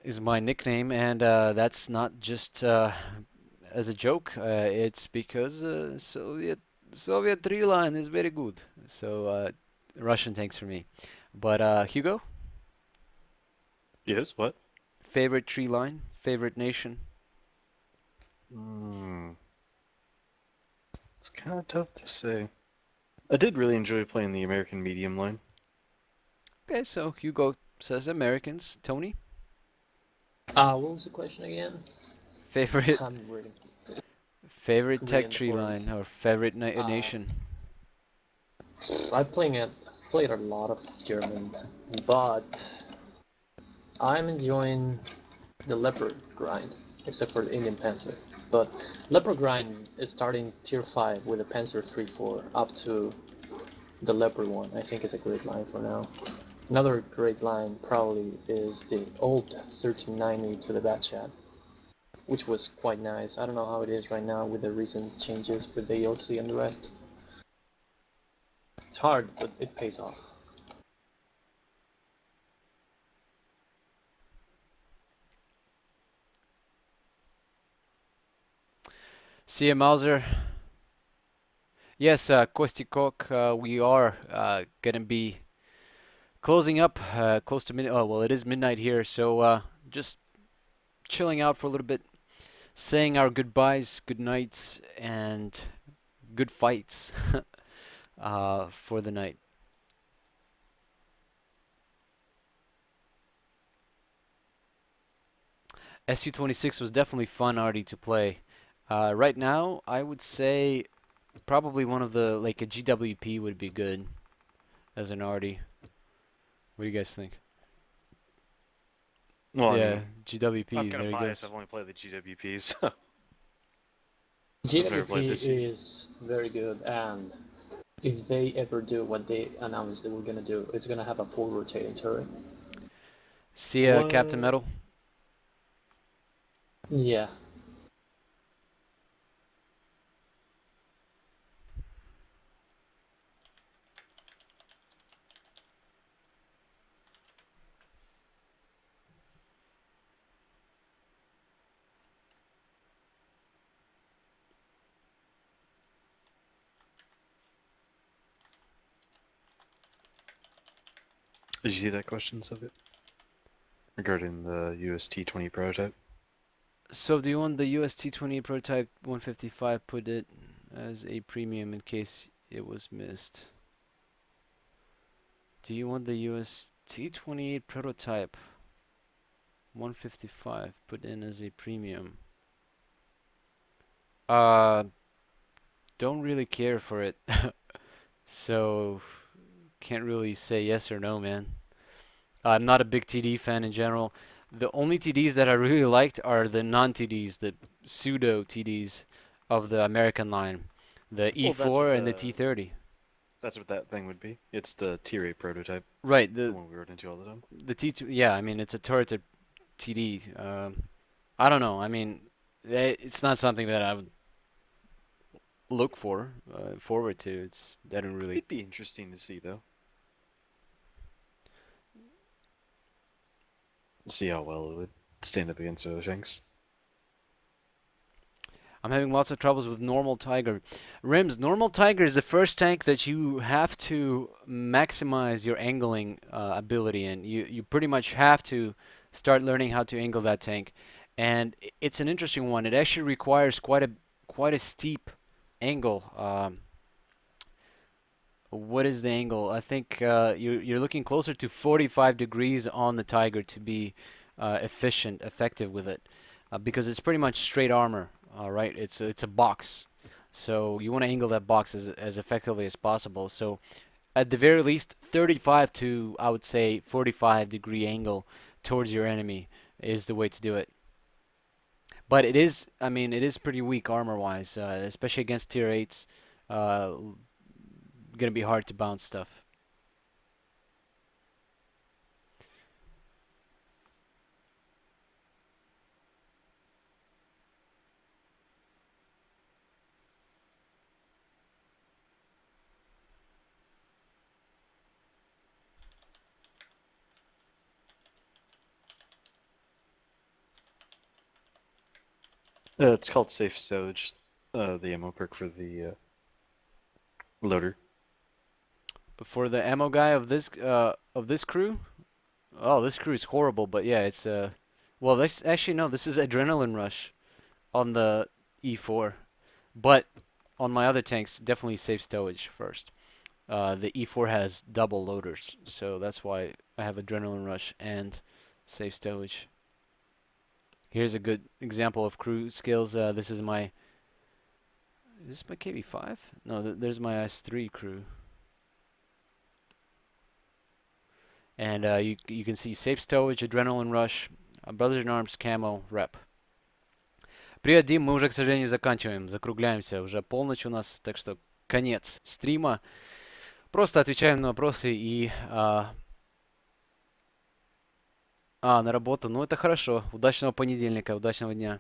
Speaker 1: is my nickname, and that's not just as a joke. It's because Soviet tree line is very good. So Russian tanks for me. But Hugo,
Speaker 2: Yes, what?
Speaker 1: favorite tree line, favorite nation.
Speaker 2: Hmm. It's kind of tough to say. I did really enjoy playing the American medium line.
Speaker 1: Okay, so Hugo says Americans. Tony,
Speaker 3: What was the question again?
Speaker 1: favorite
Speaker 3: I'm reading,
Speaker 1: favorite tech
Speaker 3: reading the
Speaker 1: tree line
Speaker 3: forums.
Speaker 1: or favorite
Speaker 3: Uh,
Speaker 1: nation.
Speaker 3: played a lot of German, but I'm enjoying the Leopard grind, except for the Indian Panzer. But Leopard grind is starting tier 5 with the Panzer 3-4 up to the Leopard one. I think it's a great line for now. Another great line probably is the old 1390 to the Batchat, which was quite nice. I don't know how it is right now with the recent changes with the ALC and the rest. It's hard, but it pays off.
Speaker 1: CM Mauser. Yes, Kostikok, we are gonna be closing up close to midnight. Oh, well, it is midnight here, so just chilling out for a little bit, saying our goodbyes, good nights, and good fights for the night. SU-26 was definitely fun already to play. Right now, I would say probably one of the like a GWP would be good as an arty. What do you guys think?
Speaker 2: Well, I
Speaker 1: Yeah,
Speaker 2: mean, I'm
Speaker 1: GWP.
Speaker 2: kind of
Speaker 1: There he
Speaker 2: biased.
Speaker 1: goes.
Speaker 2: I've only played the GWPs. So I've never played
Speaker 3: GWP
Speaker 2: this.
Speaker 3: is very good, and if they ever do what they announced they were gonna do, it's gonna have a full rotating turret.
Speaker 1: See ya, Captain
Speaker 2: What?
Speaker 1: Metal.
Speaker 3: Yeah.
Speaker 2: Did you see that question, Soviet? Regarding the UST-20 prototype?
Speaker 1: So do you want the UST-20 prototype 155 put it as a premium in case it was missed? Do you want the UST-28 prototype 155 put in as a premium? Uh, don't really care for it. So can't really say yes or no, man. I'm not a big TD fan in general. The only TDs that I really liked are the non-TDs, the pseudo TDs of the American line, the
Speaker 2: Well,
Speaker 1: E4 and the T30.
Speaker 2: that's what that thing would be. It's the Tier 8 prototype,
Speaker 1: Right,
Speaker 2: the
Speaker 1: the
Speaker 2: one we rode into all the time.
Speaker 1: the T2. Yeah, I mean it's a turreted TD. I don't know. I mean, it's not something that I would look forward to. It's I don't really.
Speaker 2: It'd be interesting to see though. See how well it would stand up against other things.
Speaker 1: I'm having lots of troubles with normal Tiger. Rims, normal Tiger is the first tank that you have to maximize your angling ability in. You pretty much have to start learning how to angle that tank, and it's an interesting one. It actually requires quite a steep angle. What is the angle? I think you're looking closer to 45 degrees on the Tiger to be effective with it, because it's pretty much straight armor. All right, it's a box, so you want to angle that box as effectively as possible. So at the very least, 35 to I would say 45-degree angle towards your enemy is the way to do it. But it is, I mean, it is pretty weak armor-wise, especially against tier 8s. Uh, gonna be hard to bounce stuff.
Speaker 2: It's called Safe Stowage, the ammo perk for the loader.
Speaker 1: For the ammo guy of this crew? Oh, this crew is horrible, but yeah, it's well, this actually no, this is Adrenaline Rush on the E4, but on my other tanks, definitely Safe Stowage first. The E4 has double loaders, so that's why I have Adrenaline Rush and Safe Stowage. Here's a good example of crew skills. Is this my KB5? No, there's my S3 crew. And you can see Safe Stowage, Adrenaline Rush, Brothers in Arms, Camo, Rep. Привет, Дим, мы уже, к сожалению, заканчиваем, закругляемся. Уже полночь у нас, так что конец стрима. Просто отвечаем на вопросы и... на работу. Ну, это хорошо. Удачного понедельника, удачного дня.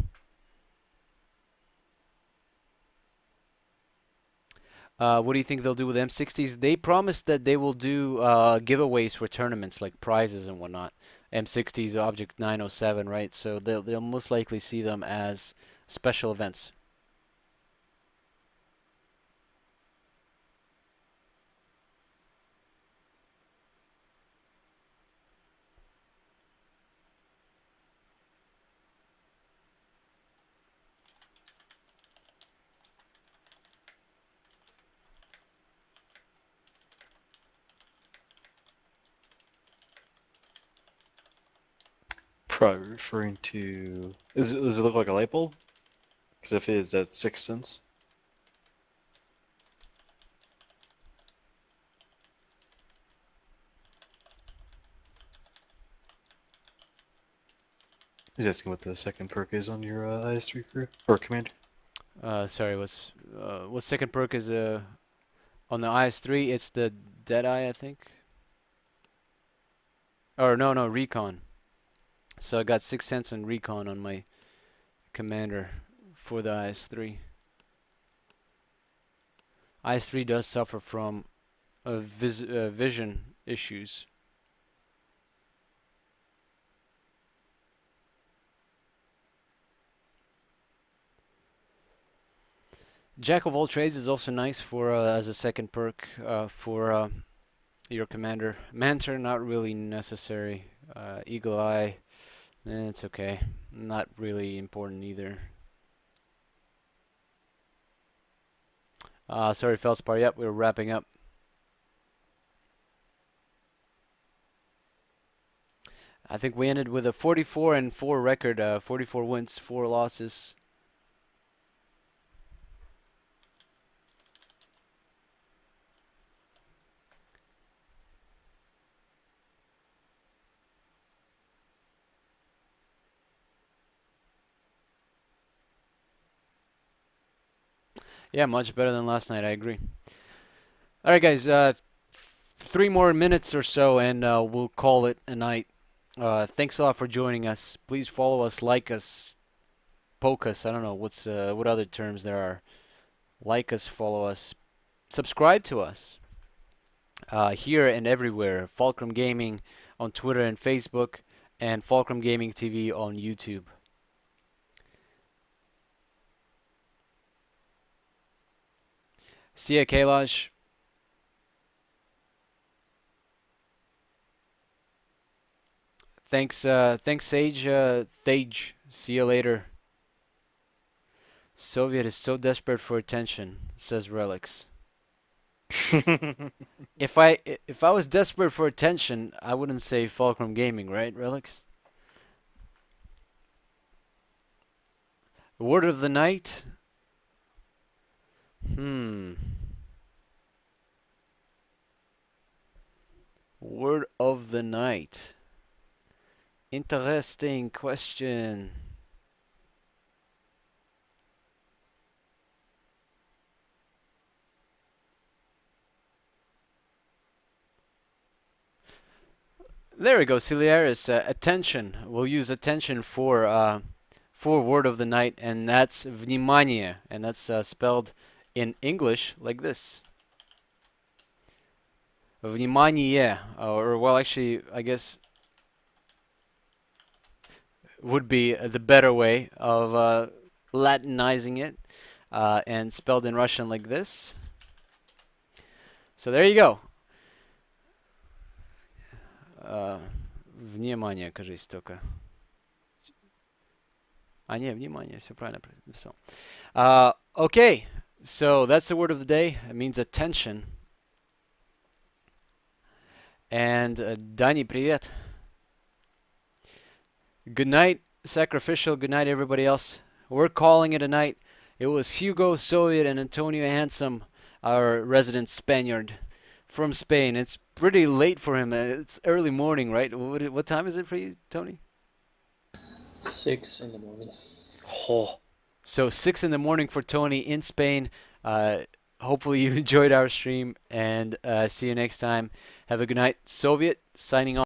Speaker 1: What do you think they'll do with M60s? They promised that they will do giveaways for tournaments, like prizes and whatnot. M60s, Object 907, right? So they'll most likely see them as special events.
Speaker 2: Probably referring to. Does it look like a light bulb? Because if it is, that's 6 cents. He's asking what the second perk is on your IS3 crew or commander.
Speaker 1: Sorry, what second perk is on the IS3? It's the Deadeye, I think. Or no, Recon. So I got 6 cents on Recon on my commander for the IS3. IS3 does suffer from vision issues. Jack of all trades is also nice for as a second perk for your commander. Manter, not really necessary. Eagle Eye, it's okay. Not really important either. Sorry, Feldspar. Yep, we're wrapping up. I think we ended with a 44-4 record. 44 wins, 4 losses. Yeah, much better than last night. I agree. All right, guys. 3 more minutes or so, and we'll call it a night. Thanks a lot for joining us. Please follow us, like us, poke us. I don't know what other terms there are. Like us, follow us, subscribe to us here and everywhere. Fulcrum Gaming on Twitter and Facebook, and Fulcrum Gaming TV on YouTube. See ya, Kailash. Thanks, Sage, Thage. See you later. Soviet is so desperate for attention, says Relix. If I was desperate for attention, I wouldn't say Fulcrum Gaming, right, Relix? Word of the night? Word of the night. Interesting question. There we go, Ciliaris. Attention. We'll use attention for word of the night, and that's внимание, and that's spelled in English like this. Внимание, or well, actually, I guess would be the better way of Latinizing it and spelled in Russian like this. So there you go. Внимание, кажись, только. А, не, внимание, все правильно написал. Okay, so that's the word of the day. It means attention. And Dani, привет. Good night, Sacrificial. Good night, everybody else. We're calling it a night. It was Hugo, Soviet, and Antonio Handsome, our resident Spaniard from Spain. It's pretty late for him. It's early morning, right? What time is it for you, Tony?
Speaker 3: 6 in the morning.
Speaker 2: Oh.
Speaker 1: So 6 in the morning for Tony in Spain. Hopefully you enjoyed our stream, and see you next time. Have a good night. Soviet signing off.